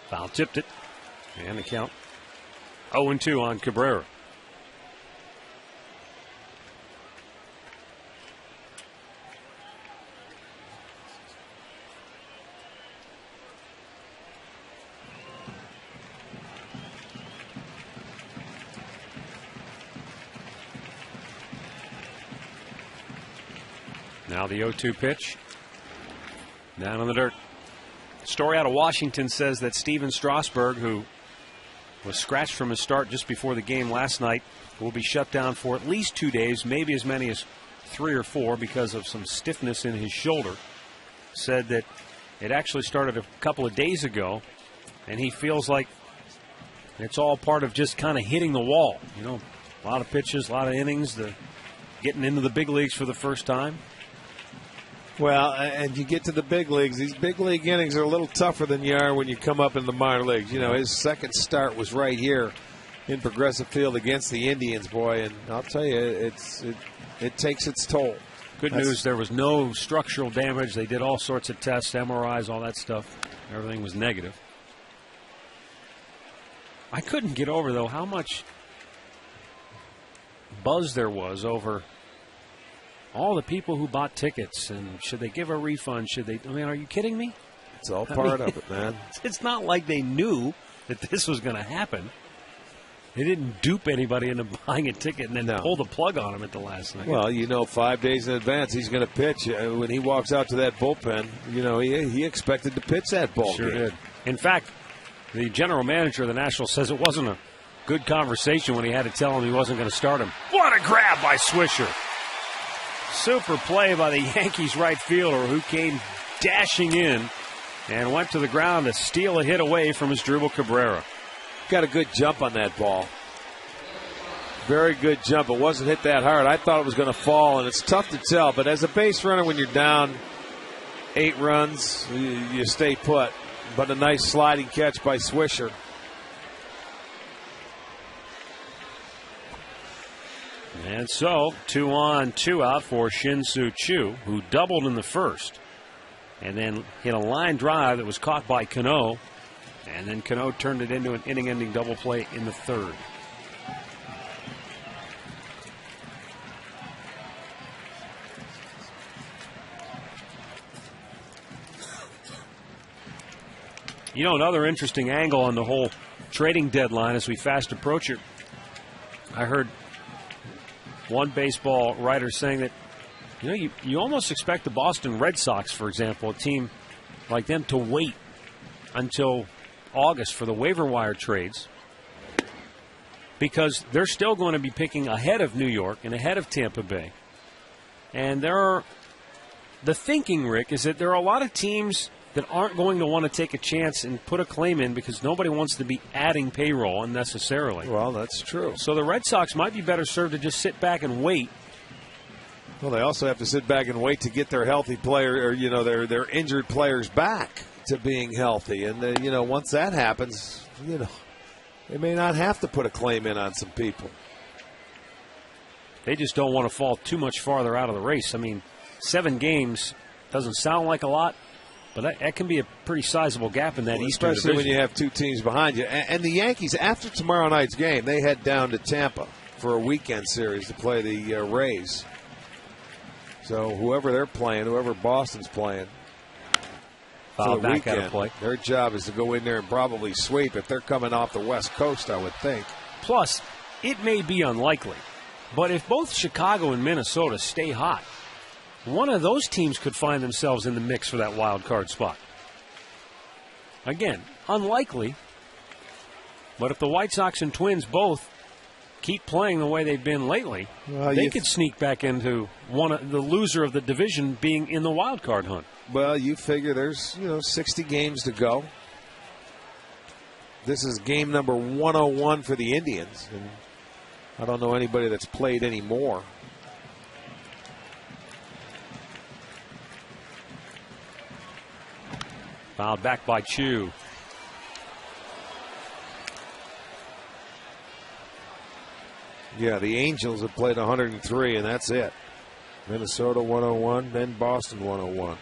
Foul tipped it. And the count 0-2 on Cabrera. Now the 0-2 pitch. Down on the dirt. Story out of Washington says that Steven Strasburg, who was scratched from his start just before the game last night, will be shut down for at least 2 days, maybe as many as 3 or 4 because of some stiffness in his shoulder. Said that it actually started a couple of days ago, and he feels like it's all part of just kind of hitting the wall. You know, a lot of pitches, a lot of innings, getting into the big leagues for the first time. Well, and you get to the big leagues. These big league innings are a little tougher than you are when you come up in the minor leagues. You know, his second start was right here in Progressive Field against the Indians, boy. And I'll tell you, it takes its toll. Good news, there was no structural damage. They did all sorts of tests, MRIs, all that stuff. Everything was negative. I couldn't get over, though, how much buzz there was over all the people who bought tickets, and should they give a refund? Should they? I mean, are you kidding me? It's all part of it, man. It's not like they knew that this was going to happen. They didn't dupe anybody into buying a ticket and then pull the plug on him at the last second. Well, you know, 5 days in advance he's going to pitch. When he walks out to that bullpen, you know, he expected to pitch that ball Sure game. did. In fact, the general manager of the Nationals says it wasn't a good conversation when he had to tell him he wasn't going to start him. What a grab by Swisher. Super play by the Yankees right fielder who came dashing in and went to the ground to steal a hit away from Asdrubal Cabrera. Got a good jump on that ball. Very good jump. It wasn't hit that hard. I thought it was going to fall, and it's tough to tell. But as a base runner, when you're down 8 runs, you stay put. But a nice sliding catch by Swisher. And so, 2 on, 2 out for Shin-Soo Choo, who doubled in the first and then hit a line drive that was caught by Cano. And then Cano turned it into an inning-ending double play in the third. You know, another interesting angle on the whole trading deadline as we fast approach it. I heard one baseball writer saying that, you almost expect the Boston Red Sox, for example, a team like them, to wait until August for the waiver wire trades, because they're still going to be picking ahead of New York and ahead of Tampa Bay. And the thinking, Rick, is that there are a lot of teams that aren't going to want to take a chance and put a claim in because nobody wants to be adding payroll unnecessarily. Well, that's true. So the Red Sox might be better served to just sit back and wait. Well, they also have to sit back and wait to get their healthy player, or their injured players back to being healthy. And once that happens, they may not have to put a claim in on some people. They just don't want to fall too much farther out of the race. I mean, 7 games doesn't sound like a lot, but that can be a pretty sizable gap in that Eastern Especially division. when you have 2 teams behind you. And the Yankees, after tomorrow night's game, they head down to Tampa for a weekend series to play the Rays. So whoever they're playing, whoever Boston's playing, Foul for the back weekend, out of play. Their job is to go in there and probably sweep if they're coming off the West Coast, I would think. Plus, it may be unlikely, but if both Chicago and Minnesota stay hot, one of those teams could find themselves in the mix for that wild card spot. Again, unlikely, but if the White Sox and Twins both keep playing the way they've been lately, they could sneak back into the loser of the division being in the wild card hunt. Well, you figure there's 60 games to go. This is game number 101 for the Indians, and I don't know anybody that's played any more. Fouled back by Chu. Yeah, the Angels have played 103, and that's it. Minnesota 101, then Boston 101.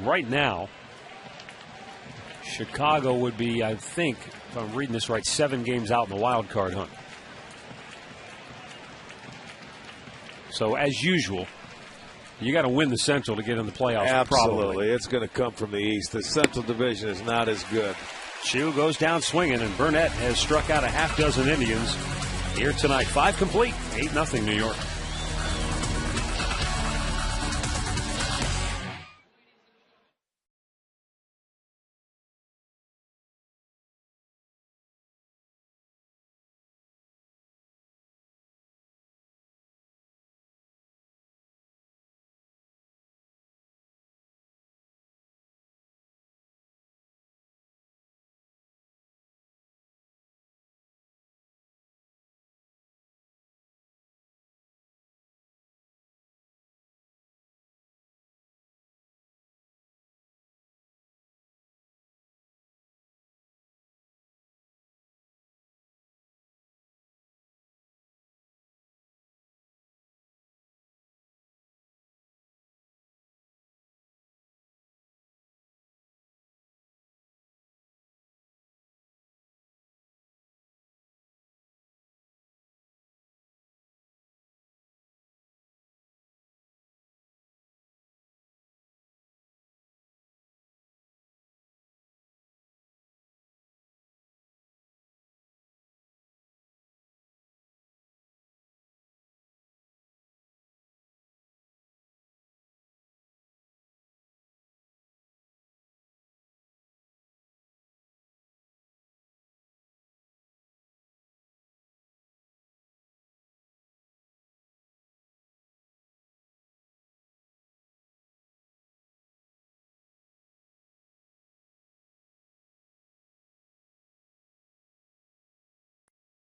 Right now, Chicago would be, I think, if I'm reading this right, 7 games out in the wild card hunt. So, as usual, you got to win the Central to get in the playoffs. Absolutely. Probably. It's going to come from the East. The Central Division is not as good. Chu goes down swinging, and Burnett has struck out a half dozen Indians here tonight. 5 complete, 8-0 New York.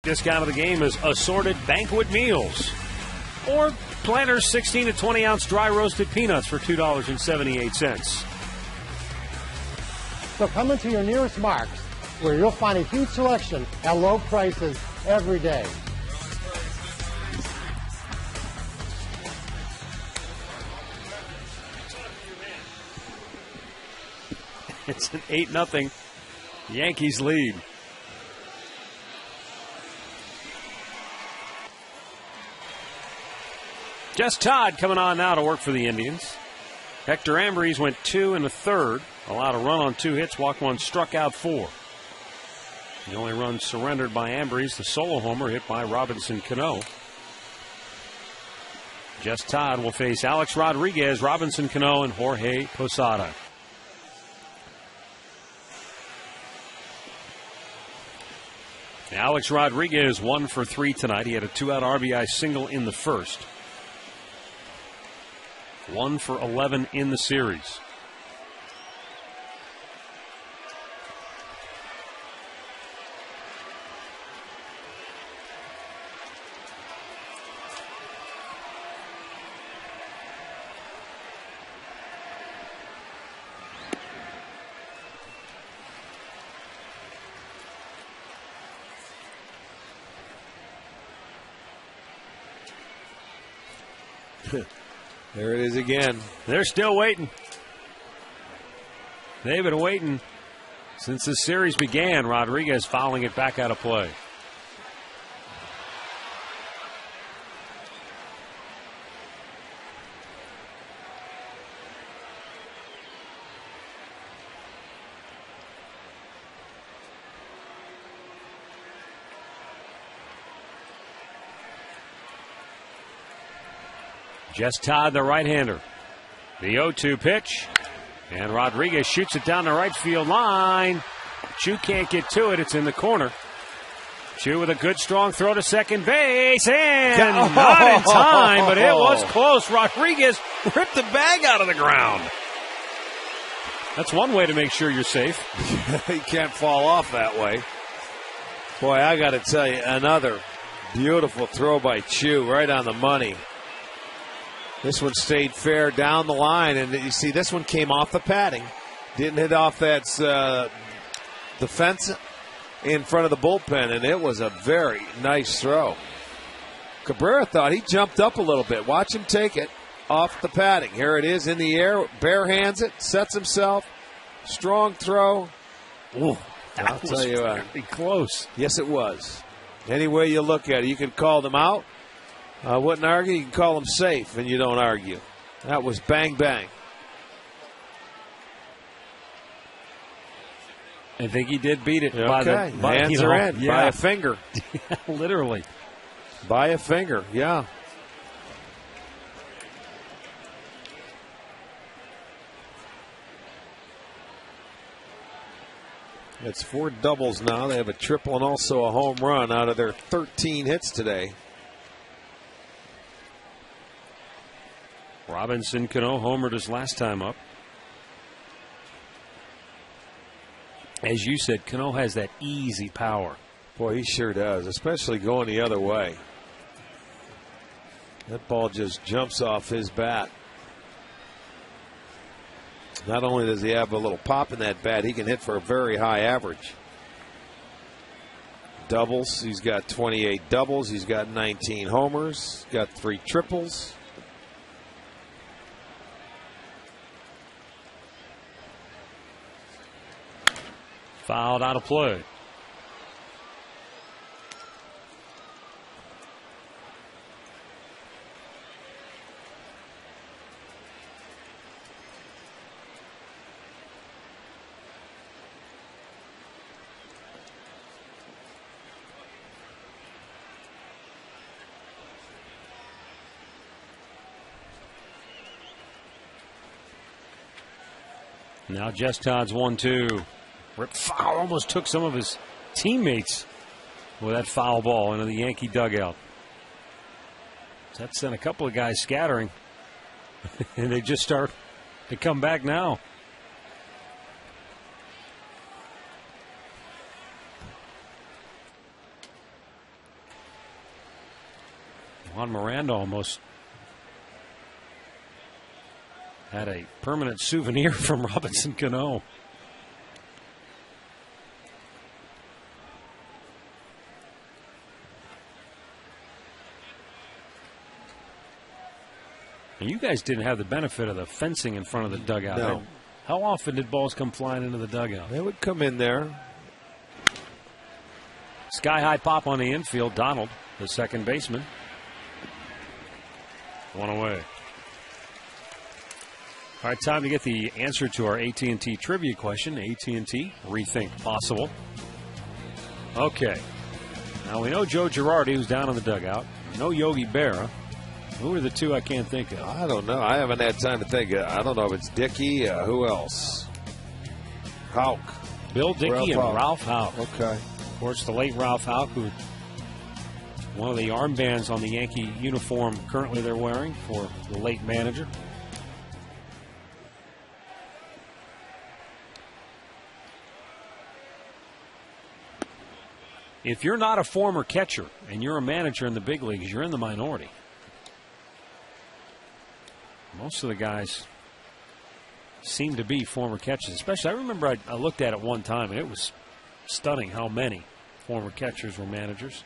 Discount of the game is assorted banquet meals or Planters 16 to 20 ounce dry roasted peanuts for $2.78. So come into your nearest Marks where you'll find a huge selection at low prices every day. It's an 8-0 Yankees lead. Jess Todd coming on now to work for the Indians. Hector Ambrose went 2 1/3, allowed a run on 2 hits, walked 1, struck out 4. The only run surrendered by Ambrose, the solo homer hit by Robinson Cano. Jess Todd will face Alex Rodriguez, Robinson Cano, and Jorge Posada. Alex Rodriguez 1 for 3 tonight. He had a 2-out RBI single in the first. 1 for 11 in the series. There it is again. They're still waiting. They've been waiting since the series began. Rodriguez fouling it back out of play. Jess Todd, the right-hander. The 0-2 pitch. And Rodriguez shoots it down the right field line. Chu can't get to it. It's in the corner. Chu with a good, strong throw to second base. And not in time, but it was close. Rodriguez ripped the bag out of the ground. That's one way to make sure you're safe. He can't fall off that way. Boy, I got to tell you, another beautiful throw by Chu, right on the money. This one stayed fair down the line, and you see this one came off the padding. Didn't hit off that the fence in front of the bullpen, and it was a very nice throw. Cabrera thought he jumped up a little bit. Watch him take it off the padding. Here it is in the air, bare hands it, sets himself. Strong throw. Ooh, I'll tell you what. Very close. Yes, it was. Any way you look at it, you can call them out. I wouldn't argue. You can call them safe, and you don't argue. That was bang, bang. I think he did beat it. Okay. By Hands are in. By a finger. Literally. By a finger, yeah. It's 4 doubles now. They have a triple and also a home run out of their 13 hits today. Robinson Cano homered his last time up. As you said, Cano has that easy power. Boy, he sure does, especially going the other way. That ball just jumps off his bat. Not only does he have a little pop in that bat, he can hit for a very high average. Doubles, he's got 28 doubles. He's got 19 homers. Got 3 triples. Fouled out of play. Now Jess Todd's 1-2. Rip foul, almost took some of his teammates with that foul ball into the Yankee dugout. That sent a couple of guys scattering. And they just start to come back now. Juan Miranda almost had a permanent souvenir from Robinson Cano. And you guys didn't have the benefit of the fencing in front of the dugout. No. How often did balls come flying into the dugout? They would come in there. Sky-high pop on the infield. Donald, the second baseman. 1 away. All right, time to get the answer to our AT&T trivia question. AT&T, rethink possible. Okay. Now we know Joe Girardi, who's down in the dugout. No Yogi Berra. Who are the two I can't think of? I don't know. I haven't had time to think. I don't know if it's Dickey. Who else? Houck. Bill Dickey and Ralph Houck. Okay. Of course, the late Ralph Houck, who one of the armbands on the Yankee uniform currently they're wearing for the late manager. If you're not a former catcher and you're a manager in the big leagues, you're in the minority. Most of the guys seem to be former catchers. Especially, I remember I looked at it one time, and it was stunning how many former catchers were managers.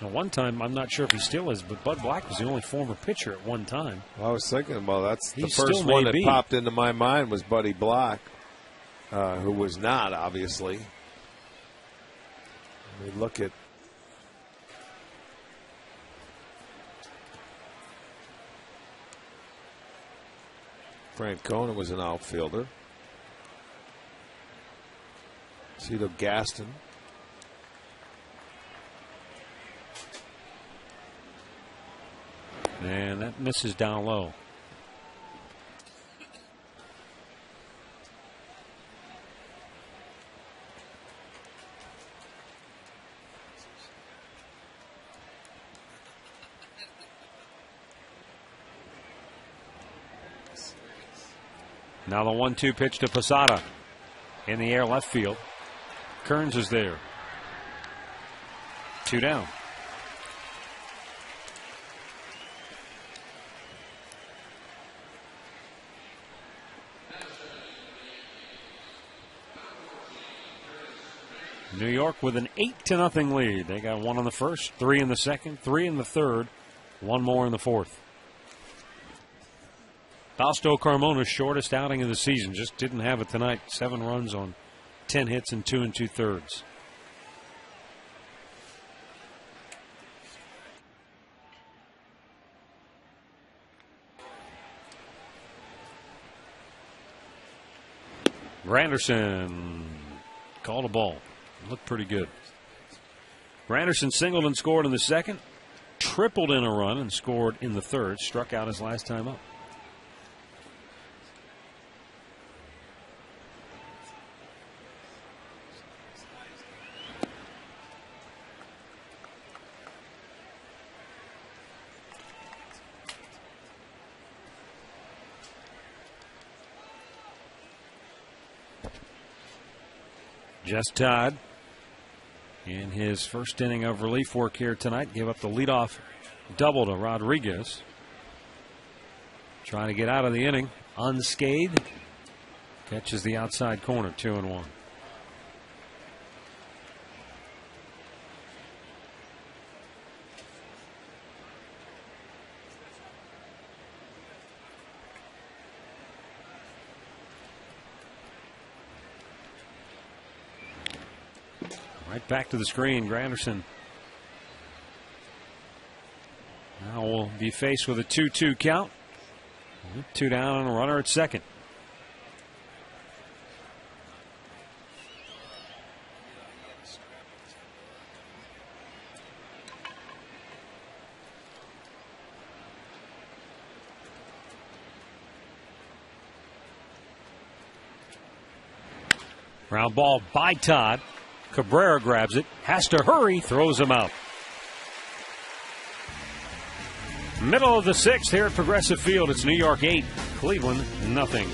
Now, one time, I'm not sure if he still is, but Bud Black was the only former pitcher at one time. I was thinking, well, that's He the still first may one that be. popped into my mind was Buddy Black, who was not, obviously. Let me look at. Francona was an outfielder. Cito Gaston. And that misses down low. Now the 1-2 pitch to Posada. In the air left field. Kearns is there. 2 down. New York with an 8-0 lead. They got 1 in the first, 3 in the second, 3 in the third, 1 more in the fourth. Fausto Carmona's shortest outing of the season. Just didn't have it tonight. 7 runs on 10 hits and 2 2/3. Granderson called a ball. Looked pretty good. Granderson singled and scored in the second. Tripled in a run and scored in the third. Struck out his last time up. Jess Todd, in his first inning of relief work here tonight, gave up the leadoff double to Rodriguez. Trying to get out of the inning unscathed. Catches the outside corner, 2-1. Right back to the screen, Granderson. Now we'll be faced with a 2-2 count. 2 down and a runner at second. Ground ball by Todd. Cabrera grabs it, has to hurry, throws him out. Middle of the 6th here at Progressive Field. It's New York 8, Cleveland nothing.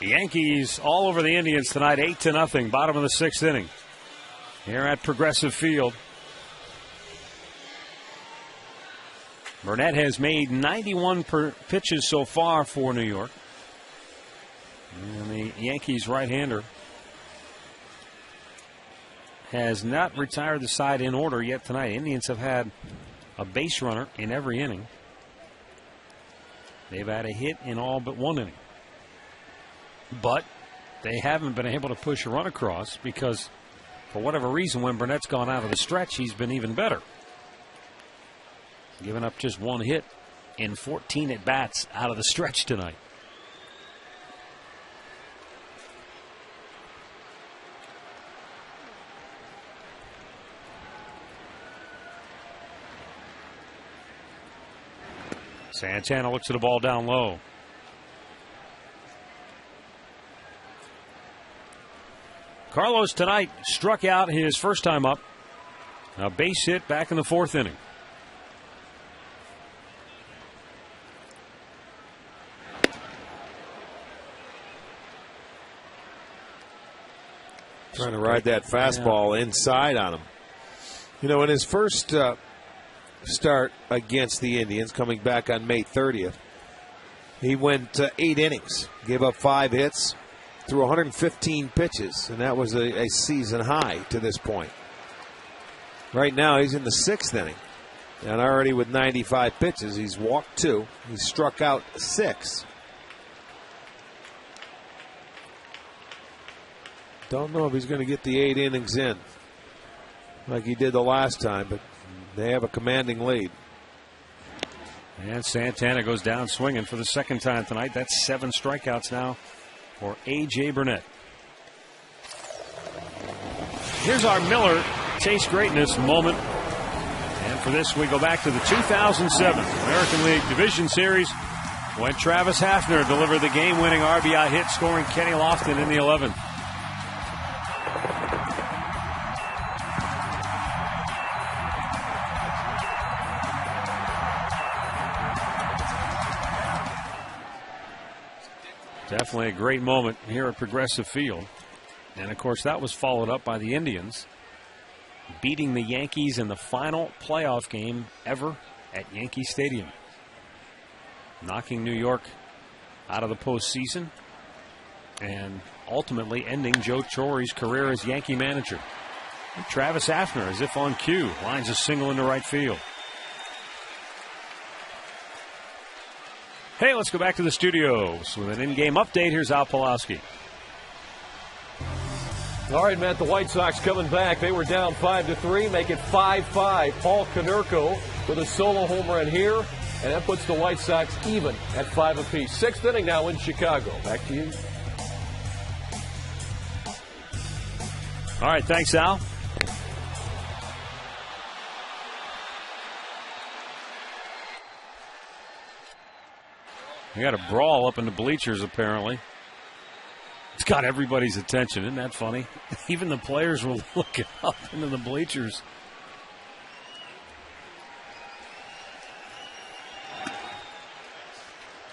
The Yankees all over the Indians tonight, 8-0, bottom of the 6th inning. Here at Progressive Field. Burnett has made 91 pitches so far for New York. And the Yankees right-hander has not retired the side in order yet tonight. Indians have had a base runner in every inning. They've had a hit in all but one inning. But they haven't been able to push a run across because, for whatever reason, when Burnett's gone out of the stretch, he's been even better. Giving up just one hit in 14 at-bats out of the stretch tonight. Santana looks at the ball down low. Carlos tonight struck out his first time up. A base hit back in the 4th inning. Trying to ride that fastball inside on him. You know, in his first start against the Indians, coming back on May 30th, he went 8 innings, gave up 5 hits, threw 115 pitches, and that was a season high to this point. Right now, he's in the 6th inning, and already with 95 pitches, he's walked 2, he's struck out 6. Don't know if he's going to get the 8 innings in like he did the last time, but they have a commanding lead. And Santana goes down swinging for the second time tonight. That's 7 strikeouts now for A.J. Burnett. Here's our Miller Taste Greatness moment. And for this, we go back to the 2007 American League Division Series when Travis Hafner delivered the game-winning RBI hit, scoring Kenny Lofton in the 11th. Definitely a great moment here at Progressive Field. And, of course, that was followed up by the Indians beating the Yankees in the final playoff game ever at Yankee Stadium, knocking New York out of the postseason and ultimately ending Joe Torre's career as Yankee manager. And Travis Hafner, as if on cue, lines a single into right field. Hey, let's go back to the studios with an in-game update. Here's Al Pawlowski. All right, Matt, the White Sox coming back. They were down 5-3, make it 5-5. Paul Konerko with a solo home run here, and that puts the White Sox even at 5 apiece. 6th inning now in Chicago. Back to you. All right, thanks, Al. We got a brawl up in the bleachers, apparently. It's got everybody's attention. Isn't that funny? Even the players were looking up into the bleachers.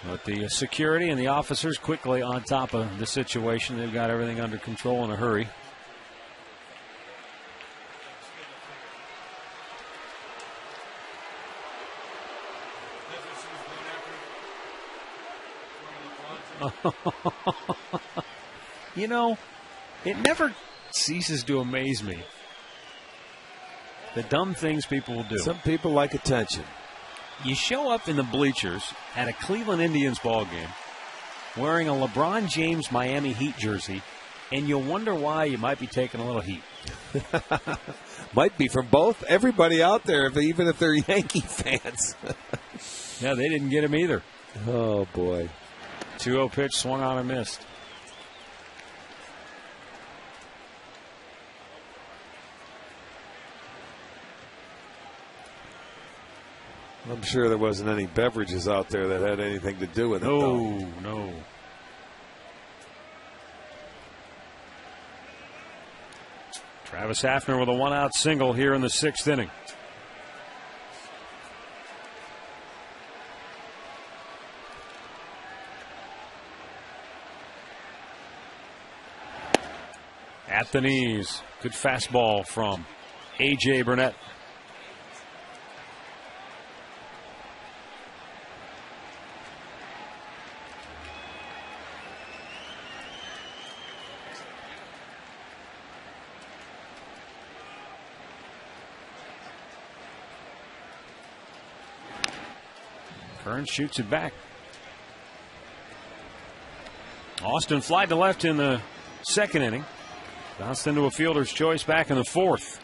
But the security and the officers quickly on top of the situation. They've got everything under control in a hurry. You know, it never ceases to amaze me the dumb things people will do. Some people like attention. You show up in the bleachers at a Cleveland Indians ball game wearing a LeBron James Miami Heat jersey, and you'll wonder why you might be taking a little heat. Might be from both. Everybody out there, even if they're Yankee fans. Yeah, they didn't get him either. Oh, boy. 2-0 pitch, swung on and missed. I'm sure there wasn't any beverages out there that had anything to do with it. No. Travis Hafner with a one-out single here in the 6th inning. At the knees. Good fastball from A.J. Burnett. Kearns shoots it back. Austin flied to left in the second inning. Bounced into a fielder's choice back in the fourth.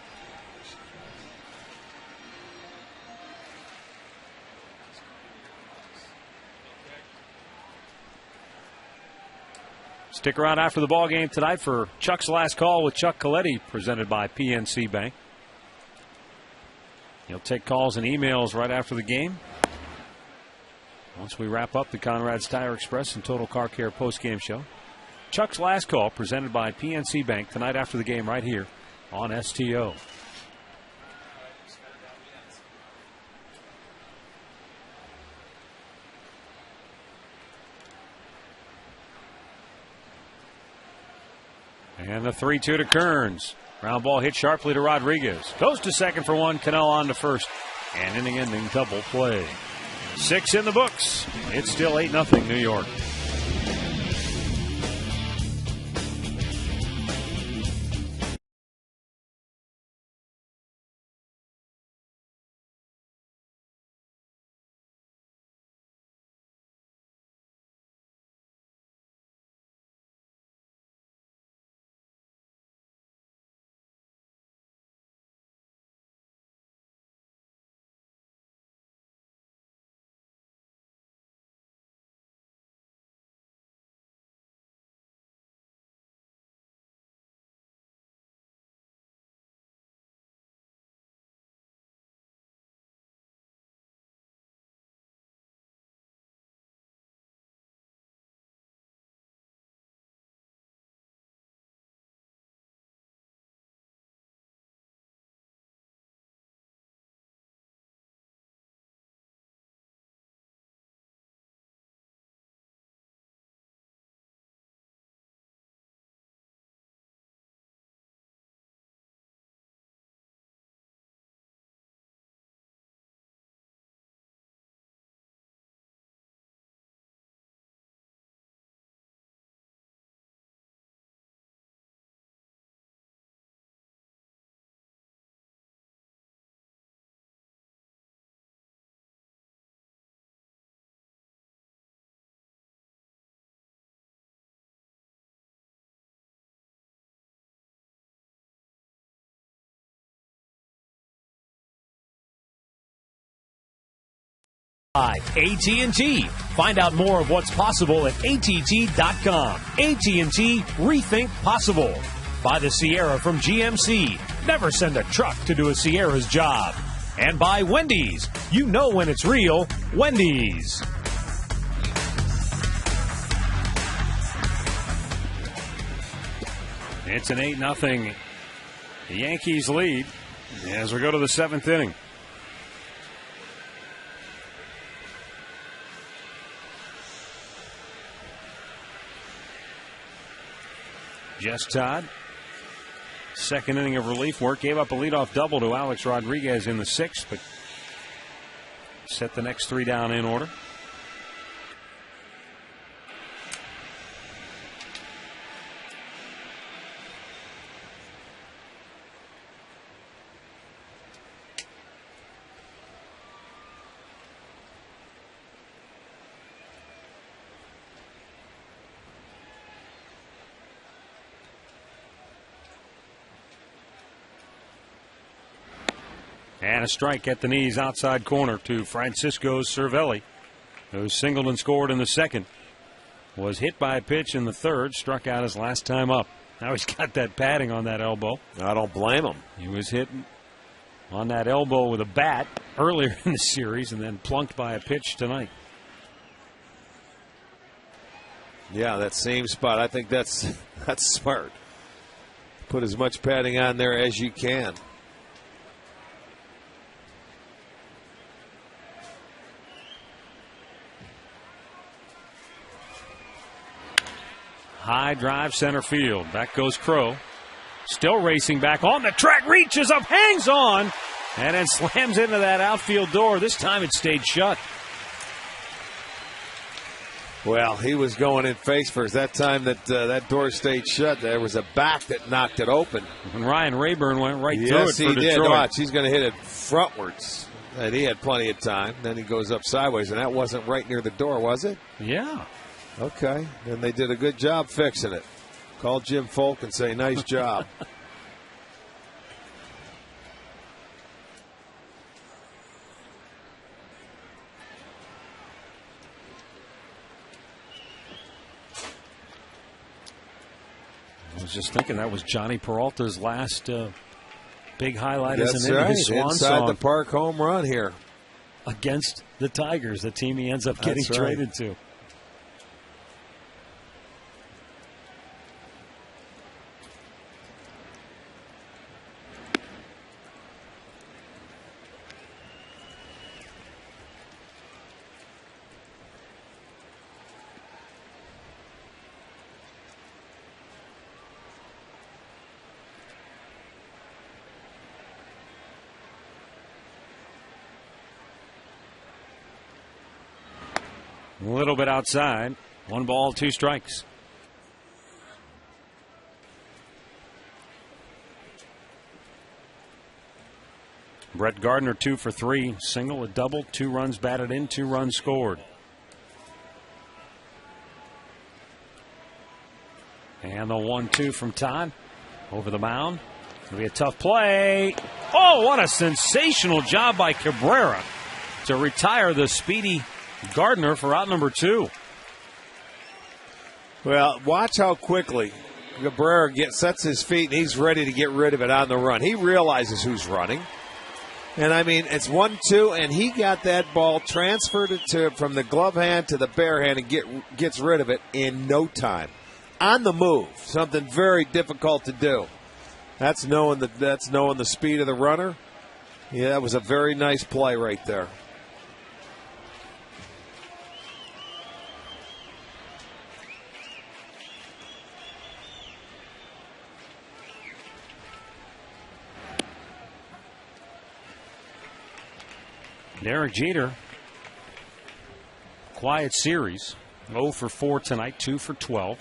Stick around after the ball game tonight for Chuck's Last Call with Chuck Coletti, presented by PNC Bank. He'll take calls and emails right after the game. Once we wrap up the Conrad's Tire Express and Total Car Care postgame show. Chuck's Last Call, presented by PNC Bank, tonight after the game right here on STO. And the 3-2 to Kearns. Ground ball hit sharply to Rodriguez. Goes to second for one. Cannell on to first. And inning-ending double play. 6 in the books. It's still 8-0 New York. AT&T. Find out more of what's possible at att.com. AT&T Rethink Possible. By the Sierra from GMC. Never send a truck to do a Sierra's job. And by Wendy's. You know when it's real. Wendy's. It's an 8-0 Yankees lead as we go to the 7th inning. Jess Todd, second inning of relief work, gave up a leadoff double to Alex Rodriguez in the 6th, but set the next 3 down in order. And a strike at the knees outside corner to Francisco Cervelli, who singled and scored in the 2nd. Was hit by a pitch in the 3rd, struck out his last time up. Now he's got that padding on that elbow. I don't blame him. He was hit on that elbow with a bat earlier in the series and then plunked by a pitch tonight. Yeah, that same spot. I think that's smart. Put as much padding on there as you can. High drive center field. Back goes Crow. Still racing back on the track, reaches up, hangs on, and then slams into that outfield door. This time it stayed shut. Well, he was going in face first. That time that door stayed shut, there was a back that knocked it open. And Ryan Rayburn went right through it Yes, for he did. Detroit. Watch, he's going to hit it frontwards. And he had plenty of time. Then he goes up sideways, and that wasn't right near the door, was it? Yeah. Okay. Then they did a good job fixing it. Call Jim Folk and say, nice job. I was just thinking that was Johnny Peralta's last big highlight as That's an right. Indian swan Inside song the park home run here. against the Tigers, the team he ends up getting That's right. traded to. A little bit outside. 1 ball, 2 strikes. Brett Gardner 2 for 3. Single, a double, 2 runs batted in, 2 runs scored. And the 1-2 from Todd over the mound. It's going to be a tough play. Oh, what a sensational job by Cabrera to retire the speedy Gardner for out number 2. Well, watch how quickly Cabrera sets his feet, and he's ready to get rid of it on the run. He realizes who's running. And, I mean, it's 1-2, and he got that ball transferred from the glove hand to the bare hand and gets rid of it in no time. On the move, something very difficult to do. That's knowing the speed of the runner. Yeah, that was a very nice play right there. Derek Jeter, quiet series. 0 for 4 tonight, 2 for 12.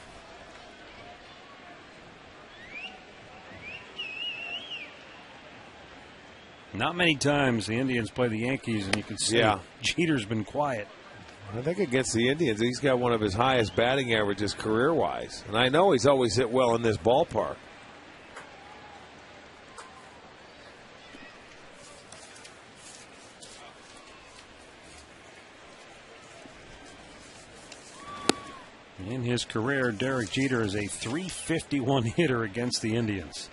Not many times the Indians play the Yankees, and you can see Jeter's been quiet. I think against the Indians, he's got one of his highest batting averages career-wise. And I know he's always hit well in this ballpark. In his career, Derek Jeter is a .351 hitter against the Indians.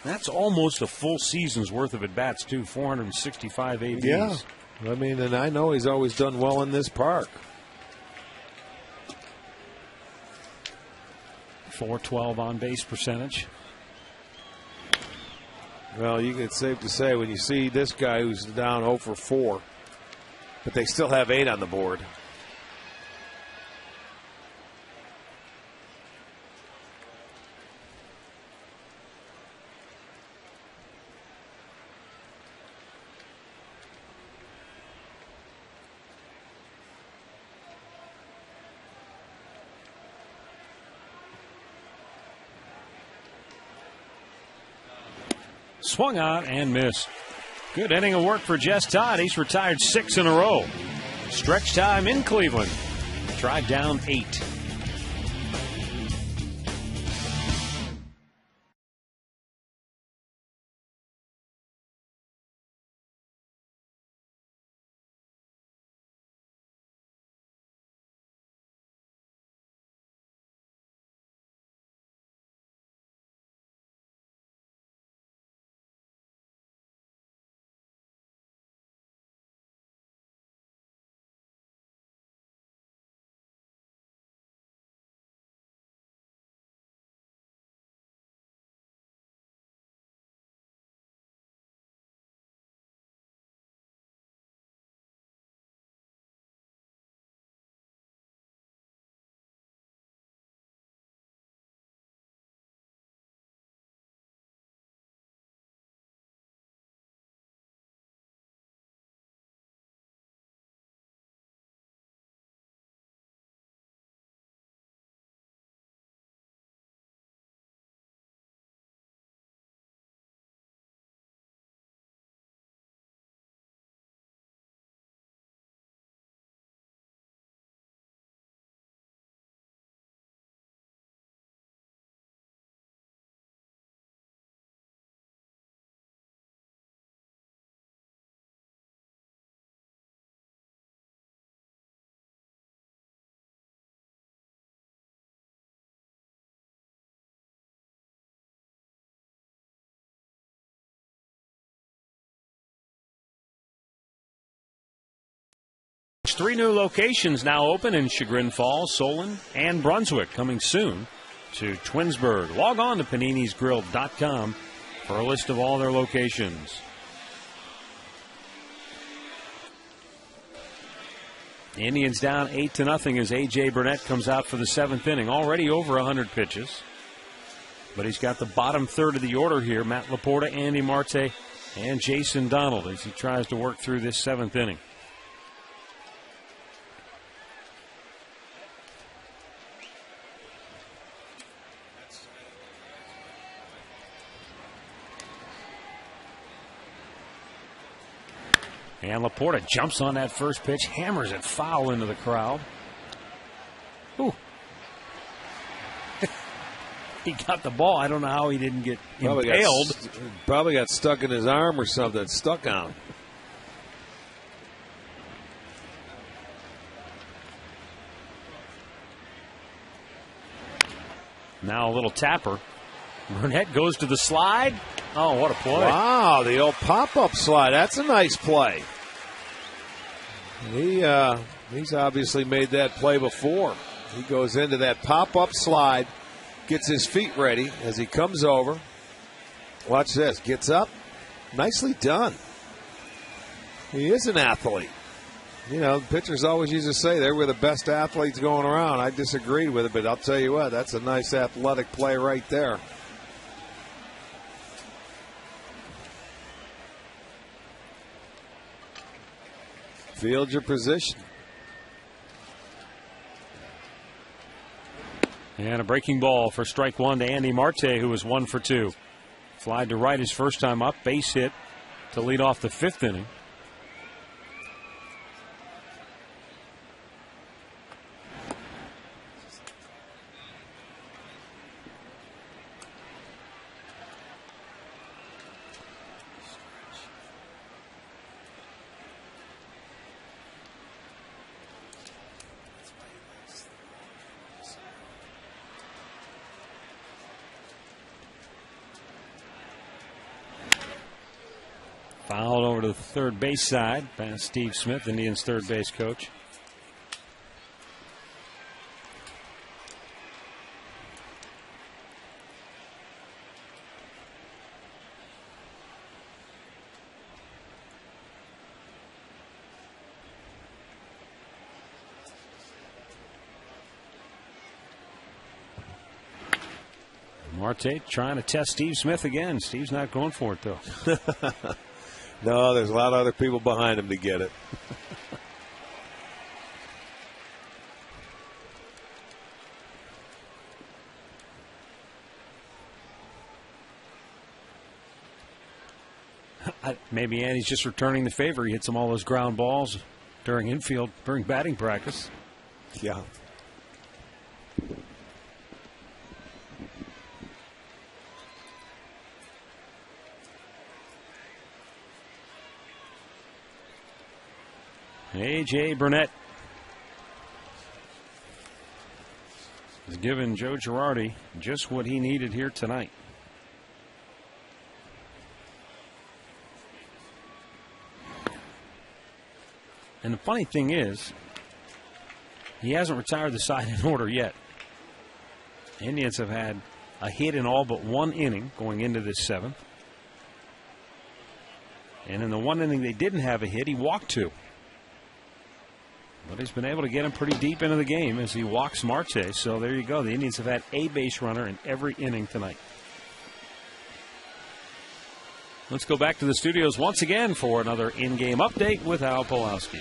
That's almost a full season's worth of at-bats, too. 465 ABs. Yeah. I mean, and I know he's always done well in this park. .412 on-base percentage. Well, it's safe to say when you see this guy who's down 0 for 4, but they still have 8 on the board. Swung out and missed. Good inning of work for Jess Todd. He's retired 6 in a row. Stretch time in Cleveland. Tried down 8. 3 new locations now open in Chagrin Falls, Solon, and Brunswick, coming soon to Twinsburg. Log on to paninisgrill.com for a list of all their locations. The Indians down 8-0 as A.J. Burnett comes out for the 7th inning. Already over 100 pitches. But he's got the bottom third of the order here. Matt Laporta, Andy Marte, and Jason Donald as he tries to work through this 7th inning. And Laporta jumps on that first pitch, hammers it foul into the crowd. Ooh. He got the ball. I don't know how he didn't get impaled. Probably got stuck in his arm or something. Stuck on. Now a little tapper. Burnett goes to the slide. Oh, what a play. Wow, the old pop-up slide. That's a nice play. He's obviously made that play before. He goes into that pop-up slide, gets his feet ready as he comes over. Watch this. Gets up. Nicely done. He is an athlete. You know, pitchers always used to say they were the best athletes going around. I disagreed with it, but I'll tell you what, that's a nice athletic play right there. Field your position. And a breaking ball for strike one to Andy Marte, who was 1 for 2. Flied to right his first time up, base hit to lead off the 5th inning. Fouled over to the third base side past Steve Smith, Indians' third base coach. Marte trying to test Steve Smith again. Steve's not going for it, though. No, there's a lot of other people behind him to get it. Maybe Andy's just returning the favor. He hits him all those ground balls during batting practice. Yeah. A.J. Burnett has given Joe Girardi just what he needed here tonight. And the funny thing is, he hasn't retired the side in order yet. The Indians have had a hit in all but 1 inning going into this 7th. And in the 1 inning they didn't have a hit, he walked 2. But he's been able to get him pretty deep into the game as he walks Marte. So there you go. The Indians have had a base runner in every inning tonight. Let's go back to the studios once again for another in-game update with Al Pawlowski.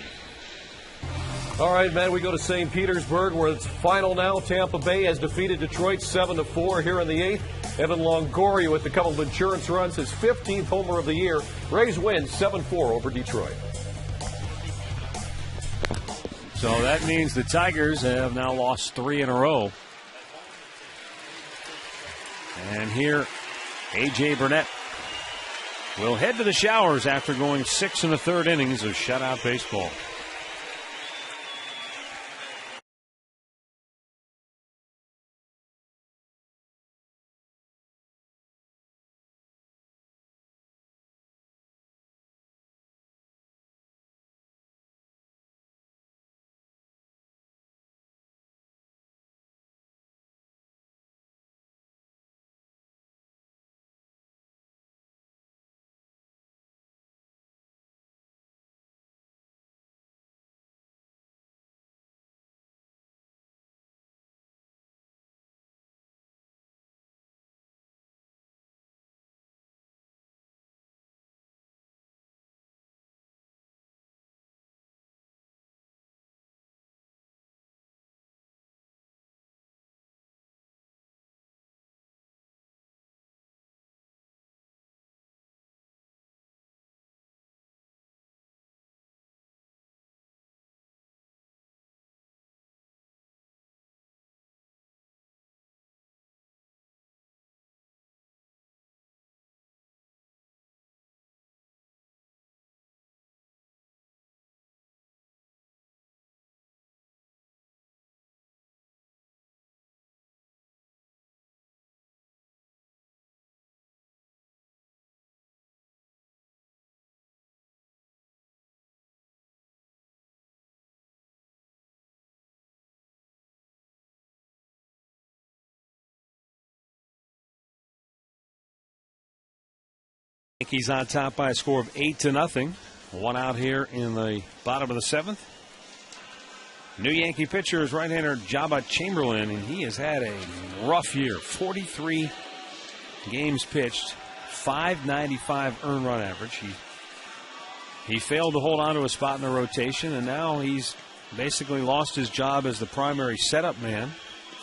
All right, man, we go to St. Petersburg where it's final now. Tampa Bay has defeated Detroit 7-4 here in the 8th. Evan Longoria with a couple of insurance runs, his 15th homer of the year. Rays win 7-4 over Detroit. So that means the Tigers have now lost 3 in a row. And here, A.J. Burnett will head to the showers after going 6 1/3 innings of shutout baseball. Yankees on top by a score of 8-0. One out here in the bottom of the 7th. New Yankee pitcher is right-hander Jabba Chamberlain, and he has had a rough year. 43 games pitched, .595 earned run average. He failed to hold on to a spot in the rotation, and now he's basically lost his job as the primary setup man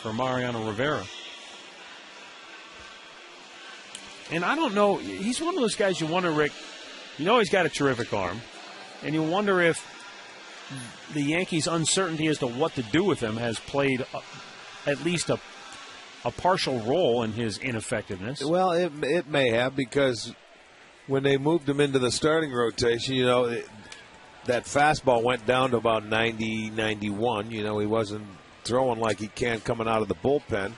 for Mariano Rivera. And I don't know, he's one of those guys you wonder, Rick, you know he's got a terrific arm, and you wonder if the Yankees' uncertainty as to what to do with him has played at least a partial role in his ineffectiveness. Well, it may have, because when they moved him into the starting rotation, you know, that fastball went down to about 90, 91. You know, he wasn't throwing like he can coming out of the bullpen.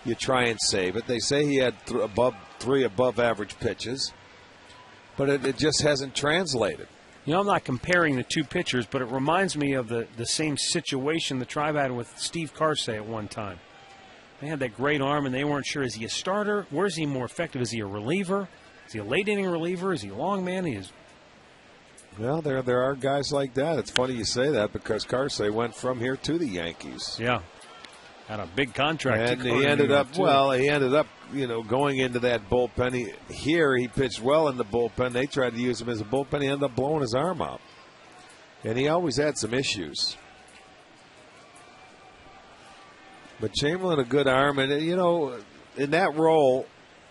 You try and save it. They say he had three above average pitches, but it just hasn't translated. You know, I'm not comparing the two pitchers, but it reminds me of the same situation the Tribe had with Steve Carsey at one time. They had that great arm, and they weren't sure, is he a starter? Where is he more effective? Is he a reliever? Is he a late-inning reliever? Is he a long man? Well, there are guys like that. It's funny you say that, because Carsey went from here to the Yankees. Yeah. Had a big contract. And he ended up, you know, going into that bullpen. He pitched well in the bullpen. They tried to use him as a bullpen. He ended up blowing his arm out. And he always had some issues. But Chamberlain, a good arm. And, you know, in that role,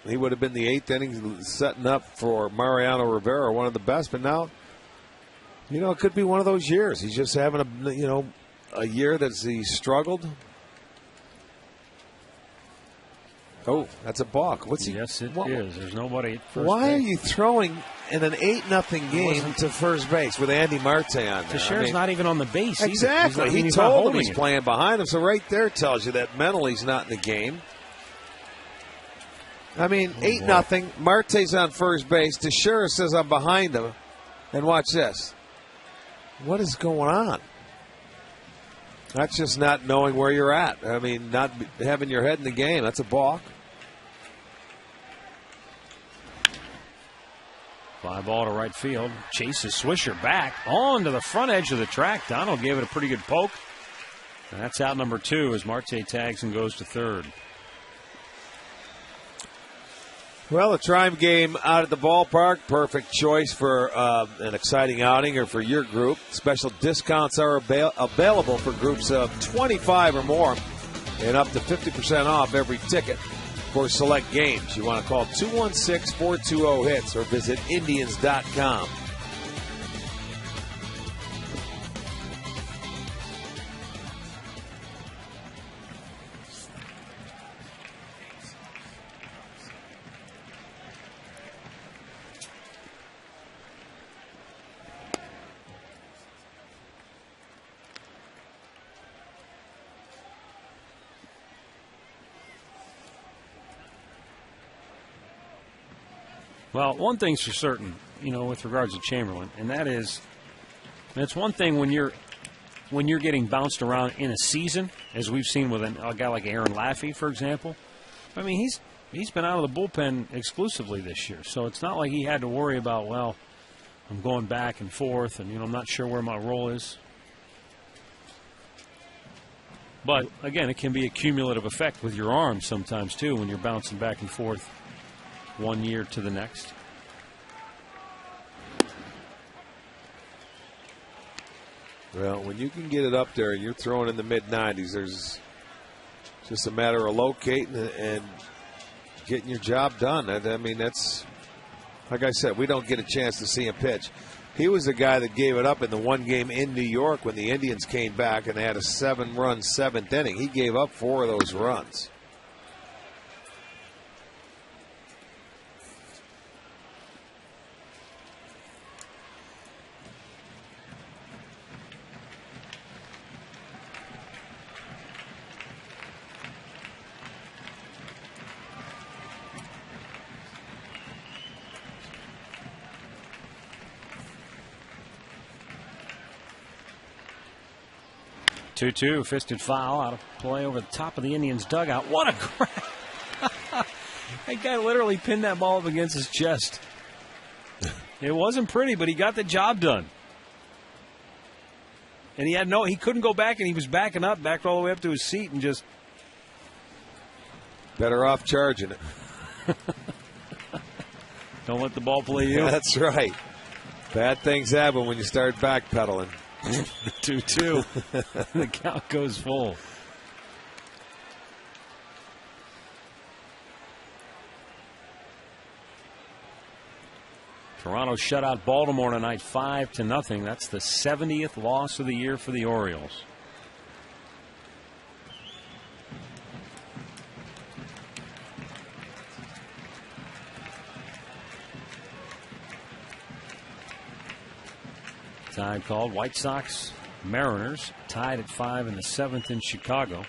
he would have been the 8th inning, setting up for Mariano Rivera, one of the best. But now, you know, it could be one of those years. He's just having a year that he struggled. Oh, that's a balk. Yes, it is. There's nobody at first Why base. are you throwing in an 8-0 game to first base with Andy Marte on there? Teixeira's not even on the base. Exactly. He told him he's playing behind him. So right there tells you that mentally he's not in the game. I mean, 8-0. Marte's on first base. Teixeira says I'm behind him. And watch this. What is going on? That's just not knowing where you're at. I mean, not having your head in the game. That's a balk. Fly ball to right field. Chases Swisher back on to the front edge of the track. Donald gave it a pretty good poke. And that's out number 2 as Marte tags and goes to third. Well, a Tribe game out at the ballpark. Perfect choice for an exciting outing or for your group. Special discounts are available for groups of 25 or more and up to 50% off every ticket for select games. You want to call 216-420-HITS or visit Indians.com. Well, one thing's for certain, you know, with regards to Chamberlain, and that is, it's one thing when you're getting bounced around in a season, as we've seen with a guy like Aaron Laffey, for example. I mean, he's been out of the bullpen exclusively this year, so it's not like he had to worry about, well, I'm going back and forth, and I'm not sure where my role is. But again, it can be a cumulative effect with your arm sometimes too when you're bouncing back and forth one year to the next. Well, when you can get it up there and you're throwing in the mid-90s, there's just a matter of locating and getting your job done. I mean, that's, like I said, we don't get a chance to see him pitch. He was the guy that gave it up in the one game in New York when the Indians came back and they had a 7-run 7th inning. He gave up 4 of those runs. Two fisted foul out of play over the top of the Indians' dugout. What a grab! That guy literally pinned that ball up against his chest. It wasn't pretty, but he got the job done. And he couldn't go back, and he was backing up, backed all the way up to his seat, and just. Better off charging it. Don't let the ball play you. That's right. Bad things happen when you start backpedaling. 2-2. The count goes full. Toronto shut out Baltimore tonight 5-0. That's the 70th loss of the year for the Orioles. Time called. White Sox, Mariners tied at 5 in the 7th in Chicago.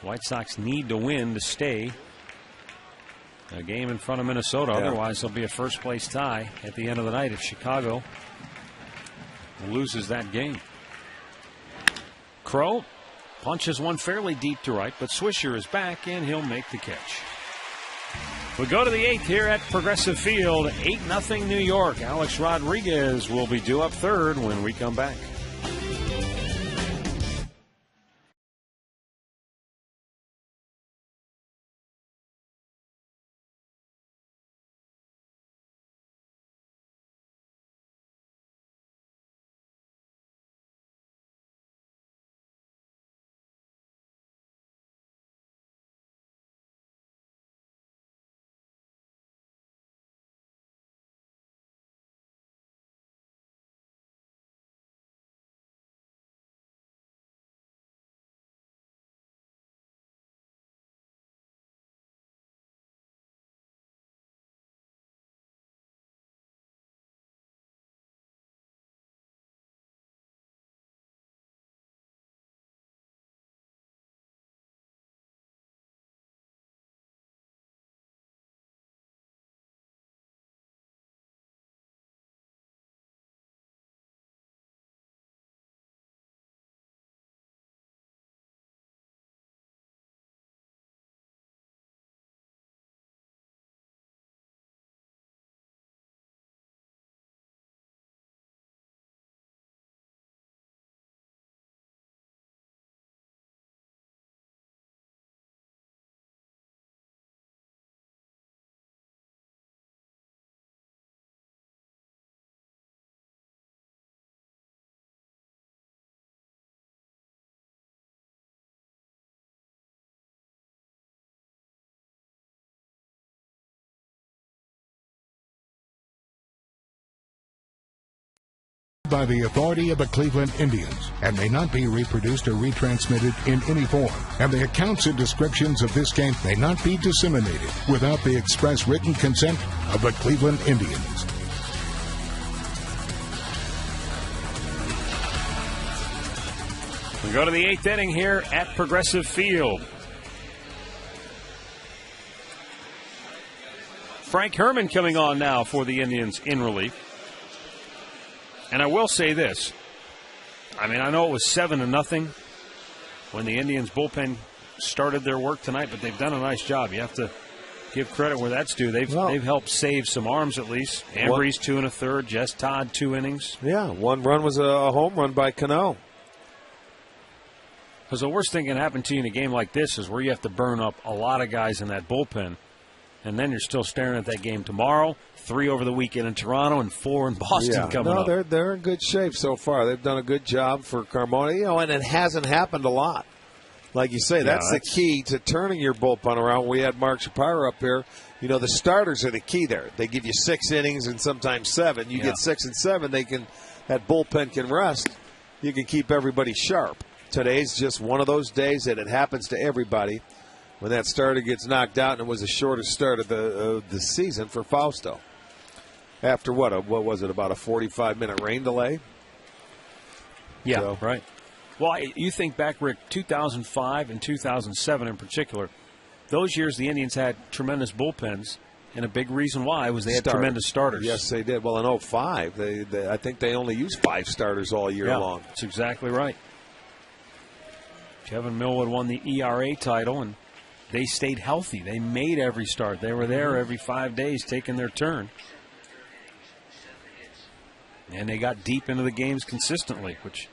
White Sox need to win to stay a game in front of Minnesota. Yeah. Otherwise, there'll be a first-place tie at the end of the night if Chicago loses that game. Crow punches one fairly deep to right, but Swisher is back, and he'll make the catch. We go to the 8th here at Progressive Field. 8-0 New York. Alex Rodriguez will be due up third when we come back. By the authority of the Cleveland Indians and may not be reproduced or retransmitted in any form, and the accounts and descriptions of this game may not be disseminated without the express written consent of the Cleveland Indians. We go to the 8th inning here at Progressive Field. Frank Herman coming on now for the Indians in relief. And I will say this. I mean, I know it was 7-0 when the Indians bullpen started their work tonight, but they've done a nice job. You have to give credit where that's due. They've helped save some arms at least. Ambrose 2 1/3, Jess Todd 2 innings. Yeah, one run was a home run by Cano. Because the worst thing can happen to you in a game like this is where you have to burn up a lot of guys in that bullpen, and then you're still staring at that game tomorrow. 3 over the weekend in Toronto and 4 in Boston coming up. They're in good shape so far. They've done a good job for Carmona, and it hasn't happened a lot. Like you say, that's the key to turning your bullpen around. We had Mark Shapiro up here. The starters are the key there. They give you 6 innings and sometimes 7. You get 6 and 7, that bullpen can rest. You can keep everybody sharp. Today's just one of those days that it happens to everybody when that starter gets knocked out, and it was the shortest start of the season for Fausto. After what was it, about a 45-minute rain delay? Yeah, so. Right. Well, you think back, Rick, 2005 and 2007 in particular, those years the Indians had tremendous bullpens, and a big reason why was they had tremendous starters. Yes, they did. Well, in 2005, I think they only used 5 starters all year long. That's exactly right. Kevin Millwood won the ERA title, and they stayed healthy. They made every start. They were there every 5 days taking their turn. And they got deep into the games consistently, which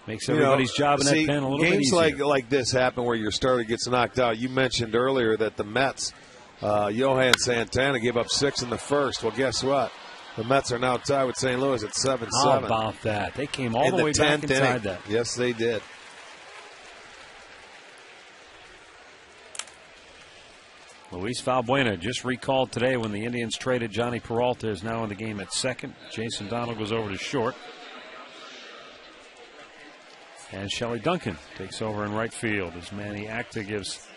makes everybody's job in that pen a little bit easier. Games like this happen where your starter gets knocked out. You mentioned earlier that the Mets, Johan Santana gave up 6 in the first. Well, guess what? The Mets are now tied with St. Louis at 7-7. How about that? They came all the way back and tied that. Yes, they did. Luis Valbuena just recalled today when the Indians traded Johnny Peralta, is now in the game at second. Jason Donald goes over to short. And Shelley Duncan takes over in right field as Manny Acta gives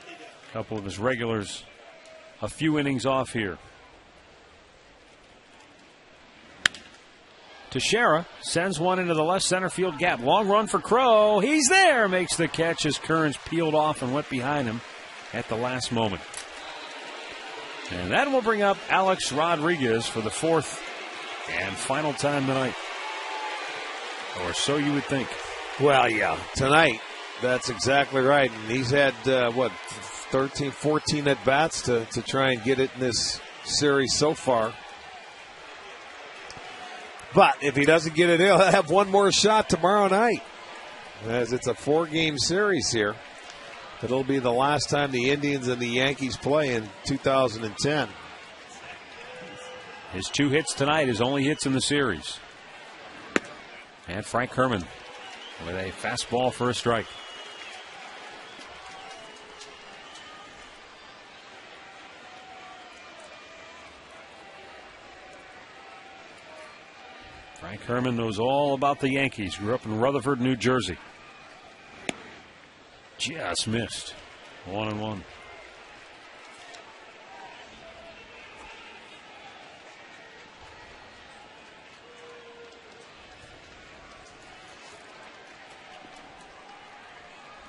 a couple of his regulars a few innings off here. Teixeira sends one into the left center field gap. Long run for Crow. He's there. Makes the catch as Kearns peeled off and went behind him at the last moment. And that will bring up Alex Rodriguez for the 4th and final time tonight. Or so you would think. Well, yeah, tonight. That's exactly right. And he's had, 13, 14 at-bats to try and get it in this series so far. But if he doesn't get it, he'll have one more shot tomorrow night, as it's a 4-game series here. It'll be the last time the Indians and the Yankees play in 2010. His 2 hits tonight, his only hits in the series. And Frank Herman with a fastball for a strike. Frank Herman knows all about the Yankees. Grew up in Rutherford, New Jersey. Just missed. 1-1.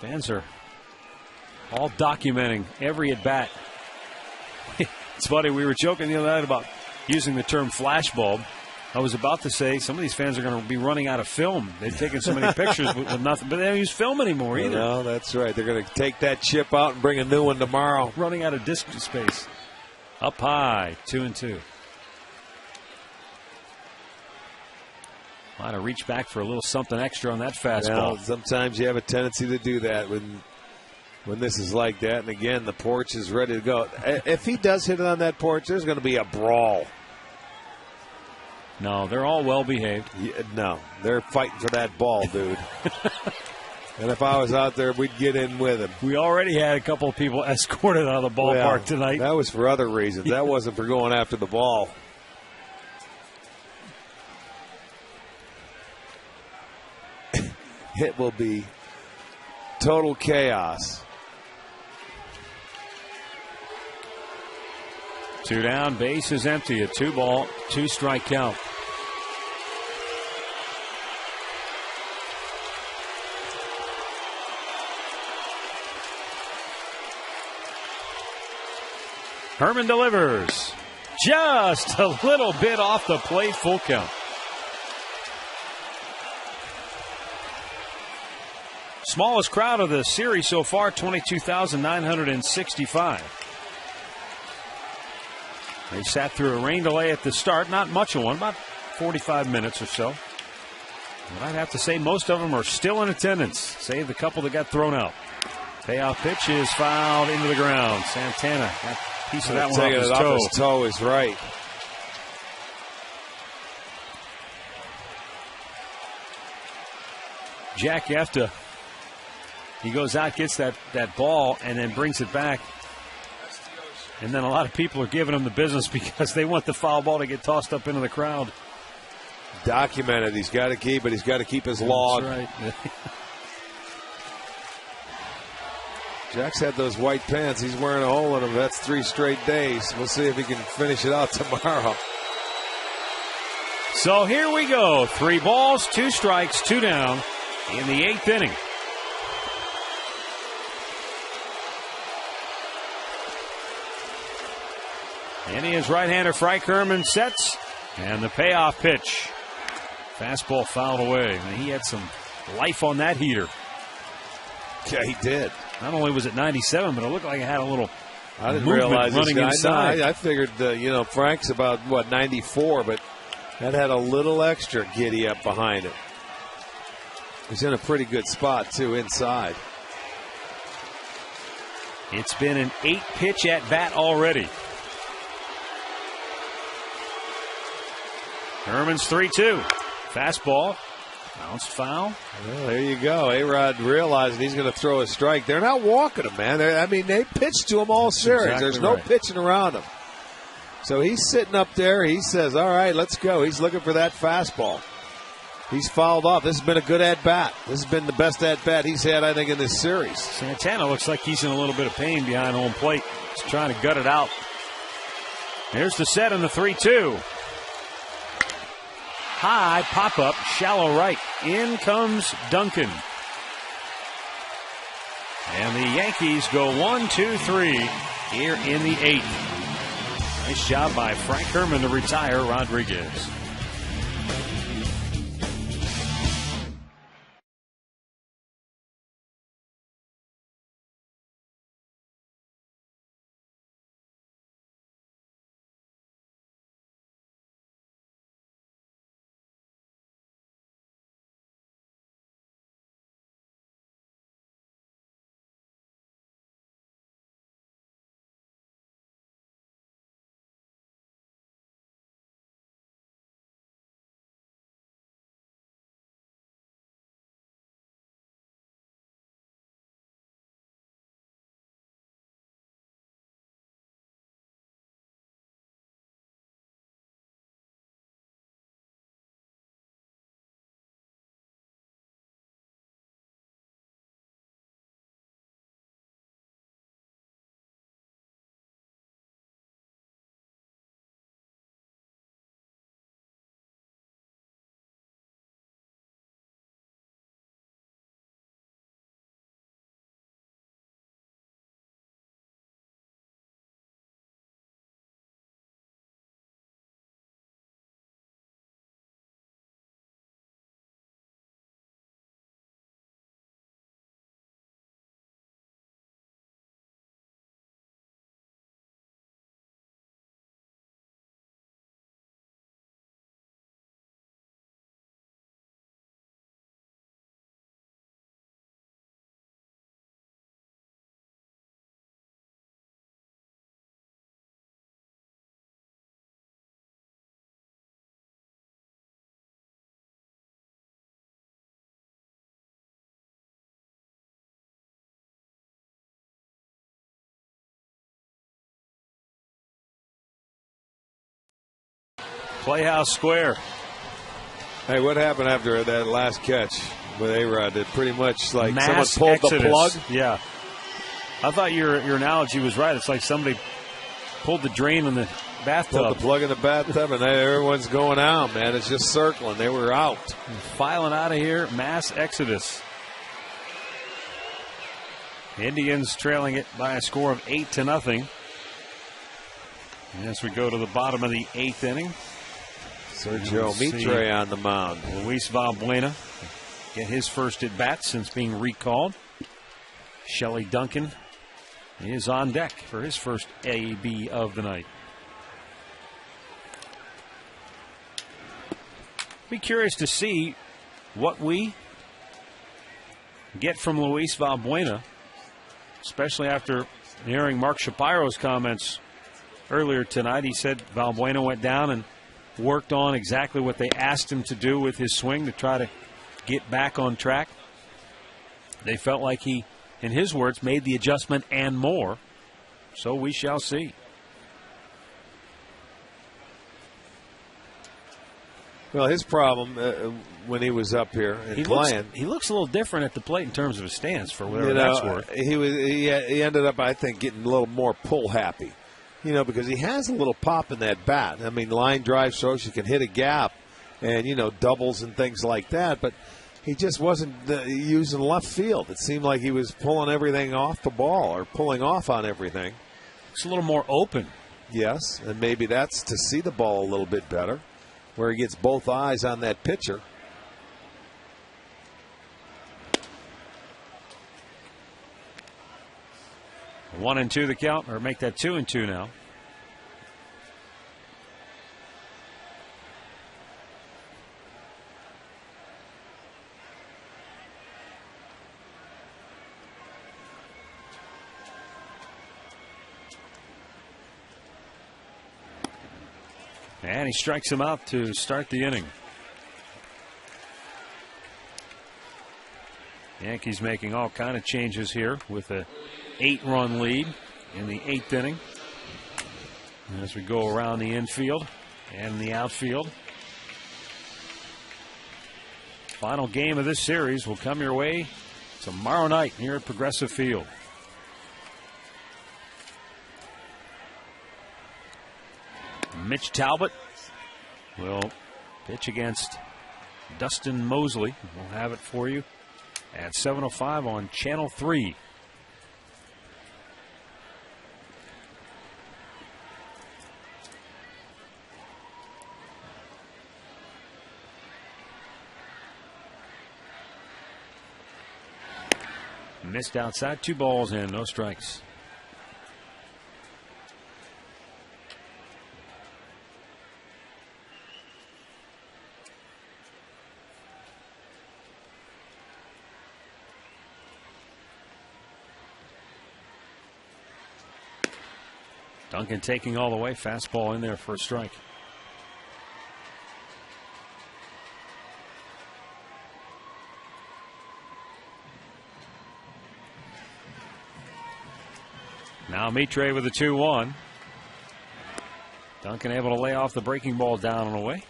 Fans are all documenting every at bat. It's funny, we were joking the other night about using the term flashbulb. I was about to say some of these fans are going to be running out of film. They've taken so many pictures with nothing, but they don't use film anymore either. No, that's right. They're going to take that chip out and bring a new one tomorrow. Running out of disk space. Up high, 2-2. Might have reached back for a little something extra on that fastball. Well, sometimes you have a tendency to do that when this is like that. And again, the porch is ready to go. If he does hit it on that porch, there's going to be a brawl. No, they're all well behaved. Yeah, no, they're fighting for that ball, dude. And if I was out there, we'd get in with him. We already had a couple of people escorted out of the ballpark tonight. That was for other reasons. That wasn't for going after the ball. It will be total chaos. 2 down, base is empty. A 2-ball, 2-strike count. Herman delivers. Just a little bit off the plate, full count. Smallest crowd of the series so far, 22,965. They sat through a rain delay at the start. Not much of one, about 45 minutes or so. But I'd have to say most of them are still in attendance, save the couple that got thrown out. Payoff pitch is fouled into the ground. Santana got a piece of that one off his toe. Is right. Jack, you have to. He goes out, gets that ball, and then brings it back. And then a lot of people are giving him the business because they want the foul ball to get tossed up into the crowd. Documented. He's got to keep it. He's got to keep his log. That's right. Jack's had those white pants. He's wearing a hole in them. That's 3 straight days. We'll see if he can finish it out tomorrow. So here we go. 3 balls, 2 strikes, 2 down in the 8th inning. Indians right-hander Frank Herman sets, and the payoff pitch. Fastball fouled away. And he had some life on that heater. Yeah, he did. Not only was it 97, but it looked like it had a little I didn't realize running this guy. inside. No, I figured, Frank's about, 94, but That had a little extra giddy up behind it. He's in a pretty good spot, too, inside. It's been an 8-pitch at bat already. Herman's 3-2. Fastball. Bounced foul. Well, there you go. A-Rod realizing he's going to throw a strike. They're not walking him, man. They pitched to him all series. Exactly. There's no right. pitching around him. So he's sitting up there. He says, all right, let's go. He's looking for that fastball. He's fouled off. This has been a good at-bat. This has been the best at-bat he's had, I think, in this series. Santana looks like he's in a little bit of pain behind home plate. He's trying to gut it out. Here's the set in the 3-2. High pop-up, shallow right. In comes Duncan. And the Yankees go 1-2-3 here in the 8th. Nice job by Frank Herman to retire Rodriguez. Playhouse Square. Hey, what happened after that last catch with A-Rod? It pretty much like Mass someone pulled the plug? Yeah. I thought your analogy was right. It's like somebody pulled the drain in the bathtub. Pulled the plug in the bathtub, and everyone's going out, man. It's just circling. They were out. Filing out of here. Mass exodus. Indians trailing it by a score of 8-0. As we go to the bottom of the 8th inning. Sergio Mitre on the mound. Luis Valbuena get his first at bat since being recalled. Shelley Duncan is on deck for his first AB of the night. Be curious to see what we get from Luis Valbuena, especially after hearing Mark Shapiro's comments earlier tonight. He said Valbuena went down and worked on exactly what they asked him to do with his swing to try to get back on track. They felt like he, in his words, made the adjustment and more. So we shall see. Well, his problem when he was up here and playing, he looks a little different at the plate in terms of his stance, for whatever that's worth. He ended up, I think, getting a little more pull happy. Because he has a little pop in that bat. I mean, line drive shows you can hit a gap and, doubles and things like that. But he just wasn't using left field. It seemed like he was pulling everything off the ball or pulling off on everything. It's a little more open. Yes, and maybe that's to see the ball a little bit better, where he gets both eyes on that pitcher. One and two the count, or make that 2-2 now. And he strikes him out to start the inning. Yankees making all kind of changes here with a 8-run lead in the 8th inning. As we go around the infield and the outfield. Final game of this series will come your way tomorrow night here at Progressive Field. Mitch Talbot will pitch against Dustin Mosley. We'll have it for you at 7:05 on Channel 3. Missed outside, 2 balls in, no strikes. Duncan taking all the way, fastball in there for a strike. Now Mitre with a 2-1. Duncan able to lay off the breaking ball down and away.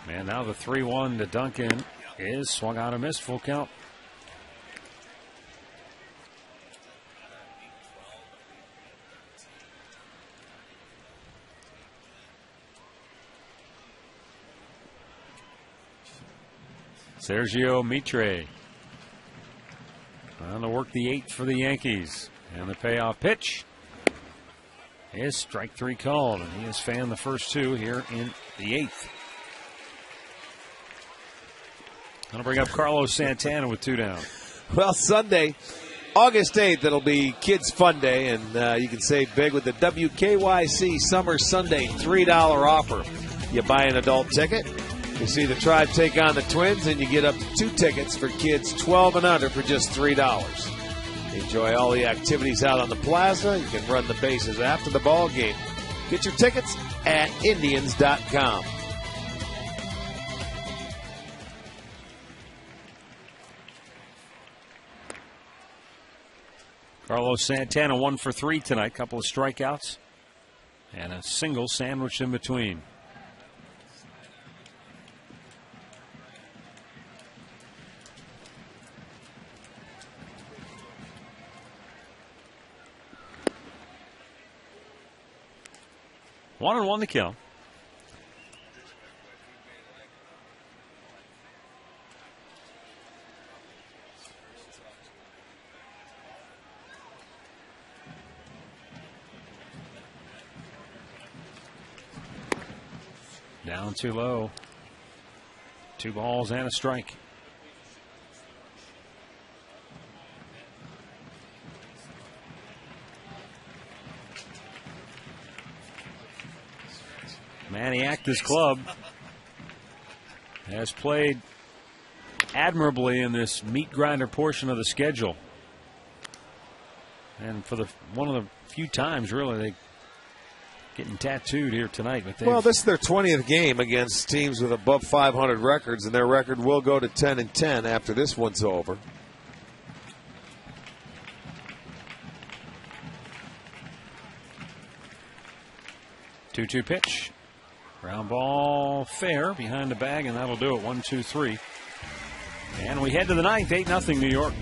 And now the 3-1 to Duncan is swung out and missed, full count. Sergio Mitre trying to work the 8th for the Yankees. And the payoff pitch is strike 3 called. And he has fanned the first 2 here in the 8th. Going to bring up Carlos Santana with 2 down. Well, Sunday, August 8th, it'll be Kids Fun Day, and you can save big with the WKYC Summer Sunday $3 offer. You buy an adult ticket, you see the Tribe take on the Twins, and you get up to 2 tickets for kids 12 and under for just $3. Enjoy all the activities out on the plaza. You can run the bases after the ball game. Get your tickets at Indians.com. Carlos Santana 1 for 3 tonight. Couple of strikeouts and a single sandwiched in between. One and one to kill. Down too low. 2 balls and a strike. Maniac, this club, has played admirably in this meat grinder portion of the schedule. And for one of the few times, really, they getting tattooed here tonight. But well, this is their 20th game against teams with above 500 records, and their record will go to 10-10 after this one's over. Two-two pitch. Ground ball fair behind the bag, and that'll do it. 1-2-3. And we head to the 9th, 8-0 New York.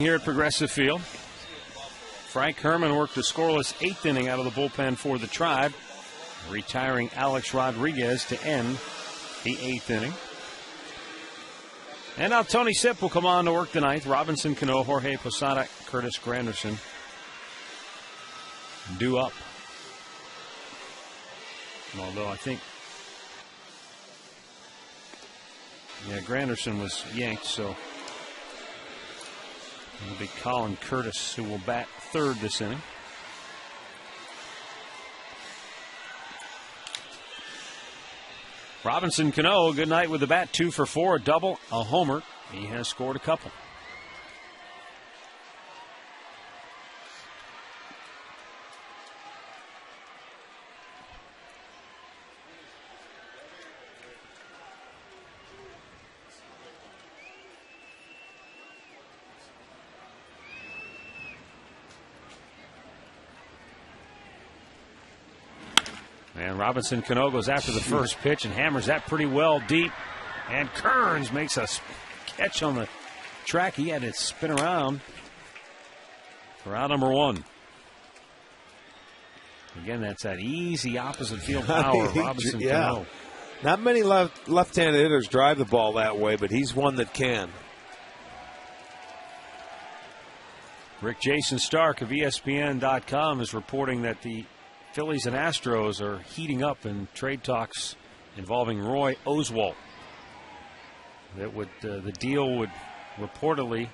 Here at Progressive Field, Frank Herman worked a scoreless 8th inning out of the bullpen for the Tribe, retiring Alex Rodriguez to end the 8th inning. And now Tony Sipp will come on to work the 9th. Robinson Cano, Jorge Posada, Curtis Granderson due up. Although I think, Granderson was yanked, so it'll be Colin Curtis who will bat 3rd this inning. Robinson Cano, good night with the bat, 2 for 4, a double, a homer. He has scored a couple. And Robinson Cano goes after the first pitch and hammers that pretty well deep. And Kearns makes a catch on the track. He had it spin around for out number 1. Again, that's that easy opposite field power of Robinson Cano. Not many left-handed hitters drive the ball that way, but he's one that can. Rick Jason Stark of ESPN.com is reporting that the Phillies and Astros are heating up in trade talks involving Roy Oswalt. That would the deal would reportedly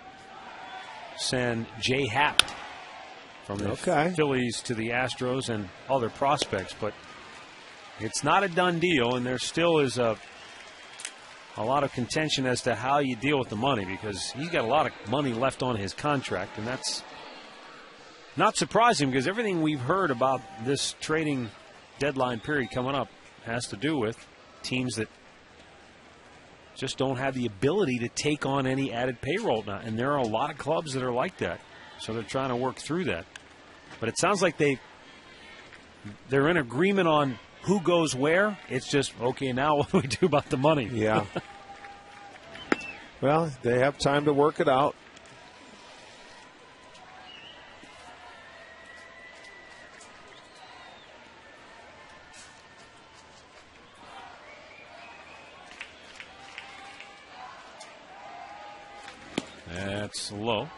send Jay Happ from the Phillies to the Astros and other prospects, but it's not a done deal, and there still is a lot of contention as to how you deal with the money, because he's got a lot of money left on his contract, and that's not surprising, because everything we've heard about this trading deadline period coming up has to do with teams that just don't have the ability to take on any added payroll now. And there are a lot of clubs that are like that. So they're trying to work through that. But it sounds like they're in agreement on who goes where. It's just, okay, now what do we do about the money? Yeah. Well, they have time to work it out. That's low.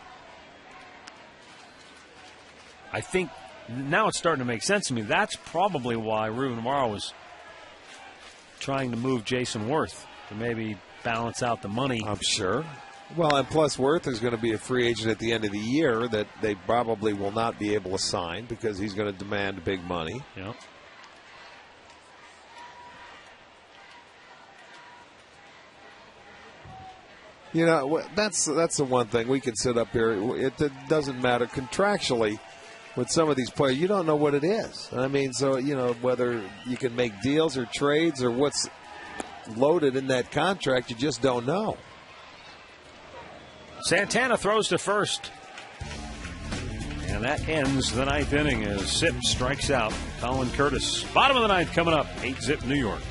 I think now it's starting to make sense to me. That's probably why Ruben Amaro was trying to move Jason Worth to maybe balance out the money. I'm sure. Well, and plus Worth is going to be a free agent at the end of the year that they probably will not be able to sign because he's going to demand big money. Yeah. You know, that's the one thing. We can sit up here. It doesn't matter contractually with some of these players. You don't know what it is. I mean, so, whether you can make deals or trades or what's loaded in that contract, you just don't know. Santana throws to first. And that ends the 9th inning as Sipp strikes out Colin Curtis. Bottom of the 9th coming up, 8-zip New York.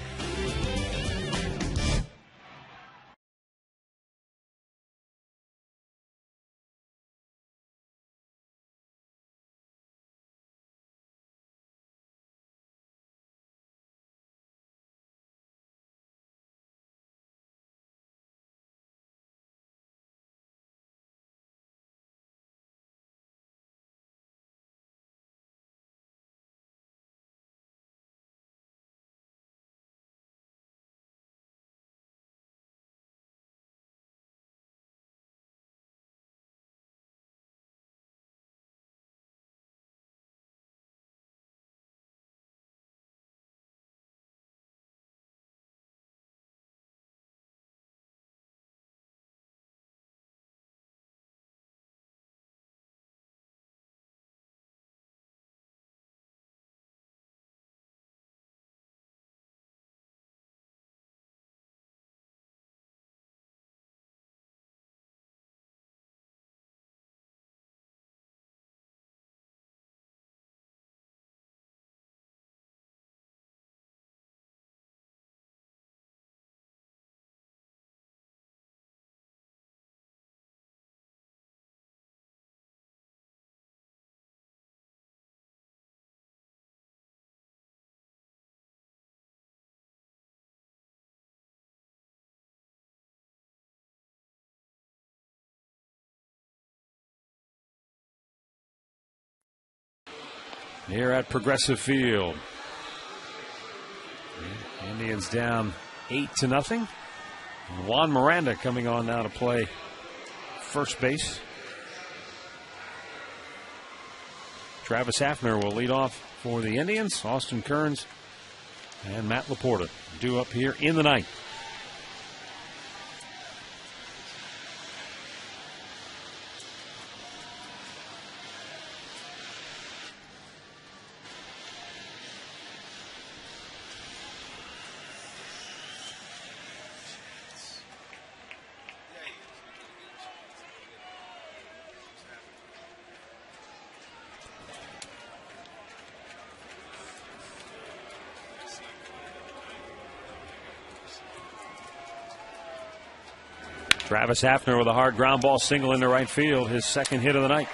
here at Progressive Field. Indians down 8-0. Juan Miranda coming on now to play first base. Travis Hafner will lead off for the Indians. Austin Kearns and Matt Laporta due up here in the ninth. Travis Hafner with a hard ground ball single into right field, his second hit of the night.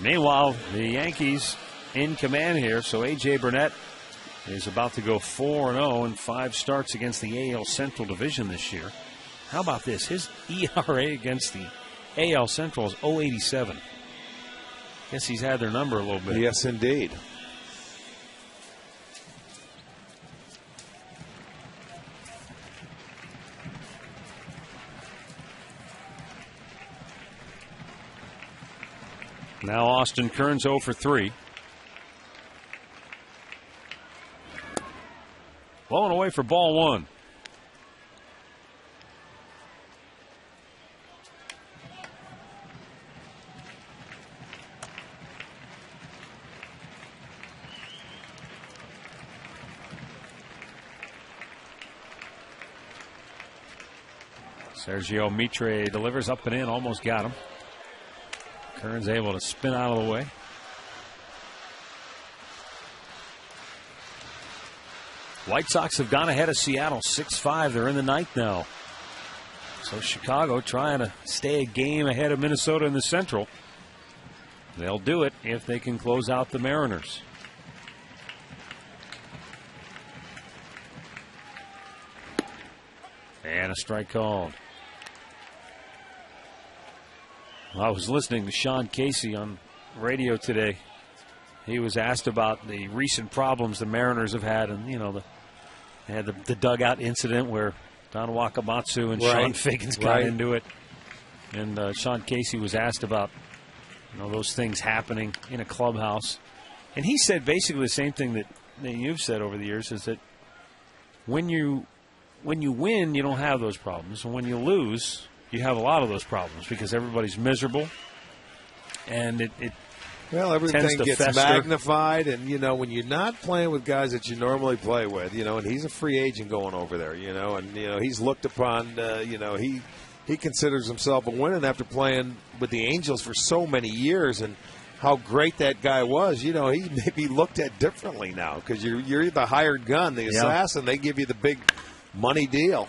Meanwhile, the Yankees in command here, so A.J. Burnett is about to go 4-0 in 5 starts against the AL Central Division this year. How about this? His ERA against the AL Central is 0.87. Guess he's had their number a little bit. Yes, indeed. Now Austin Kearns 0 for 3. Blowing away for ball 1. Sergio Mitre delivers up and in, almost got him. Kearns able to spin out of the way. White Sox have gone ahead of Seattle 6-5. They're in the ninth now. So Chicago trying to stay a game ahead of Minnesota in the Central. They'll do it if they can close out the Mariners. And a strike called. I was listening to Sean Casey on radio today. He was asked about the recent problems the Mariners have had, and they had the dugout incident where Don Wakamatsu and Sean Figgins got into it. And Sean Casey was asked about those things happening in a clubhouse, and he said basically the same thing that you've said over the years, is that when you win, you don't have those problems, and when you lose, you have a lot of those problems because everybody's miserable, and everything gets fester. magnified, and when you're not playing with guys that you normally play with, and he's a free agent going over there, and he's looked upon, he considers himself a winner after playing with the Angels for so many years, and how great that guy was. He may be looked at differently now because you're the hired gun, the assassin. They give you the big money deal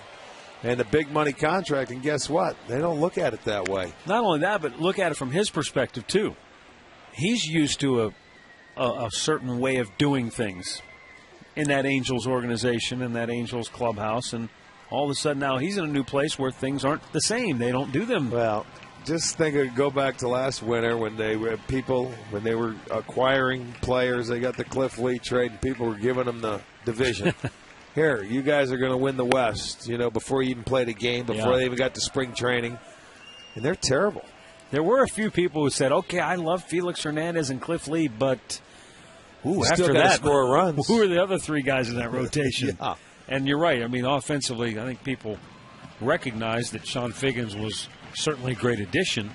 and the big money contract, and guess what? They don't look at it that way. Not only that, but look at it from his perspective too. He's used to a certain way of doing things in that Angels organization, in that Angels clubhouse, and all of a sudden now he's in a new place where things aren't the same. They don't do them. Well, just go back to last winter when they were acquiring players. They got the Cliff Lee trade, and people were giving them the division. Here, you guys are going to win the West, before you even played a game, before they even got to spring training. And they're terrible. There were a few people who said, okay, I love Felix Hernandez and Cliff Lee, but after that, score runs. Who are the other 3 guys in that rotation? Yeah. And you're right. I mean, offensively, I think people recognize that Sean Figgins was certainly a great addition,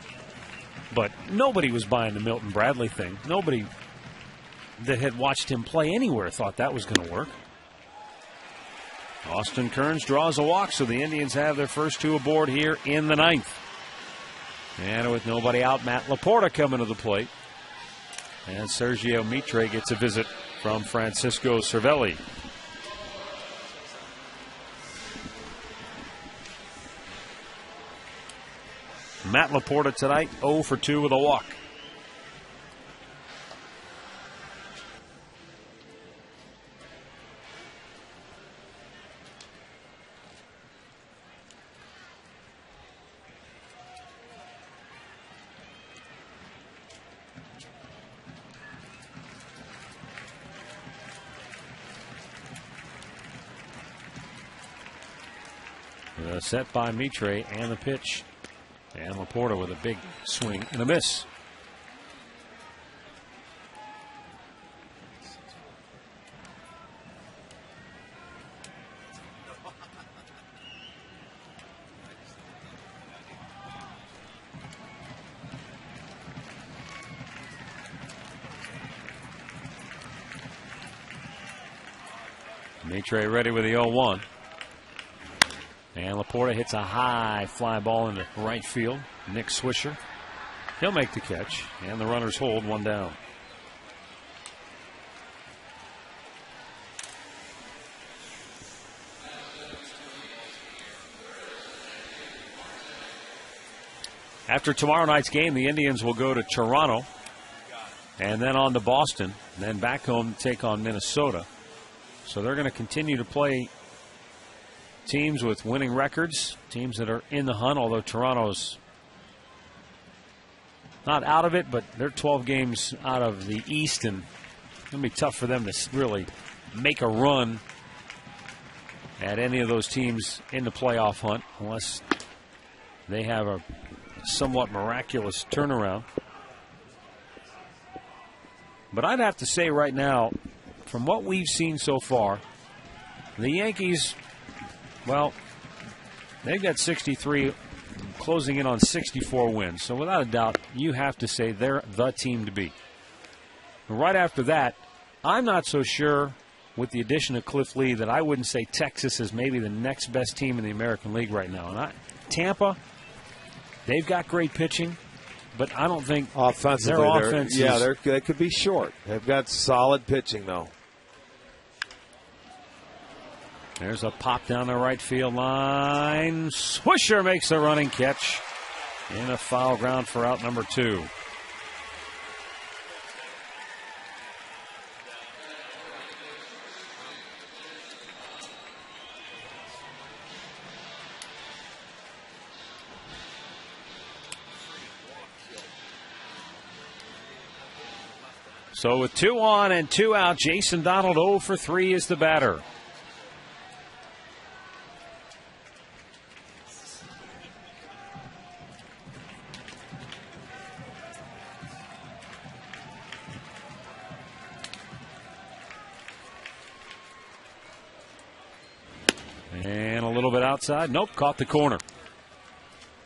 but nobody was buying the Milton Bradley thing. Nobody that had watched him play anywhere thought that was going to work. Austin Kearns draws a walk, so the Indians have their first 2 aboard here in the ninth. And with nobody out, Matt Laporta coming to the plate. And Sergio Mitre gets a visit from Francisco Cervelli. Matt Laporta tonight 0 for 2 with a walk. set by Mitre and the pitch. And Laporta with a big swing and a miss. Mitre ready with the 0-1. And Laporta hits a high fly ball into right field. Nick Swisher. He'll make the catch. And the runners hold one down. After tomorrow night's game, the Indians will go to Toronto. And then on to Boston. And then back home to take on Minnesota. So they're going to continue to play teams with winning records, teams that are in the hunt, although Toronto's not out of it, but they're 12 games out of the East, and it's going to be tough for them to really make a run at any of those teams in the playoff hunt unless they have a somewhat miraculous turnaround. But I'd have to say right now, from what we've seen so far, the Yankees, well, they've got 63, closing in on 64 wins. So without a doubt, you have to say they're the team to beat. Right after that, I'm not so sure with the addition of Cliff Lee that I wouldn't say Texas is maybe the next best team in the American League right now. And Tampa, they've got great pitching. But I don't think offensively, their offense they could be short. They've got solid pitching, though. There's a pop down the right field line. Swisher makes a running catch in a foul ground for out number 2. So with 2 on and 2 out, Jason Donald 0 for 3 is the batter. And a little bit outside. Nope, caught the corner.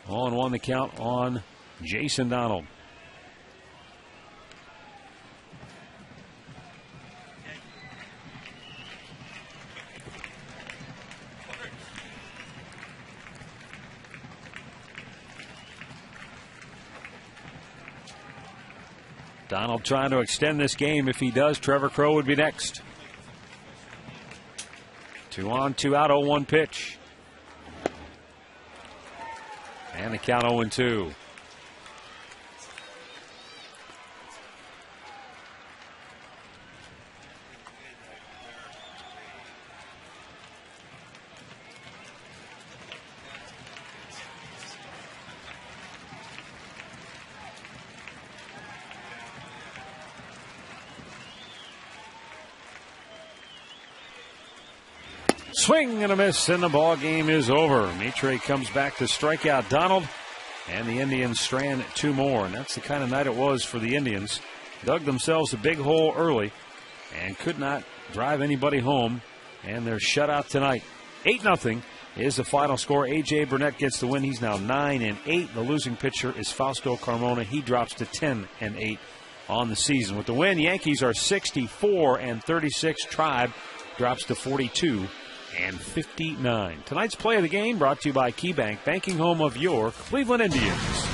0-1 the count on Jason Donald. Donald trying to extend this game. If he does, Trevor Crowe would be next. 2 on, 2 out, 0-1 pitch. And the count 0-2. Swing and a miss, and the ball game is over. Mitre comes back to strike out Donald, and the Indians strand 2 more. And that's the kind of night it was for the Indians. Dug themselves a big hole early and could not drive anybody home, and they're shut out tonight. 8-0 is the final score. A.J. Burnett gets the win. He's now 9-8. The losing pitcher is Fausto Carmona. He drops to 10-8 on the season. With the win, Yankees are 64-36. Tribe drops to 42-59. Tonight's play of the game brought to you by KeyBank, banking home of your Cleveland Indians.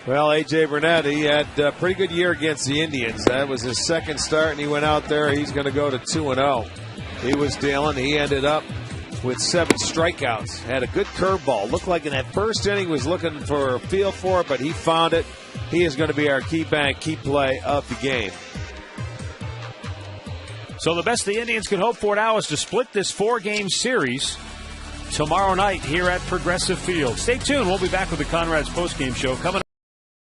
Well, A.J. Burnett, he had a pretty good year against the Indians. That was his second start, and he went out there. He's going to go to 2-0. He was dealing. He ended up with 7 strikeouts. Had a good curveball. Looked like in that first inning he was looking for a feel for it, but he found it. He is going to be our KeyBank key play of the game. So the best the Indians can hope for now is to split this 4-game series tomorrow night here at Progressive Field. Stay tuned. We'll be back with the Conrad's postgame show coming up.